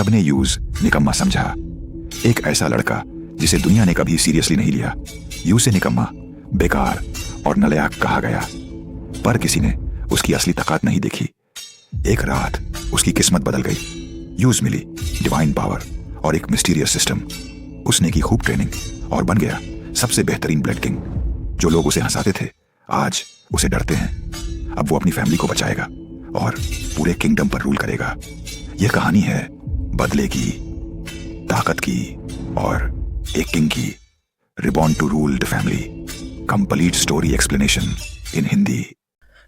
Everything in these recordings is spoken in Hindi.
सबने यूज निकम्मा समझा। एक ऐसा लड़का जिसे दुनिया ने कभी सीरियसली नहीं लिया, यू से निकम्मा, बेकार और नलायक कहा गया। पर किसी ने उसकी असली ताकत नहीं देखी। एक रात उसकी किस्मत बदल गई। यूज मिली डिवाइन पावर और एक मिस्टीरियस सिस्टम। उसने की खूब ट्रेनिंग और बन गया सबसे बेहतरीन ब्लड किंग। जो लोग उसे हंसाते थे आज उसे डरते हैं। अब वो अपनी फैमिली को बचाएगा और पूरे किंगडम पर रूल करेगा। यह कहानी है बदले की, ताकत की और एक किंग की। Reborn to rule the family, complete story explanation in Hindi.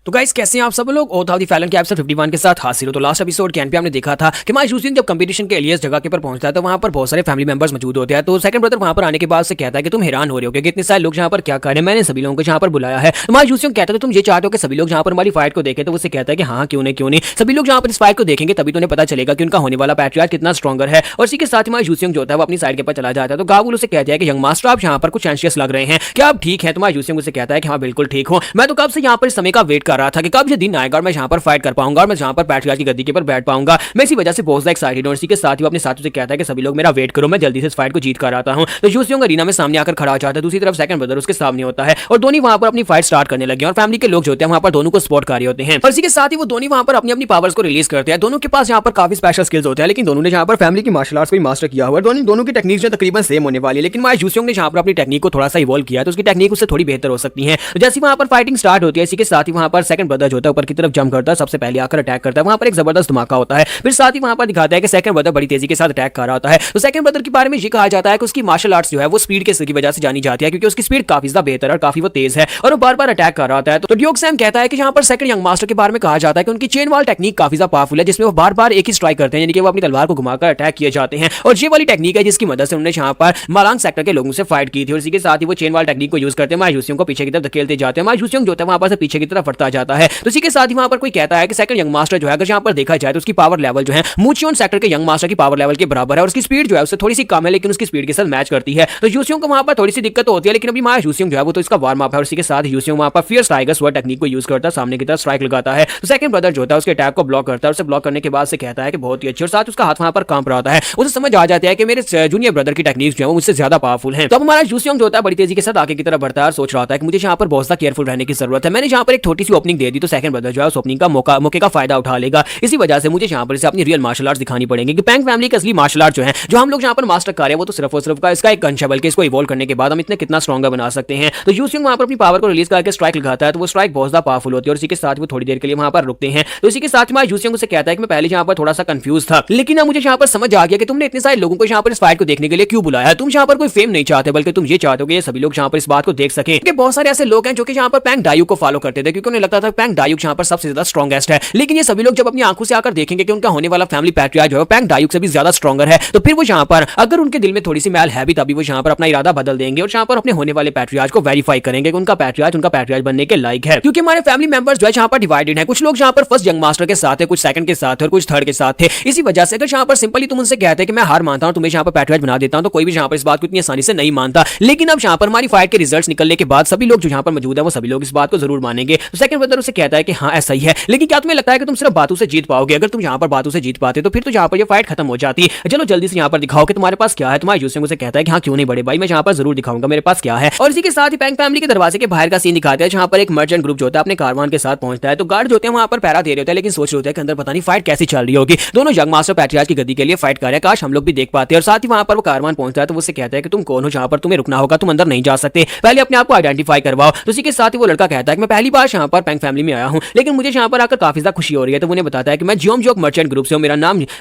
तो गाइस कैसे हैं आप सब लोग। ओथ ऑफ द फैलन के एपिसोड 51 के साथ हाजिर हो। तो लास्ट एपिसोड के एंड पे हमने देखा था कि माय जूसिंग जब कंपटीशन के एलियस जगह के पर पहुंचता है तो वहां पर बहुत सारे फैमिली मेंबर्स मौजूद होते हैं। तो सेकंड ब्रदर वहां पर आने के बाद से कहता है कि तुम हैरान हो रहे हो कि इतने सारे लोग यहाँ पर क्या कर रहे हैं, मैंने सभी लोगों को यहाँ पर बुलाया है। तो माय जूसिंग कहता है तुम ये चाहते हो कि सभी लोग यहाँ पर हमारी फाइट को देखें। तो उससे कहता है कि हाँ क्यों नहीं, सभी लोग यहाँ पर इस फाइट को देखेंगे तभी तो उन्हें पता चलेगा कि उनका होने वाला पैट्रियार्क कितना स्ट्रॉन्गर है। और इसी के साथ माय जूसिंग जो होता है वो अपनी साइड के पास चला जाता है। तो गावुल उसे कहता है कि यंग मास्टर आप यहाँ पर कुछ एंशियस लग रहे हैं, क्या आप ठीक है। तो माय जूसिंग उसे कहता है कि हाँ बिल्कुल ठीक हूँ, मैं तो कब से यहाँ पर इस समय का वेट कर रहा था कि कब ये दिन आएगा और मैं यहाँ पर फाइट कर पाऊंगा और मैं यहाँ पर पैट्रियार्क की गद्दी के पर बैठ पाऊंगा। मैं इसी वजह से बहुत एक्साइटेड हूं। इसी के साथ ही अपने साथियों से कहता है कि सभी लोग मेरा वेट करो, मैं जल्दी से इस फाइट को जीत कर आता हूं। तो जूसियोंग अरीना में सामने आकर खड़ा हो जाता है। दूसरी तरफ सेकंड ब्रदर उसके सामने होता है और दोनों वहां पर अपनी फाइट स्टार्ट करने लगे और फैमिली के लोग जो होते हैं वहां पर दोनों को सपोर्ट कर रहे होते हैं। और इसी के साथ ही वो दोनों वहां पर अपनी अपनी पावर्स को रिलीज करते हैं। दोनों के पास यहाँ पर काफी स्पेशल स्किल्स होते हैं, लेकिन दोनों ने यहाँ पर फैमिली की मार्शल आर्ट्स को मास्टर किया हुआ है। दोनों की टेक्निक्स जो तकरीबन सेम होने वाली है, लेकिन माय जूसियोंग ने यहाँ पर अपनी टेक्निक को थोड़ा सा इवॉल्व किया है तो उसकी टेक्निक उससे थोड़ी बेहतर हो सकती है। जैसे वहां पर फाइटिंग स्टार्ट होती है, इसी के साथ ही वहां पर सेकंड ब्रदर जो होता है ऊपर की तरफ जंप करता है, सबसे पहले आकर अटैक करता है। वहां पर एक जबरदस्त धमाका होता है। फिर साथ ही वहां पर दिखाता है कि सेकंड ब्रदर बड़ी तेजी के साथ अटैक कर रहा होता है। तो सेकंड ब्रदर के बारे में ये कहा जाता है कि उसकी मार्शल आर्ट्स जो है वो स्पीड की वजह से जानी जाती है, क्योंकि उसकी स्पीड काफी ज्यादा बेहतर है और काफी वो तेज है और वो बार-बार अटैक कर रहा होता है। तो ड्यूक सैम कहता है कि यहाँ पर सेकंड यंग मास्टर के बारे में कहा जाता है कि उनकी चेन वॉल टेक्निक काफी ज्यादा पावरफुल है, जिसमें वो बार-बार एक ही स्ट्राइक करते हैं, यानी कि वो अपनी तलवार को घुमाकर अटैक किए जाते हैं। और ये वाली टेक्निक है जिसकी मदद से उन्होंने यहाँ पर मालांग सेक्टर के लोगों से फाइट की थी। और इसी के साथ ही वो चेन वॉल टेक्निक को यूज करते हैं, माय जूसियोंग को पीछे की तरफ धकेलते जाते हैं। माय जूसियोंग जो होता है वहां पर से पीछे की तरफ हटता जाता है। तो इसी के साथ ही वहां पर कोई कहता है कि सेकंड यंग मास्टर जो है अगर यहाँ पर देखा जाए तो उसकी पावर लेवल जो है मूचियोन सेक्टर के यंग मास्टर की पावर लेवल के बराबर है और उसकी स्पीड जो है उससे थोड़ी सी कम है, लेकिन उसकी स्पीड के साथ मैच करती है। तो जूसियोंग को वहां पर थोड़ी सी दिक्कत होती है, लेकिन अभी माय जूसियोंग जो है वो तो इसका वार्म अप है। और इसी के साथ जूसियोंग वहां पर फियर्स टाइगर स्वॉर्ड टेक्निक को यूज करता है, सामने की तरफ स्ट्राइक लगाता है। तो सेकंड ब्रदर जो होता है उसके अटैक को ब्लॉक करता है। उसे ब्लॉक करने के बाद से कहता है कि बहुत ही अच्छी, और साथ उसका हाथ वहां पर कांप रहा होता है। उसे समझ आ जाता है कि मेरे जूनियर ब्रदर की टेक्निक्स जो है वो मुझसे ज्यादा पावरफुल है। तो हमारा जूसियोंग जो होता है बड़ी तेजी के साथ आगे की तरफ बढ़ता है और सोच रहा होता है कि मुझे यहाँ पर बहुत ज्यादा केयरफुल रहने की जरूरत है। मैंने यहाँ पर एक छोटी सी ओपनिंग दे दी तो सेकंड ब्रदर जो है उस ओपनिंग का मौके का फायदा उठा लेगा। इसी वजह से मुझे यहाँ पर इसे अपनी रियल मार्शल आर्ट्स दिखानी पड़ेगी कि पैंग फैमिली की असली मार्शल आर्ट जो है जो हम लोग यहाँ पर मास्टर कर रहे हैं वो तो सिर्फ और सिर्फ का इसका एक गन है, बल्कि इसको इवॉल्व करने के बाद हम इतने कितना स्ट्रॉन्गर बना सकते हैं। तो जूसियोंग वहां पर अपनी पावर को रिलीज करके स्ट्राइक लगाता है तो वो स्ट्राइक बहुत ज्यादा पावरफुल होती है और इसी के साथ वो थोड़ी देर के लिए वहां पर रुकते हैं। तो इसी के साथ में जूसियोंग से कहता है कि मैं पहले यहाँ पर थोड़ा सा कंफ्यूज था, लेकिन अब मुझे यहाँ पर समझ आ गया कि तुमने इतने सारे लोगों को यहाँ पर इस फाइट को देखने के लिए क्यों बुलाया है। तुम यहाँ पर कोई फेम नहीं चाहते, बल्कि तुम ये चाहते हो कि ये सभी लोग यहाँ पर इस बात को देख सकें कि बहुत सारे ऐसे लोग हैं जो कि यहाँ पर पैंग डायू को फॉलो करते थे, क्योंकि उन्हें लगता था पैंग डायू यहाँ पर सबसे ज्यादा स्ट्रॉन्गेस्ट है। लेकिन ये सभी लोग जब अपनी आंखों से आकर देखेंगे कि उनका होने वाला फैमिली पैट्रियार्क जो है पैंग डायू से भी ज्यादा स्ट्रॉन्गर है, तो फिर वो यहाँ पर अगर उनके दिल में थोड़ी सी मैल है भी तभी वो यहाँ पर अपना इरादा बदल देंगे और यहाँ पर अपने होने वाले पैट्रियार्क को वेरीफाई करेंगे कि उनका पैट्रियार्क बनने के लायक है। क्योंकि हमारे फैमिली मेंबर्स जो है यहाँ पर डिवाइडेड है, कुछ लोग यहाँ पर फर्स्ट यंग मास्टर के साथ है, कुछ सेकंड के साथ है और कुछ थर्ड के साथ थे। इसी वजह से अगर यहाँ पर सिंपली तुम उनसे कहते हैं कि मैं हार मानता हूँ, तुम्हें यहाँ पर पैट्रियार्क बना देता हूँ, तो कोई भी यहाँ पर इस बात को इतनी आसानी से नहीं मानता। लेकिन अब यहाँ पर हमारी फाइट के रिजल्ट्स निकलने के बाद सभी लोग जो यहाँ पर मौजूद है वो सभी लोग इस बात को जरूर मानेंगे। तो सेकंड ब्रदर उसे कहता है कि हाँ ऐसा ही है, लेकिन क्या तुम्हें लगता है कि तुम सिर्फ बातों से जीत पाओगे? अगर तुम यहाँ पर बातों से जीत पाते तो फिर तो यहाँ पर ये फाइट खत्म हो जाती। चलो जल्दी से यहाँ पर दिखाओ कि तुम्हारे पास क्या है। तुम्हारे जूसियोंग उसे कहता है कि हाँ क्यों नहीं बड़े भाई, मैं यहाँ पर जरूर दिखाऊंगा मेरे पास क्या है। और इसी के साथ ही पैंग फैमिली के दरवाजे के बाहर का सीन दिखाते हैं जहाँ पर एक मर्चेंट ग्रुप जो होता है अपने कारवान के साथ पहुंचता है। तो गार्ड जो होते हैं वहां पर पहरा दे रहे होते हैं, लेकिन सोच रहे होते हैं कि अंदर पता नहीं फाइट कैसी चल रही होगी। दोनों यंग मास्टर पैट्रियार्क की गद्दी के लिए फाइट कर रहे हैं, काश हम लोग भी देख पाते। और साथ ही वहां पर वो कारवान पहुंचता है तो उससे कहता है कि तुम कौन हो, जहां पर तुम्हें रुकना होगा, तुम अंदर नहीं जा सकते, पहले अपने आप को आइडेंटिफाई करवाओ। तो इसी के साथ ही वो लड़का कहता है कि मैं पहली बार यहाँ पर पैंग फैमिली में आया हूँ, लेकिन मुझे यहाँ पर आकर काफी ज्यादा खुशी हो रही है। तो उन्हें बताता है कि मैं जियोम जोक मर्चेंट ग्रुप से हूँ,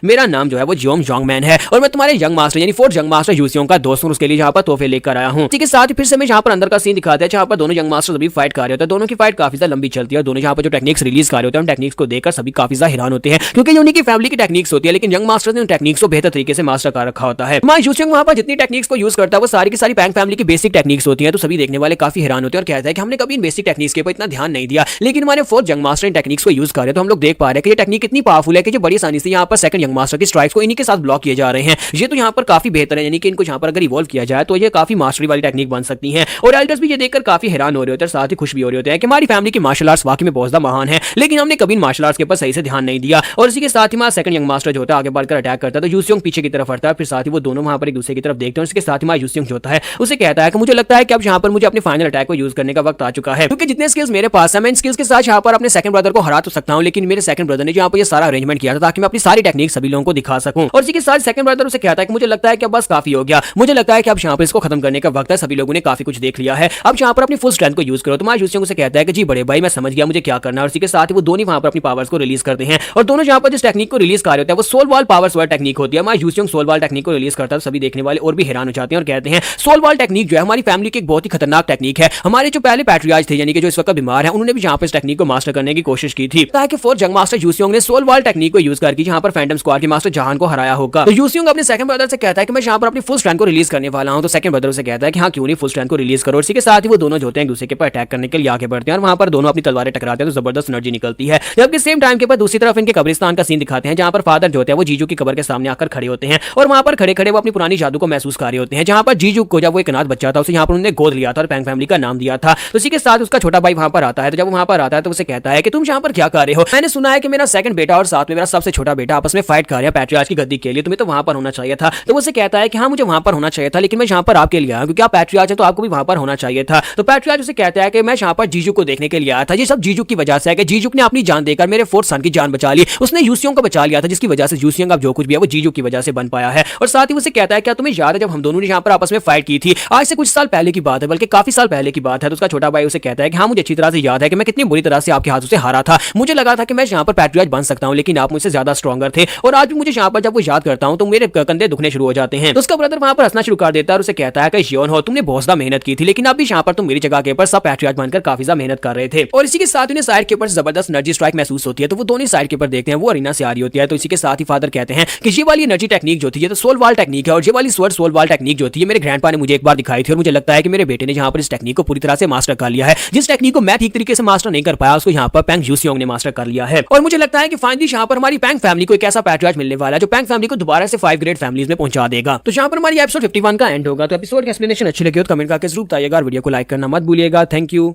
मेरा नाम जो है वो जियोम जोंगमैन है और मैं तुम्हारे यंग मास्टर यानी फोर्थ यंग मास्टर जूसियोंग का दोस्त हूँ, उसके लिए यहाँ पर तोहफे लेकर आया हूँ। इसी के साथ ही फिर से मैं यहाँ पर अंदर का सीन दिखाते हैं जहाँ पर दोनों यंग मास्टर अभी फाइट कर रहे होते हैं। दोनों की फाइट काफी ज्यादा लंबी चलती है और दोनों यहाँ पर जो टेक्निक्स रिलीज कर रहे होते हैं उन टेक्निक्स को देखकर सभी काफी ज्यादा हैरान होते हैं, क्योंकि उन्हीं की फैमिली की टेक्निक्स होती है, लेकिन यंग मास्टर ने उन टेक्निक्स को बेहतर तरीके से मास्टर कर रखा होता है। माय जूसियोंग वहां पर जितनी टेक्निक्स को यूज करता है वो सारी की सारी पैंग फैमिली की बेसिक टेक्निक्स होती हैं। तो सभी देखने वाले काफी हैरान होते हैं और कहते हैं कि हमने कभी इन बेसिक टेक्निक्स के ऊपर इतना ध्यान नहीं दिया, लेकिन हमारे fourth young master in techniques को यूज कर रहे हैं। तो हम लोग देख पा रहे हैं कि ये टेक्निक इतनी पावरफुल है कि जो बड़ी आसानी से यहाँ पर सेकंड यंग मास्टर की स्ट्राइक्स को इन्हीं के साथ ब्लॉक किए जा रहे हैं। ये तो यहाँ पर काफी बेहतर है, यानी कि इनको यहाँ पर अगर इवॉल्व किया जाए तो ये काफी मास्टरी वाली टेक्निक बन सकती है। और एल्डर्स भी ये देखकर काफी हैरान हो रहे होते हैं, साथ ही खुश भी हो रहे होते हैं कि हमारी फैमिली की मार्शल आर्ट्स वाकई में बहुत ज्यादा महान है, लेकिन हमने कभी मार्शल आर्ट्स के ऊपर सही से ध्यान नहीं दिया। और इसी के साथ ही हमारा सेकंड यंग मास्टर जो होता है आगे बढ़कर अटैक करता है, तो यूसियोंग पीछे की तरफ हटता है, फिर साथ ही वो दोनों वहां पर एक दूसरे की तरफ देखते हैं। इसके साथ ही हमारा यूसियोंग जो होता है उसे कहता है कि मुझे लगता है कि अब यहाँ पर मुझे अपने फाइनल अटैक को यूज करने का वक्त आ चुका है, क्योंकि जितने स्किल्स मेरे पास है मैं इन स्किल्स के साथ यहाँ पर अपने सेकंड ब्रदर को हरा तो सकता हूँ, लेकिन मेरे सेकंड ब्रदर ने यहाँ पर ये सारा अरेंजमेंट किया था ताकि मैं अपनी सारी टेक्निक सभी लोगों को दिखा सकूं। और इसी के साथ सेकंड ब्रदर उसे कहता है कि मुझे लगता है कि अब बस काफी हो गया, मुझे लगता है कि अब यहाँ पर इसको खत्म करने का वक्त है, सभी लोगों ने काफी कुछ देख लिया है, अब यहाँ पर अपनी फुल स्ट्रेंथ को यूज करो। तो यूसियोंग उसे कहता है कि जी बड़े भाई मैं समझ गया मुझे क्या करना है। और इसी के साथ ही वो दोनों वहां पर अपनी पावर्स को रिलीज करते हैं, और दोनों यहाँ पर जिस टेक्निक को रिलीज कर रहे होते हैं वो सोल वॉल पावर्स वाली टेक्निक होती है। यूसियोंग सोल वॉल टेक्निक को रिलीज करता है, सभी देखने वाले और भी हैरान हो जाते हैं और कहते हैं सोल वॉल टेक्निक जो है हमारी फैमिली की एक बहुत ही खतरनाक टेक्निक है। हमारे जो पहले पैट्रियार्च थे यानी कि जो इस वक्त बीमार है, उन्होंने भी यहाँ पर इस टेक्निक को मास्टर करने की कोशिश की थी, ताकि फोर्थ यंग मास्टर यूसियोंग ने सोल वॉल टेक्निक को यूज करके यहाँ पर फैंटम स्क्वाड के मास्टर जहान को हराया होगा। तो यूसियोंग अपने सेकंड ब्रदर से कहता है कि मैं यहाँ पर अपनी फुल स्ट्रेंथ को रिलीज करने वाला हूँ। तो सेकंड ब्रदर से कहता है कि हाँ क्यों नहीं, फुल स्ट्रेंथ को रिलीज करो। इसी के साथ ही वो दोनों जो होते हैं एक दूसरे के ऊपर अटैक करने के लिए आगे बढ़ते हैं, और वहां पर दोनों अपनी तलवारें टकराते हैं तो जबरदस्त एनर्जी निकलती है। जबकि सेम टाइम के बाद दूसरी तरफ इनके कब्रिस्तान का सीन दिखाते हैं, जहां पर फादर जो होते हैं वो जीजू की कब्र के सामने आकर खड़े होते हैं, और वहां पर खड़े खड़े वो अपनी पुरानी जादू को महसूस कर रहे होते हैं। जहां पर जीजू को जब वो एक अनाथ बच्चा था उसे यहाँ पर उन्होंने गोद लिया था और पैंग फैमिली का नाम दिया था। तो इसी के साथ उसका छोटा भाई वहां पर आता है। तो जब वहां पर आता है तो उसे कहता है कि तुम यहाँ पर क्या कर रहे हो, मैंने सुना है कि मेरा सेकंड बेटा और साथ में मेरा सबसे छोटा बेटा आपस में फाइट कर रहे हैं पैट्रियार्च की गद्दी के लिए, तुम्हें तो वहां पर होना चाहिए था। तो उसे कहता है कि हाँ मुझे वहां पर होना चाहिए था, लेकिन मैं यहाँ पर आपके लिए आया क्योंकि आप पैट्रियार्च है तो आपको भी वहां पर होना चाहिए था। तो पैट्रियार्च उसे कहता है कि मैं यहाँ पर जीजू को देखने के लिए आया था, ये सब जीजू की वजह से है कि जीजू ने अपनी जान देकर मेरे फोर्थ सन की जान बचा ली, उसने यूसियोंग को बचा लिया था, जिसकी वजह से यूसियोंग अब जो कुछ भी है वो जीजू की वजह से बन पाया है। और साथ ही उसे कहता है क्या तुम्हें याद है जब हम दोनों ने यहाँ पर आपस में फाइट की थी, आज से कुछ साल पहले की बात है, बल्कि काफी साल पहले की बात है। तो उसका छोटा भाई उसे कहता है कि हाँ मुझे अच्छी तरह से याद है कि मैं कितनी बुरी तरह से आपके हाथों से हारा था, मुझे लगा था कि मैं यहाँ पर पैट्रियार्च बन सकता हूँ, लेकिन आप मुझसे ज्यादा स्ट्रॉन्गर थे, और आज भी मुझे यहाँ पर जब वो याद करता हूँ तो मेरे कंधे दुखने शुरू हो जाते हैं। तो उसका ब्रदर वहां पर हंसना शुरू कर देता है और उसे कहता है कि श्योन हो तुमने बहुत ज्यादा मेहनत की थी, लेकिन अब भी यहाँ पर तुम मेरी जगह के ऊपर सब पैट्रियार्च बनकर काफी ज्यादा मेहनत कर रहे थे। और इसी के साथ उन्हें साइड के ऊपर जबरदस्त एनर्जी स्ट्राइक महसूस होती है, तो वो दोनों साइड के ऊपर देखते हैं वो अरीना से आ रही होती है। तो इसी के साथ ही फादर कहते हैं कि ये वाली एनर्जी टेक्निक जो थी ये तो सोल वॉल टेक्निक है, और ये वाली स्वर्ड सोल वॉल टेक्निक जो थी ये मेरे ग्रैंडपा ने मुझे एक बार दिखाई थी, और मुझे लगता है कि मेरे बेटे ने यहाँ पर इस टेक्निक को पूरी तरह से मास्टर कर लिया है। जिस टेक्निक को मैं ठीक तरीके से मास्टर नहीं कर पाया उसको यहाँ पर पैंग यूसियोंग ने मास्टर कर लिया है। और मुझे लगता है कि फाइनली यहाँ पर हमारी पैंग फैमिली को एक ऐसा पैट्रियार्च मिलने वाला है जो पैंग फैमिली को दोबारा से 5 ग्रेट फैमिलीज में पहुंचा देगा। तो यहाँ पर हमारी एपिसोड 51 का एंड होगा। तो एपिसोड की एक्सप्लेनेशन अच्छी लगी हो तो कमेंट करके जरूर बताइएगा, वीडियो को लाइक करना मत भूलिएगा। Thank you.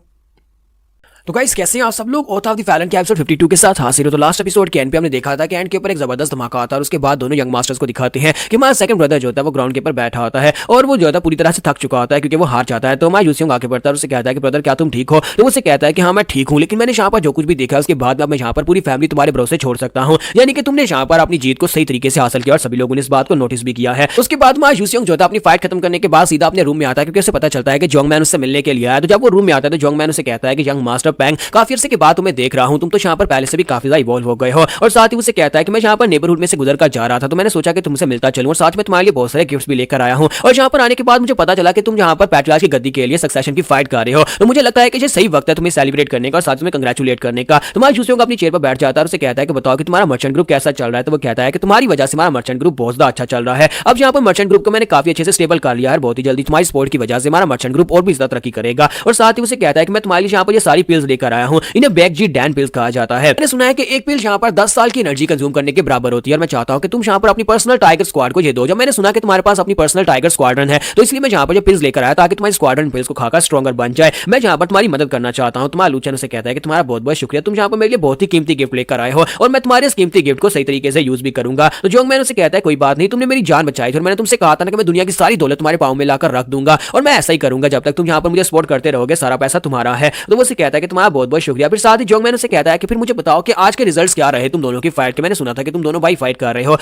तो गाइस कैसे हैं आप सब लोग, ओथ ऑफ द फैलन के एपिसोड 52 के साथ हाजिर हो। तो लास्ट एपिसोड के एंड पे हमने देखा था कि एंड के ऊपर एक जबरदस्त धमाका आता है, और उसके बाद दोनों यंग मास्टर्स को दिखाते हैं कि हमारा सेकंड ब्रदर जो होता है वो ग्राउंड के ऊपर बैठा होता है, और वो जो होता है पूरी तरह से थक चुका होता है क्योंकि वो हार जाता है। तो हमारा यूसियोंग आगे बढ़ता है और उसे कहता है कि ब्रदर क्या तुम ठीक हो। तो उसे कहता है कि हाँ मैं ठीक हूँ, लेकिन मैंने यहाँ पर जो कुछ भी देखा उसके बाद मैं यहाँ पर पूरी फैमिली तुम्हारे भरोसे छोड़ सकता हूँ, यानी कि तुमने यहाँ पर अपनी जीत को सही तरीके से हासिल किया और सभी लोगों ने इस बात को नोटिस भी किया है। उसके बाद हमारा यूसियोंग जो होता है अपनी फाइट खत्म करने के बाद सीधा अपने रूम में आता है, क्योंकि उसे पता चलता है कि जोंगमैन उससे मिलने के लिए आया। तो जब वो रूम में आता है तो जोंगमैन उसे कहता है कि यंग मास्टर पैंग काफी अर्से के बाद तुम्हें देख रहा हूं, तुम तो यहाँ पर पहले से भी काफी ज्यादा इवॉल्व हो गए हो। और साथ ही उसे कहता है कि मैं यहाँ पर नेबरहुड में से गुजर कर जा रहा था, तो मैंने सोचा कि तुमसे मिलता चलूं, और साथ में तुम्हारे लिए बहुत सारे गिफ्ट्स भी लेकर आया हूं। और यहाँ पर आने के बाद मुझे पता चला कि तुम यहाँ पर पैट्रियार्च की गद्दी के लिए सक्सेशन की फाइट कर रहे हो, तो मुझे लगता है कि ये सही वक्त है तुम्हें सेलिब्रेट करने का और साथ में कंग्रेचुलेट करने का। तुम्हारा यूसियोंग अपनी चेयर पर बैठ जाता है और उसे कहता है कि बताओ कि तुम्हारा मर्चेंट ग्रुप कैसा चल रहा है। तो वो कहता है कि तुम्हारी वजह से हमारा मर्चेंट ग्रुप बहुत ज्यादा अच्छा चल रहा है। अब यहाँ पर मर्चेंट ग्रुप को मैंने काफी अच्छे से स्टेबल कर लिया है, बहुत ही जल्दी तुम्हारी सपोर्ट की वजह से हमारा मर्चेंट ग्रुप और भी ज्यादा तरक्की करेगा। और साथ ही उसे कहता है कि मैं तुम्हारे लिए यहाँ पर ये सारी पिल्स लेकर आया हूँ, इन्हें बैक जी डैन पिल्स कहा जाता है। मैंने सुना है कि एक पिल यहाँ पर 10 साल की एनर्जी कंज्यूम करने के बराबर होती है, और मैं चाहता हूँ कि तुम यहाँ पर अपनी पर्सनल टाइगर स्क्वाड को ये दो। जब मैंने सुना कि तुम्हारे पास अपनी पर्सनल टाइगर स्क्वाड्रन है तो इसलिए मैं यहाँ पर जो पिल्स लेकर आया ताकि तुम्हारी स्क्वाड्रन पिल्स को खाकर स्ट्रॉन्गर बन जाए। मैं यहाँ पर तुम्हारी मदद करना चाहता हूँ। तुम्हारा लूचन उसे कहता है कि तुम्हारा बहुत बहुत शुक्रिया, तुम यहाँ पर मेरे लिए बहुत ही कीमती गिफ्ट लेकर आए हो, और मैं तुम्हारे इस कीमती गिफ्ट को सही तरीके से यूज भी करूंगा। तो जोंगमैन उसे कहता है कोई बात नहीं, तुमने मेरी जान बचाई थी और मैंने तुमसे कहा था ना कि मैं दुनिया की सारी दौलत तुम्हारे पाँव में लाकर रख दूंगा, और मैं ऐसा ही करूंगा जब तक तुम यहाँ पर मुझे सपोर्ट करते रहोगे, सारा पैसा तुम्हारा है। तो वो उसे कहता है कि तुम्हारा बहुत बहुत शुक्रिया। फिर साथ ही जोंगमैन उसे कहता है कि फिर मुझे बताओ कि आज के रिजल्ट्स क्या रहे तुम दोनों की फाइट के। मैंने सुना था कि तुम दोनों भाई फाइट कर रहे हो।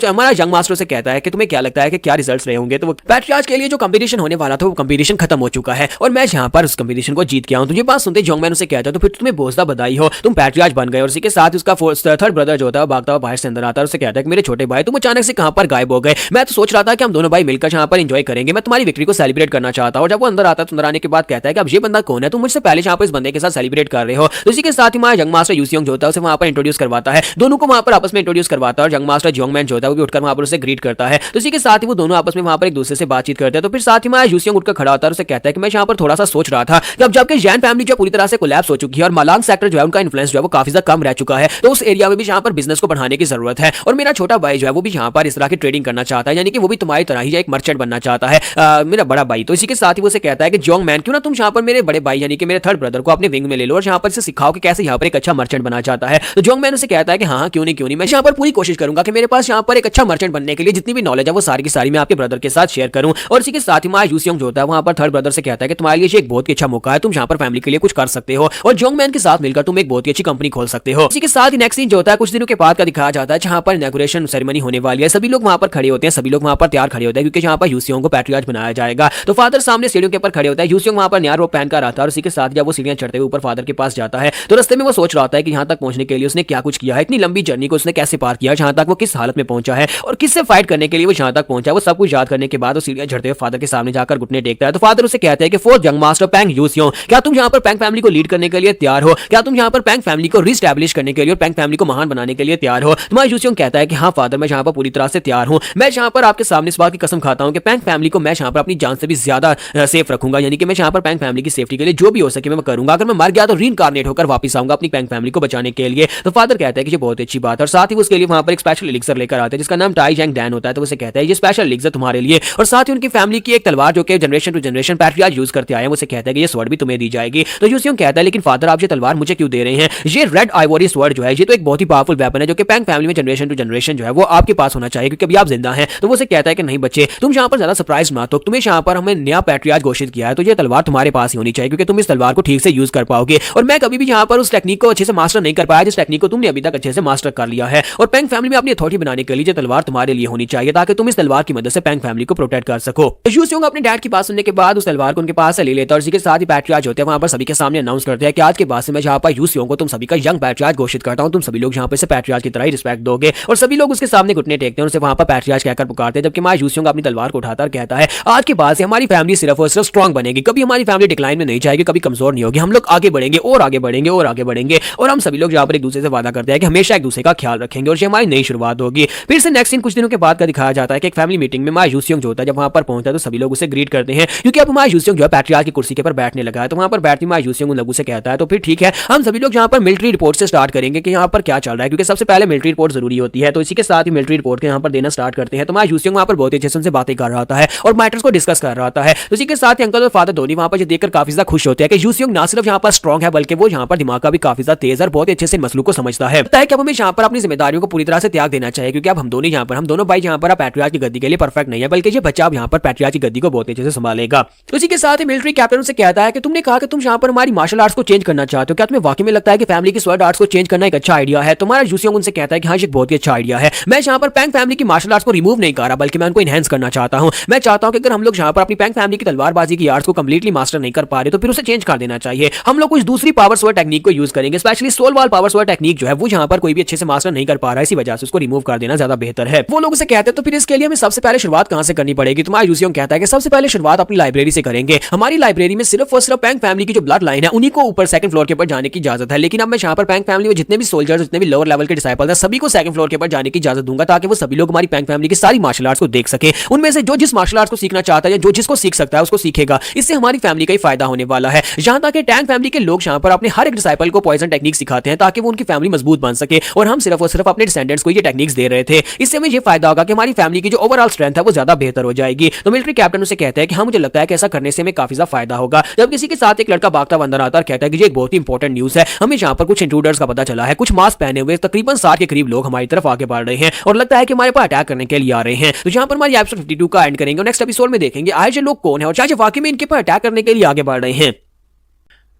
हमारा यंग मास्टर से कहता है कि तुम्हें क्या लगता है कि क्या रिजल्ट्स रहे होंगे। तो वो पैट्रियार्च के लिए जो कंपटीशन होने वाला था वो कंपटीशन खत्म हो चुका है, और मैं यहाँ पर उस कंपटीशन को जीत गया हूँ। तुझे बात सुनते जोंगमैन उसे कहता है तो फिर तुम्हें बहुत ज्यादा बधाई हो, तुम पैट्रियार्च बन गए। और इसी के साथ उसका थर्ड ब्रदर जो होता है भागता हुआ बाहर से अंदर आता है, उसे कहता है कि मेरे छोटे भाई तुम अचानक से कहां पर गायब हो गए। मैं तो सोच रहा था कि हम दोनों भाई मिलकर यहाँ पर एंजॉय करेंगे, मैं तुम्हारी विक्ट्री को सेलिब्रेट करना चाहता हूँ। जब वो अंदर आता है तो अंदर आने के बाद कहता है कि अब ये बंदा कौन है, तुम मुझसे पहले यहाँ पर इस बंदे के साथ साथ सेलिब्रेट कर रहे हो। तो इसी के साथ ही हमारा यंग मास्टर यूसियोंग जो होता है उसे वहां पर इंट्रोड्यूस करवाता है, दोनों को वहां पर आपस में इंट्रोड्यूस करवाता है और यंग मास्टर जियोंगमैन जो होता है वो भी उठकर वहां पर उसे ग्रीट करता है। तो इसी के साथ ही वो दोनों आपस में वहां पर एक दूसरे से बातचीत करते हैं। तो फिर साथ ही हमारा यूसियोंग उठकर खड़ा होता है और उसे कहता है कि मैं यहाँ पर थोड़ा सा सोच रहा था कि अब जबकि जैन फैमिली जो पूरी तरह से कोलैप्स हो चुकी है और मालांग सेक्टर जो है उनका इन्फ्लुएंस जो है वो काफी ज्यादा कम रह चुका है, तो उस एरिया में भी यहाँ पर बिजनेस को बढ़ाने की जरूरत है और मेरा छोटा भाई जो है वो भी यहाँ पर इस तरह की ट्रेडिंग करना चाहता है, यानी कि वो भी तुम्हारी तरह ही एक मर्चेंट बनना चाहता है, मेरा बड़ा भाई। तो इसी के साथ ही वो उसे कहता है कि जियोंगमैन क्यों ना तुम यहाँ पर मेरे बड़े भाई यानी कि मेरे थर्ड ब्रदर को अपने विंग में ले लो और यहाँ पर इसे सिखाओ कि कैसे यहाँ पर एक अच्छा मर्चेंट बनना चाहता है। तो जियोंगमैन उसे कहता है कि हाँ क्यों नहीं मैं यहाँ पर पूरी कोशिश करूंगा कि मेरे पास यहाँ पर एक अच्छा मर्चेंट बनने के लिए जितनी भी नॉलेज है वो सारी की सारी मैं आपके ब्रदर के साथ शेयर करूं। और इसी के साथ ही हमारा यूसियोंग जो होता है वहां पर थर्ड ब्रदर से कहता है कि तुम्हारे लिए एक बहुत ही अच्छा मौका है, तुम यहाँ पर फैमिली के लिए कुछ कर सकते हो और जियोंगमैन के साथ मिलकर तुम एक बहुत ही अच्छी कंपनी खोल सकते हो। इसी के साथ ही नेक्स्ट सीन जो होता है कुछ दिनों के बाद का दिखाया जाता है जहां पर इनॉग्रेशन सेरेमनी होने वाली है। सभी लोग वहां पर खड़े होते हैं, सभी लोग वहां पर तैयार खड़े होते हैं क्योंकि यहाँ पर यूसियोंग को पैट्रियार्च बनाया जाएगा। तो फादर सामने सीढ़ियों के ऊपर खड़े होता है, यूसियोंग वहां पर नया रोब पहन कर आता है और इसी के साथ जब वो सीढ़ियां चढ़ते हुए ऊपर फादर के पास जाता है तो रास्ते में वो सोच रहा होता है कि यहाँ तक पहुंचने के लिए उसने क्या कुछ किया है, इतनी लंबी जर्नी को उसने कैसे पार किया, जहां तक वो किस हालत में पहुंचा है और किससे फाइट करने के लिए वो जहां तक पहुंचा, वो सब कुछ याद करने के बाद वो सीढ़ियां चढ़ते हुए फादर के सामने जाकर घुटने टेकता है। तो फादर उसे कहते हैं कि फोर्थ यंग मास्टर पैंग यूसियोंग, क्या तुम यहाँ पर पैंग फैमिली को लीड करने के लिए तैयार हो, क्या तुम यहाँ पर पैंग फैमिली को रीस्टैब्लिश करने के लिए और पैंग फैमिली को महान बनाने के लिए तैयार हो। तुम्हारा यूसियोंग कहता है कि हाँ फादर मैं यहाँ पर पूरी तरह से तैयार हूँ, मैं यहाँ पर आपके सामने इस बात की कसम खाता हूँ कि पैंग फैमिली को मैं यहाँ पर अपनी जान से भी ज्यादा सेफ रखूंगा, यानी कि मैं यहाँ पर पैंग फैमिली की सेफ्टी के लिए जो भी हो सके मैं करूंगा, अगर मैं मर गया तो रीइंकार्नेट होकर वापस आऊंगा अपनी पैंग फैमिली को बचाने के लिए। तो फादर कहता है कि ये बहुत अच्छी बात है और साथ ही उसके लिए वहां पर एक स्पेशल एलिक्सर लेकर आते हैं जिसका नाम टाई जैंग डैन होता है। तो उसे कहता है ये स्पेशल एलिक्सर तुम्हारे लिए और साथ ही उनकी फैमिली की एक तलवार जो कि generation to generation patriarch use करते आए हैं, उसे कहता है कि ये स्वॉर्ड भी तुम्हें दी जाएगी। तो यूसियोंग कहता है लेकिन फादर आप ये तलवार मुझे क्यों दे रहे हैं, ये रेड आइवरी स्वॉर्ड जो है ये तो एक बहुत ही पावरफुल वेपन है जो कि पैंग फैमिली में जनरेशन टू जनरेशन जो है वो आपके पास होना चाहिए क्योंकि अभी आप जिंदा हैं। तो वो उसे कहता है कि नहीं बच्चे तुम यहाँ पर ज्यादा सरप्राइज मत हो, तुम्हें यहाँ पर हमें नया पैट्रियार्च घोषित किया है तो ये तलवार तुम्हारे पास ही होनी चाहिए क्योंकि तुम इस तलवार को ठीक से यूज कर पाओगे और मैं कभी भी यहाँ पर उस टेक्निक को अच्छे से मास्टर नहीं कर पाया जिस टेक्निक को तुमने अभी तक अच्छे से मास्टर कर लिया है और पैंग फैमिली में अपनी अथॉरिटी बनाने के लिए ये तलवार तुम्हारे लिए होनी चाहिए ताकि तुम इस तलवार की मदद से पैंग फैमिली को प्रोटेक्ट कर सको। यूसियोंग अपने डैड की बात सुनने के बाद उस तलवार को उनके पास से ले लेता है और इसी के साथ ही पैट्रियार्च होते हैं वहां पर सभी के सामने अनाउंस करते हैं कि आज के बाद से मैं यहाँ पर यूसियोंग को तुम सभी का यंग पैट्रियार्च घोषित करता हूं, तुम सभी लोग यहाँ पे से पैट्रियार्च की तरह ही रिस्पेक्ट दोगे और सभी लोग उसके सामने घुटने टेकते हैं और उसे वहां पर पैट्रियार्च कहकर पुकारते हैं। जबकि हमारा यूसियोंग अपनी तलवार को उठाता और कहता है आज के बाद से हमारी फैमिली सिर्फ और सिर्फ स्ट्रांग बनेगी, कभी हमारी फैमिली डिक्लाइन में नहीं जाएगी, कभी कमजोर नहीं होगी, हम लोग आगे बढ़ेंगे और आगे बढ़ेंगे और आगे बढ़ेंगे और हम सभी लोग यहाँ पर एक दूसरे से वादा करते हैं कि हमेशा एक दूसरे का ख्याल रखेंगे और ये हमारी नई शुरुआत होगी। फिर से नेक्स्ट सीन कुछ दिनों के बाद का दिखाया जाता है कि एक फैमिली मीटिंग में हमारा यूसियोंग जो होता है जब वहां पर पहुंचता है तो सभी लोग उसे ग्रीट करते हैं क्योंकि अब हमारा यूसियोंग जो है पैट्रियार्च की कुर्सी के ऊपर बैठने लगा है। तो वहां पर बैठते हमारा यूसियोंग उन लोगों से कहता है तो फिर ठीक है हम सभी लोग यहाँ पर मिलिट्री रिपोर्ट से स्टार्ट करेंगे कि यहाँ पर क्या चल रहा है क्योंकि सबसे पहले मिलिट्री रिपोर्ट जरूरी होती है। तो इसी के साथ ही मिलिट्री रिपोर्ट के यहाँ पर देना स्टार्ट करते हैं। तो हमारा यूसियोंग वहां पर बहुत अच्छे से बातें कर रहा होता है और मैटर्स को डिस्कस कर रहा होता है। तो इसी के साथ ही अंकल और फादर दोनों वहां पर देखकर काफी ज्यादा खुश होते हैं कि यूसियोंग ना सिर्फ यहाँ पर स्ट्रॉन्ग है बल्कि वो यहाँ पर दिमाग का भी काफी ज्यादा तेज और बहुत अच्छे से मसलों को समझता है कि अब हमें यहाँ पर अपनी जिम्मेदारियों को पूरी तरह से त्याग देना चाहिए क्योंकि अब हम दोनों भाई यहाँ पर पैट्रियार्च की गद्दी के लिए परफेक्ट नहीं है बल्कि ये बच्चा अब यहाँ पर पैट्रियार्च की गद्दी को बहुत अच्छे से संभालेगा। तो इसी के साथ ही मिलिट्री कैप्टन से कहता है कि तुमने कहा कि तुम यहाँ पर हमारी मार्शल आर्ट्स को चेंज करना चाहते हो, क्या तुम्हें वाकई में लगता है कि फैमिली की स्वॉर्ड आर्ट्स को चेंज करना एक अच्छा आइडिया है। तुम्हारा यूसियोंग उनसे कहता है कि हाँ ये बहुत ही अच्छा आइडिया है, मैं यहाँ पर पैंग फैमिली की मार्शल आर्ट्स को रिमूव नहीं कर रहा बल्कि मैं उनको इनहेंस करना चाहता हूँ। मैं चाहता हूँ कि अगर हम लोग यहाँ पर अपनी पैंग फैमिली की तलवारबाजी की आर्ट्स को कंप्लीटली मास्टर नहीं कर पा रहे तो फिर उसे चेंज कर देना चाहिए, हम लोग कुछ दूसरी पावर स्वॉर्ड टेक्निक को यूज करेंगे, स्पेशली सोल वाल पावर स्वॉर्ड टेक्निक जो है वो यहाँ पर कोई भी अच्छे से मास्टर नहीं कर पा रहा है, इसी वजह से उसको रिमूव कर देना ज्यादा बेहतर है। वो लोग उसे कहते हैं तो फिर इसके लिए हमें सबसे पहले शुरुआत कहां से करनी पड़ेगी। तुम्हारा यूसियोंग कहता है कि सबसे पहले शुरुआत अपनी लाइब्रेरी से करेंगे, हमारी लाइब्रेरी में सिर्फ और सिर्फ पैंग फैमिली की जो ब्लड लाइन है उन्हीं को ऊपर सेकंड फ्लोर के ऊपर जाने की इजाजत है, लेकिन अब मैं यहाँ पर पैंग फैमिली में जितने भी सोल्जर्स जितने भी लोअर लेवल के डिसाइपल्स हैं सभी को सेकंड फ्लोर के ऊपर जाने की इजाजत दूंगा ताकि वो सभी लोग हमारी पैंग फैमिली की सारी मार्शल आर्ट्स को देख सके, उनमें से जो जिस मार्शल आर्ट्स को सीखना चाहता है या जो जिसको सीख सकता है उसको सीखेगा, इससे हमारी फैमिली का ही फायदा होने वाला है। यहाँ तक कि टैंग फैमिली के लोग यहाँ पर अपने हर एक डिसाइपल को पॉइजन टेक्निक सिखाते हैं ताकि वो उनकी फैमिली मजबूत बन सके और हम सिर्फ और सिर्फ अपने डिसेंडेंट्स को ये टेक्निक्स दे रहे थे, इससे हमें ये फायदा होगा कि हमारी फैमिली की जो ओवरऑल स्ट्रेंथ है वो ज्यादा बेहतर हो जाएगी। तो मिलिट्री कैप्टन उसे कहता है कि हाँ मुझे लगता है कि ऐसा करने से हमें काफी ज्यादा फायदा होगा। जब किसी के साथ एक लड़का भागता अंदर आता है कहता है कि ये एक बहुत ही इंपॉर्टेंट न्यूज है, हमें यहाँ पर कुछ इंट्रूडर्स का पता चला है, कुछ मास्क पहने हुए तकरीबन 60 के करीब लोग हमारी तरफ आगे बढ़ रहे हैं और लगता है कि हमारे पास अटैक करने के लिए आ रहे हैं। तो यहाँ पर हमारी एपिसोड 52 का एंड करेंगे और नेक्स्ट एपिसोड में देखेंगे आज ये लोग कौन है और चाहे वाकई में इनके पास अटैक करने के लिए आगे बढ़ रहे हैं।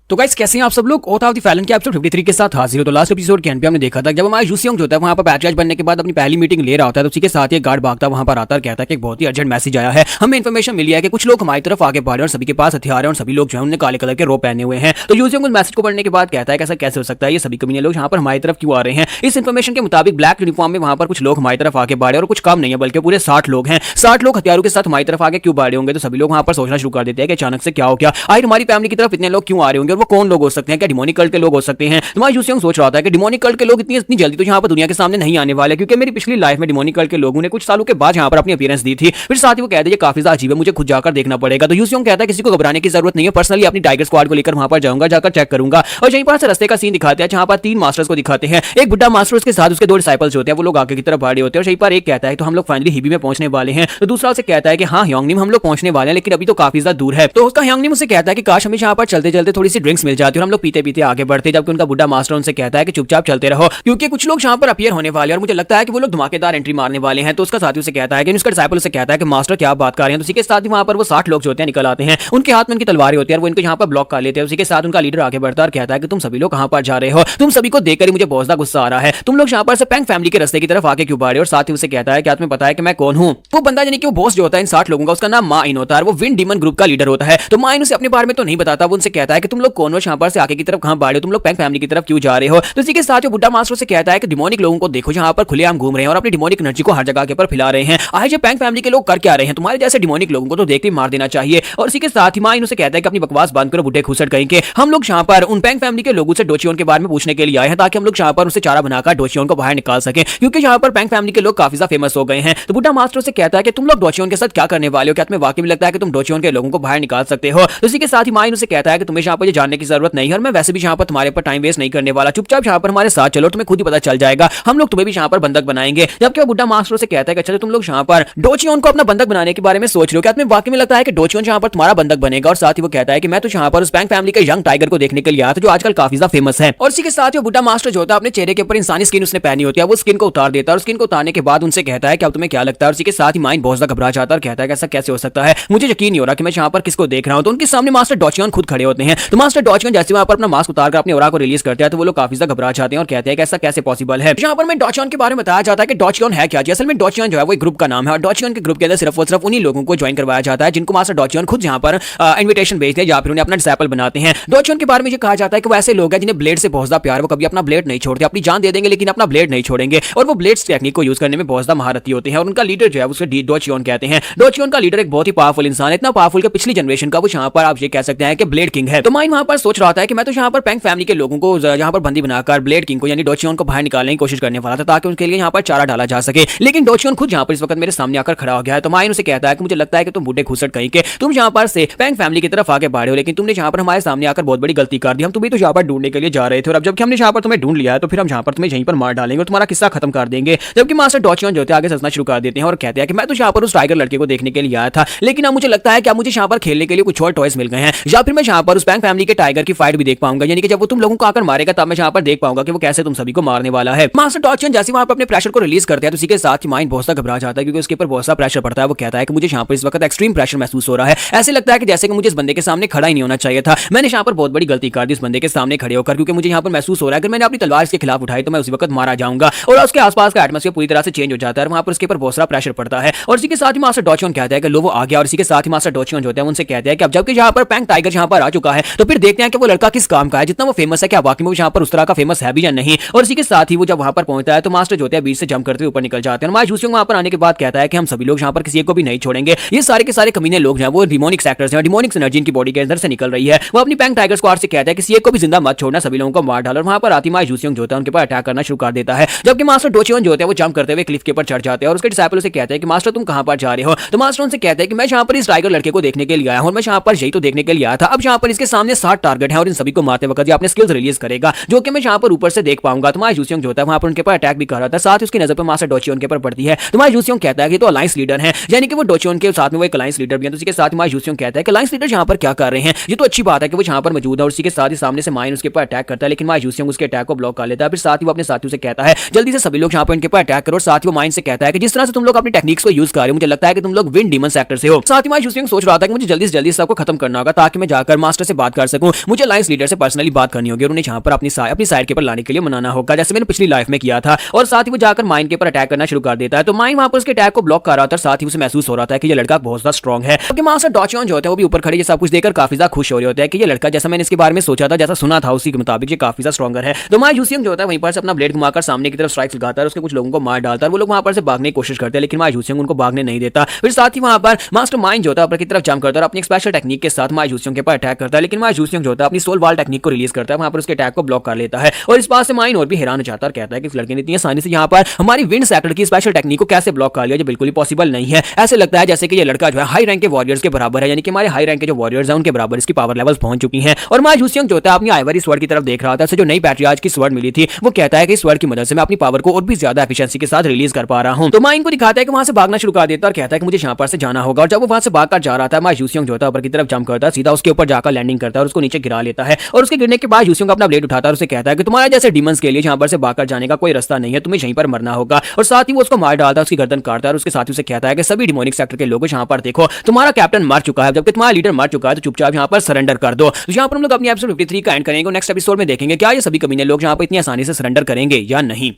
तो गाइस कैसे हैं आप सब लोग, ओथ ऑफ द फैलन के एपिसोड 53 के साथ हाजिर हो। तो लास्ट एपिसोड के एंड पे हमने देखा था जब हमारा यूसियोंग जो होता है वहां पर पैट्रियार्च बनने के बाद अपनी पहली मीटिंग ले रहा होता है तो उसी के साथ ही गार्ड भागता वहां पर आता है, कहता है कि एक बहुत ही अर्जेंट मैसेज आया है, हमें इन्फॉर्मेशन मिली है कि कुछ लोग हमारी तरफ आगे बढ़ रहे हैं और सभी के पास हथियार है और सभी लोग जो है उन्होंने काले कलर के रोब पहने हुए हैं। तो यूसियोंग उस मैसेज को पढ़ने के बाद कहता है कि ऐसा कैसे हो सकता है, ये सभी कमीने लोग यहाँ पर हमारी तरफ क्यों आ रहे हैं। इस इन्फॉर्मेशन के मुताबिक ब्लैक यूनिफॉर्म में वहां पर कुछ लोग हमारी तरफ आगे बढ़ रहे हैं और कुछ कम नहीं है बल्कि पूरे 60 लोग हैं। 60 लोग हथियारों के साथ हमारी तरफ आगे क्यों बढ़ रहे होंगे। तो सभी लोग वहां पर सोचना शुरू कर देते हैं कि अचानक से क्या हो गया, आखिर हमारी फैमिली की तरफ इतने लोग क्यों आ रहे होंगे और वो कौन लोग हो सकते हैं, क्या डिमोनिक कल्ट के लोग हो सकते हैं। तो माई जूसिंग सोच रहा था कि डिमोनिक कल्ट के लोग इतनी जल्दी तो यहाँ पर दुनिया के सामने नहीं आने वाले, क्योंकि मेरी पिछली लाइफ में डिमोनिक कल्ट के लोगों ने कुछ सालों के बाद यहाँ पर अपनी अपीयरेंस दी थी। फिर साथ ही वो कहते हैं काफी ज्यादा अजीब है, मुझे खुद जाकर देखना पड़ेगा। तो यूसियोंग कहता है किसी को घबराने की जरूरत नहीं है, पर्सनली अपनी टाइगर स्क्वाड को लेकर वहां पर जाऊंगा, जाकर चेक करूंगा। और यहीं पर से रास्ते का सीन दिखाते हैं जहां पर 3 मास्टर्स को दिखाते हैं, एक बुड्ढा मास्टर उसके साथ उसके 2 डिसाइपल्स होते हैं, वो लोग आगे की तरफ भाड़े होते हैं। और यहीं पर एक कहता है तो हम लोग फाइनली हिबी में पहुंचने वाले हैं, तो दूसरा उसे कहता है कि हाँ ह्योंगनिम हम लोग पहुंचने वाले हैं, लेकिन अभी तो काफी ज्यादा दूर है। तो उसका ह्योंगनिम उसे कहता है कि काश हमें यहाँ पर चलते चलते थोड़ी सी ड्रिंक्स मिल जाती और हम लोग पीते पीते आगे बढ़ते, जबकि उनका बुड्ढा मास्टर उनसे कहता है कि चुपचाप चलते रहो, क्योंकि कुछ लोग यहाँ पर अपीयर होने वाले हैं और मुझे लगता है कि वो लोग धमाकेदार एंट्री मारने वाले हैं। तो उसका साथी उसे कहता है कि उसका डिसाइपल उसे कहता है कि मास्टर क्या बात कर रहे हैं। तो उसी के साथ ही वहां पर वो 60 लोग जो होते हैं निकल आते हैं, उनके हाथ में उनकी तलवारें होती है, वो इनको यहाँ पर ब्लॉक कर लेते हैं। उसी के साथ उनका लीडर आगे बढ़ता है और कहता है कि तुम सभी लोग कहां पर जा रहे हो, तुम सभी को देखकर ही मुझे बहुत ज्यादा गुस्सा आ रहा है, तुम लोग यहाँ पर से पैंग फैमिली के रास्ते की तरफ आके क्यों बढ़े। और साथ ही उसे कहता है कि तुम्हें पता है कि मैं कौन हूँ। वो बंदा यानी कि वो बॉस जो होता है इन 60 लोगों का, उसका नाम मा इन होता है, वो विंड डीमन ग्रुप का लीडर होता है। तो मा इन उसे अपने बारे में तो नहीं बताता, वो उनसे कहता है कि तुम लोग कौन हो, यहाँ पर से आगे की तरफ कहां बढ़े हो, तुम लोग पैंग फैमिली की तरफ क्यों जा रहे हो। तो इसी के साथ जो बुड्ढा मास्टर से कहता है कि डिमोनिक लोगों को देखो यहाँ पर खुलेआम घूम रहे हैं और अपनी डिमोनिक एनर्जी को हर जगह के ऊपर फैला रहे हैं। आज ये पैंग फैमिली के लोग कर क्या रहे हैं, तुम्हारे जैसे डिमोनिक लोगों को तो देखते ही मार देना चाहिए। और इसी के साथ ही मा इन उसे कहता है कि अपनी बकवास बंद करो बुड्ढे खुसट कहेंगे, हम लोग यहाँ पर उन पैंग फैमिली के लोगों से डोचियोन के बारे में पूछने के लिए आए हैं, ताकि हम लोग यहाँ पर उसे चारा बनाकर डोचियोन को बाहर निकाल सके, क्योंकि यहाँ पर पैंग फैमिली के लोग काफी ज्यादा फेमस हो गए हैं। तो बुड्ढा मास्टर से कहता है कि तुम लोग डोचियोन के साथ क्या करने वाले हो, क्या तुम्हें वाकई में लगता है कि तुम डोचियोन के लोगों को बाहर निकाल सकते हो। तो इसी के साथ ही मा इन उसे कहता है कि तुम्हें यहाँ पर जानने की जरूरत नहीं है और मैं वैसे भी यहाँ पर तुम्हारे पर टाइम वेस्ट नहीं करने वाला, चुपचाप यहाँ पर हमारे साथ चलो, तुम्हें खुद ही पता चल जाएगा, हम लोग तुम्हें भी यहाँ पर बंधक बनाएंगे। जबकि वो बुड्ढा मास्टर से कहता है कि अच्छा तुम लोग यहाँ पर डोचियोन को अपना बंधक बनाने के बारे में सोच रहे हो, क्या तुम्हें वाकई में लगता है कि डोचियोन यहाँ पर तुम्हारा बंधक बनेगा। और साथ ही वो कहता है कि मैं तो यहाँ पर उस पैंग फैमिली के यंग टाइगर को देखने के लिए आया था, जो आजकल काफी ज्यादा फेमस है। और इसी के साथ ही बुड्ढा मास्टर जो होता है अपने चेहरे के ऊपर इंसानी स्किन उसने पहनी होती है, वो स्किन को उतार देता है और स्किन को उतारने के बाद उनसे कहता है कि अब तुम्हें क्या लगता है। और इसी के साथ ही माइंड बहुत ज्यादा घबरा जाता है और कहता है कि ऐसा कैसे हो सकता है, मुझे यकीन नहीं हो रहा कि मैं यहाँ पर किसको देख रहा हूँ। तो उनके सामने मास्टर डोचियोन खुद खड़े होते हैं। तो मास्टर डोचियोन जैसे वहां पर अपना मास्क उतारकर अपने ऑरा को रिलीज करते हैं, तो वो लोग काफी ज्यादा घबरा जाते हैं और कहते हैं कि ऐसा कैसे पॉसिबल है। यहाँ पर मैं डोचियोन के बारे में बताया जाता है कि डोचियोन है क्या। असल में डोचियोन जो है वो एक ग्रुप का नाम है और डोचियोन के ग्रुप के अंदर सिर्फ और सिर्फ उन्हीं लोगों को ज्वाइन करवाया जाता है जिनको मास्टर डोचियोन खुद यहाँ पर इन्विटेशन भेजते हैं या फिर उन्हें अपना डिसाइपल बनाते हैं। डोचियोन के बारे में ये कहा जाता है कि वो ऐसे लोग हैं जिन्हें ब्लेड से बहुत ज्यादा प्यार, वो कभी अपना ब्लेड नहीं छोड़ते, अपनी जान दे देंगे लेकिन अपना ब्लेड नहीं छोड़ेंगे, और वो ब्लेड्स टेक्निक को यूज करने में बहुत ज्यादा महारथी होते हैं। और उनका लीडर जो है उसे डोचियोन कहते हैं। डोचियोन का लीडर एक बहुत ही पावरफुल इंसान है, इतना पावरफुल कि पिछली जनरेशन का वो यहाँ पर आप ये कह सकते हैं कि ब्लेड किंग है। तो माइन वहां पर सोच रहा था कि मैं तो यहाँ पर पैंग फैमिली के लोगों को यहाँ पर बंदी बनाकर ब्लेड किंग को यानी डोचियोन को बाहर निकालने की कोशिश करने वाला था, ताकि उनके लिए यहाँ पर चारा डाला जा सके। लेकिन डोचियोन खुद यहाँ पर इस वक्त मेरे सामने आकर खड़ा हो गया है। तो माइन उसे कहता है कि मुझे लगता है कि तुम बूढ़े घुसट कहीं के, तुम यहाँ पर से पैंग फैमिली की तरफ आगे बढ़े हो, लेकिन तुमने यहाँ पर हमारे सामने आकर बहुत बड़ी गलती कर दी। हम तुम्हें तो यहाँ पर ढूंढने के लिए जा रहे थे और अब जबकि हमने यहाँ पर तुम्हें ढूंढ लिया है तो फिर हम यहाँ पर तुम्हें यहीं पर मार डालेंगे और तुम्हारा किस्सा खत्म कर देंगे। जबकि मास्टर डोचियोन जो है आगे सजना शुरू कर देते हैं और कहते हैं कि मैं तो यहाँ पर उस टाइगर लड़के को देखने के लिए आया था, लेकिन अब मुझे लगता है कि मुझे यहाँ पर खेलने के लिए कुछ और टॉयज मिल गए हैं, या फिर मैं यहाँ पर उस पैंग फैमिली के टाइगर की फाइट भी देख पाऊंगा, यानी कि जब वो तुम लोगों को आकर मारेगा तब मैं यहाँ पर देख पाऊंगा कि वो कैसे तुम सभी को मारने वाला है। मास्टर डोचियोन जैसे वहां पर अपने प्रेशर को रिलीज करते हैं तो उसी के साथ ही माइंड बहुत सा घबरा जाता है, क्योंकि उसके ऊपर बहुत सा प्रेशर पड़ता है। वो कहता है कि मुझे यहाँ पर इस वक्त एक्सट्रीम प्रेशर महसूस हो रहा है, ऐसे लगता है कि जैसे कि मुझे इस बंदे के सामने खड़ा ही नहीं होना चाहिए था, मैंने यहाँ पर बहुत बड़ी गलती कर दी इस बंदे के सामने खड़े होकर, क्योंकि मुझे यहाँ पर महसूस हो रहा है कि मैंने अपनी तलवार इसके खिलाफ उठाई तो मैं उसी वक्त मारा जाऊंगा। और उसके आसपास का एटमॉस्फेयर पूरी तरह से चेंज हो जाता है, वहां पर उसके ऊपर बहुत सारा प्रेशर पड़ता है। और इसी के साथ ही मास्टर डोचियोन कहता है कि लो वो आ गया। और इसी के साथ ही मास्टर डोचियोन जो होते हैं उनसे कहते हैं कि अब जबकि यहाँ पर पैंग टाइगर यहाँ पर आ चुका है तो फिर देखते हैं कि वो लड़का किस काम का है, जितना वो फेमस है क्या वाकई में यहाँ पर उस तरह का फेमस है भी या नहीं। और इसी के साथ ही वो जब वहां पर पहुंचता है तो मास्टर जो होते हैं बीच से जंप करते हुए ऊपर निकल जाते हैं। मास्टर जूसियोंग वहां पर आने के बाद कहता है कि हम सभी लोग यहाँ पर किसी को भी नहीं छोड़ेंगे, ये सारे के सारे कमीने लोग हैं वो डिमोनिक सेक्टर्स हैं, डिमोनिक एनर्जी इनकी बॉडी के अंदर से निकल रही है। वो अपनी पैंग टाइगर स्क्वाड से कहता है कि किसी को भी जिंदा मत छोड़ना, सभी लोगों को मार डालो। वहां पर आती मास्टर जूसियोंग जो होता है उनके पर अटैक करना शुरू कर देता है, जबकि मास्टर डोचियोन जो होते हैं वो जंप करते हुए क्लिफ के ऊपर चढ़ जाते हैं और उसके डिसाइपल से कहते हैं कि मास्टर तुम कहां पर जा रहे हो। तो मास्टर उनसे कहते हैं कि मैं यहाँ पर इस टाइगर लड़के को देखने के लिए आया हूं, मैं यहाँ पर यही तो देखने के लिए आया था। अब यहाँ पर इसके सामने 60 टारगेट है और इन सभी को मारते वक्त ये अपने स्किल्स रिलीज करेगा, जो कि मैं यहाँ पर ऊपर से देख पाऊंगा। तो मास्टर जूसियोंग जो होता है वहां पर उनके पर अटैक भी कर रहा था, साथ ही उसकी नजर पर मास्टर डोचियोन के ऊपर पड़ती है। तो मास्टर जूसियोंग कहता है कि तो अलायंस लीडर है, यानी कि वो डोचियोन के साथ में वो एक अलायंस लीडर भी है। तो उसके साथ मास्टर जूसियोंग कहता है कि अलायंस लीडर यहाँ पर क्या कर रहे हैं, ये तो अच्छी बात है कि वो यहाँ पर मौजूद है। और उसी के साथ ही सामने से माइन उसके ऊपर अटैक करता है, लेकिन मास्टर जूसियोंग उसके अटैक को ब्लॉक कर लेता है। फिर साथ ही वो अपने साथियों से कहता है जल्दी से सभी लोग यहाँ पर इनके ऊपर अटैक करो। और साथ ही वो माइन से कहता है कि जिस तरह से तुम लोग अपनी टेक्निक्स को यूज कर रहे हो मुझे लगता है कि तुम लोग विंड डीमन सेक्टर से हो। साथ ही मास्टर जूसियोंग सोच रहा था कि मुझे जल्दी से जल्दी सबको खत्म करना होगा ताकि मैं जाकर मास्टर से बात कर सकूं, मुझे अलायंस लीडर से पर्सनली बात करनी होगी और उन्हें यहाँ पर अपनी साइड के ऊपर लाने के लिए मनाना होगा, जैसे मैंने पिछली लाइफ में किया था। और साथ ही वो जाकर माइन के ऊपर अटैक करना शुरू कर देता है। तो माइन वहां पर उसके अटैक को ब्लॉक कर रहा था, साथ ही उसे महसूस हो रहा था कि ये लड़का बहुत ज्यादा स्ट्रॉन्ग है। क्योंकि मास्टर डोचियोन जो होते हैं वो भी ऊपर खड़े ये सब कुछ देखकर काफी ज्यादा खुश हो रहे होते हैं कि ये लड़का जैसा मैंने इसके बारे में सोचा था, जैसा सुना था उसी के मुताबिक ये काफी ज्यादा स्ट्रॉन्गर है। तो मास्टर जूसियोंग जो होता है वहीं पर से अपना ब्लेड घुमाकर सामने की तरफ स्ट्राइक लगाता है, उसके कुछ लोगों को मार डालता है। वो लोग वहां पर से भागने की कोशिश करते हैं, लेकिन मास्टर जूसियोंग उनको भागने नहीं देता। फिर साथ ही वहां पर मास्टर माइन जो होता है ऊपर की तरफ जंप करता है और अपनी स्पेशल टेक्निक के साथ मास्टर जूसियोंग के ऊपर अटैक करता है, लेकिन मास्टर जूसियंग जो होता है अपनी सोल वाल टेक्निक को रिलीज करता है, वहां पर उसके अटैक को ब्लॉक कर लेता है। और इस बात से माइन और भी हैरान हो जाता है और कहता है कि इस लड़के ने इतनी आसानी से यहाँ पर हमारी विंड सेक्टर की स्पेशल टेक्निक को कैसे ब्लॉक कर लिया, जो बिल्कुल ही पॉसिबल नहीं है। ऐसे लगता है जैसे कि ये लड़का जो है हाई रैंक के वॉरियर्स के बराबर है, यानी कि हमारे हाई रैंक के जो वॉरियर्स हैं उनके बराबर इसकी पावर लेवल्स पहुंच चुकी हैं। और माई जूसियंग जो होता है अपनी आइवरी स्वॉर्ड की तरफ देख रहा था, जो नई पैट्रियार्च की स्वॉर्ड मिली थी, वो कहता है कि इस स्वॉर्ड की मदद से मैं अपनी पावर को और भी ज्यादा एफिशिएंसी के साथ रिलीज कर पा रहा हूं। तो माइन को दिखाता है कि वहां से भागना शुरू कर देता है और कहता है कि मुझे यहाँ पर से जाना होगा। और जब वो वहां से भागकर जा रहा था, माई जूसियंग जो होता है ऊपर की तरफ जंप करता है, सीधा उसके ऊपर जाकर लैंडिंग करता है और उसको नीचे गिरा लेता है। और उसके गिरने के बाद जूसियंग अपना ब्लेड उठाता है और उसे कहता है कि तुम्हारे जैसे डीमंस के लिए यहाँ पर से भागकर जाने का कोई रास्ता नहीं है, तुम्हें यहीं पर मरना होगा। और साथ ही वो उसको मार डालता है, उसकी गर्दन काटता है और उसके साथ ही उसे कहता है कि सभी डिमोनिक सेक्टर के लोगों यहाँ पर देखो, तुम्हारा कैप्टन मर चुका है, जबकि तुम्हारा लीडर मर चुका है, तो चुपचाप यहाँ पर सरेंडर कर दो। तो यहाँ पर हम लोग अपनी एपिसोड 53 का एंड करेंगे। नेक्स्ट एपिसोड में देखेंगे क्या ये सभी कमीने लोग यहाँ पर इतनी आसानी से सरेंडर करेंगे या नहीं।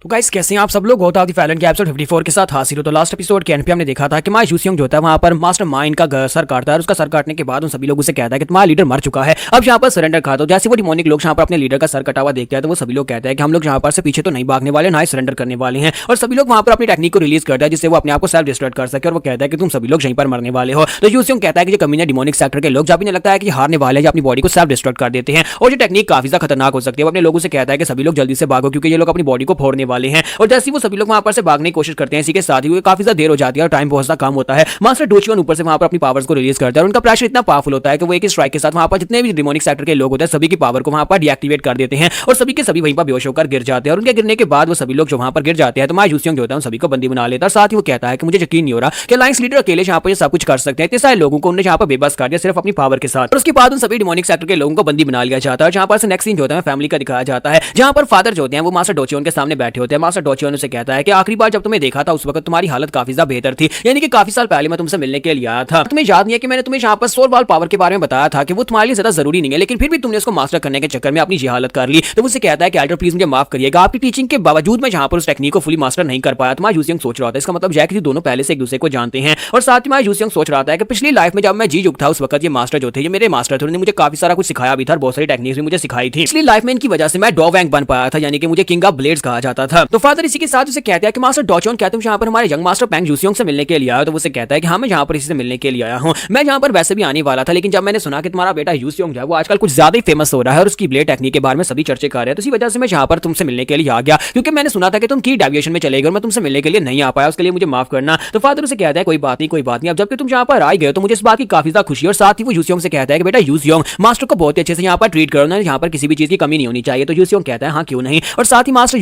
तो गाइस कैसे हैं आप सब लोग, होता है फैलन के एपिसोड 54 के साथ हाजिर हो। तो लास्ट एपिसोड के एंड पे हमने देखा था कि माई जूसियंग जो होता है वहां पर मास्टर माइंड का सर काटता है और उसका सर काटने के बाद उन सभी लोगों से कहता है कि तुम्हारा लीडर मर चुका है, अब यहाँ पर सरेंडर खा दो। जैसे वो डिमोनिक लोग यहाँ पर अपने लीडर का सर कटा हुआ देखते हैं तो वो सभी लोग कहते हैं कि हम लोग यहाँ पर से पीछे तो नहीं भागने वाले, ना ही सरेंडर करने वाले हैं। और सभी लोग वहां पर अपनी टेक्निक को रिलीज करता है जिससे वो अपने आप को सेल्फ डिस्ट्रॉय कर सके। और वो कहता है कि तुम सभी लोग यहीं पर मरने वाले हो। तो जूसियंग कहता है कि कमीने डिमोनिक सेक्टर के लोग जब इन्हें लगता है कि हारने वाले हैं, अपनी बॉडी को सेल्फ डिस्ट्रॉय कर देते हैं। और ये टेक्निक काफी ज्यादा खतरनाक हो सकती है। वो अपने लोगों से कहता है कि सभी लोग जल्दी से भागो क्योंकि ये लोग अपनी बॉडी को फोड़ने वाले हैं। और जैसे वो सभी लोग वहां पर से भागने की कोशिश करते हैं, इसी के साथ ही काफी ज्यादा देर हो जाती है और टाइम बहुत सा कम होता है। मास्टर डोचियन ऊपर से वहां पर अपनी पावर्स को रिलीज करता है और उनका प्रेशर इतना पावरफुल होता है कि वो एक स्ट्राइक के साथ वहां पर जितने भी डिमोनिक सेक्टर के लोग होते हैं सभी की पावर को वहां पर डीएक्टिवेट कर देते हैं और सभी के सभी वहीं पर बेहोश होकर गिर जाते हैं। और उनके गिरने के बाद वो सभी लोग जो वहां पर गिर जाते हैं तो माई जूसियंग जो होता है सभी को बंदी बना लेता है। साथ ही वो कहता है कि मुझे यकीन नहीं हो रहा कि अलायंस लीडर अकेले यहाँ पर सब कुछ कर सकते हैं, इतने सारे लोगों को उन्होंने यहाँ पर बेबस कर दिया सिर्फ अपनी पावर के साथ। और उसके बाद उन सभी डिमोनिक सेक्टर के लोगों को बंदी बना लिया जाता है। जहां पर से नेक्स्ट सीन जो होता है फैमिली का दिखाया जाता है, जहां पर फादर जो होते हैं वो मास्टर डोचियन के सामने बैठे होते हैं। मास्टर डोचियन उसे कहता है कि आखिरी बार जब तुम्हें देखा था उस वक्त तुम्हारी हालत काफी ज्यादा बेहतर थी, यानी कि काफी साल पहले मैं तुमसे मिलने के लिए आया था। तुम्हें याद नहीं है कि मैंने तुम्हें यहाँ पर सोल वाल पावर के बारे में बताया था कि वो तुम्हारे लिए ज्यादा जरूरी नहीं है, लेकिन फिर भी तुमने उसको मास्टर करने के चक्कर में अपनी ये हालत कर ली। तो उससे कहता है कि एल्डर प्लीज मुझे माफ करिएगा, आपकी टीचिंग के बावजूद मैं यहाँ पर उस टेक्निक को फुली मास्टर नहीं कर पाया। तो मैं जूसियंग सोच रहा था इसका मतलब जैक दोनों पहले से एक दूसरे को जानते हैं। और साथ ही मैं जूसियंग सोच रहा था कि पिछली लाइफ में जब मैं जी चुका था उस वक्त ये मास्टर जो थे ये मेरे मास्टर थे, उन्होंने मुझे काफी सारा कुछ सिखाया भी था, बहुत सारी टेक्निक्स भी मुझे सिखाई थी। पिछली लाइफ में इनकी वजह से मैं डॉ वैंग बन पाया था, यानी कि मुझे किंग ऑफ ब्लेड्स कहा जाता था। तो फादर इसी के साथ उसे कहता है कि मास्टर डोचियन क्या तुम यहाँ पर हमारे यंग मास्टर पैंग जूसियंग से मिलने के लिए आया? तो उसे कहता है कि हाँ मैं यहाँ पर इसी से मिलने के लिए आया हूँ, मैं यहाँ पर वैसे भी आने वाला था, लेकिन जब मैंने सुना कि तुम्हारा बेटा जूसियंग है वो आजकल कुछ ज्यादा ही फेमस हो रहा है और उसकी ब्लेड टेक्निक के बारे में सभी चर्चे कर रहे हैं, तो इसी वजह से मैं यहाँ पर तुमसे मिलने के लिए आ गया, क्योंकि मैंने सुना था कि तुम की डेविएशन में चले गए और मैं तुमसे मिलने के लिए नहीं आ पाया, उसके लिए मुझे माफ करना। तो फादर उसे कहता है कोई बात नहीं, अब जबकि तुम यहाँ पर आ गए तो मुझे इस बात की काफी ज्यादा खुशी। और साथ ही वो जूसियंग से कहता है कि बेटा जूसियंग मास्टर को बहुत अच्छे से यहाँ पर ट्रीट करो ना, यहाँ पर किसी भी चीज की कमी नहीं होनी चाहिए। तो जूसियंग कहता है हाँ क्यों नहीं। और साथ ही मास्टर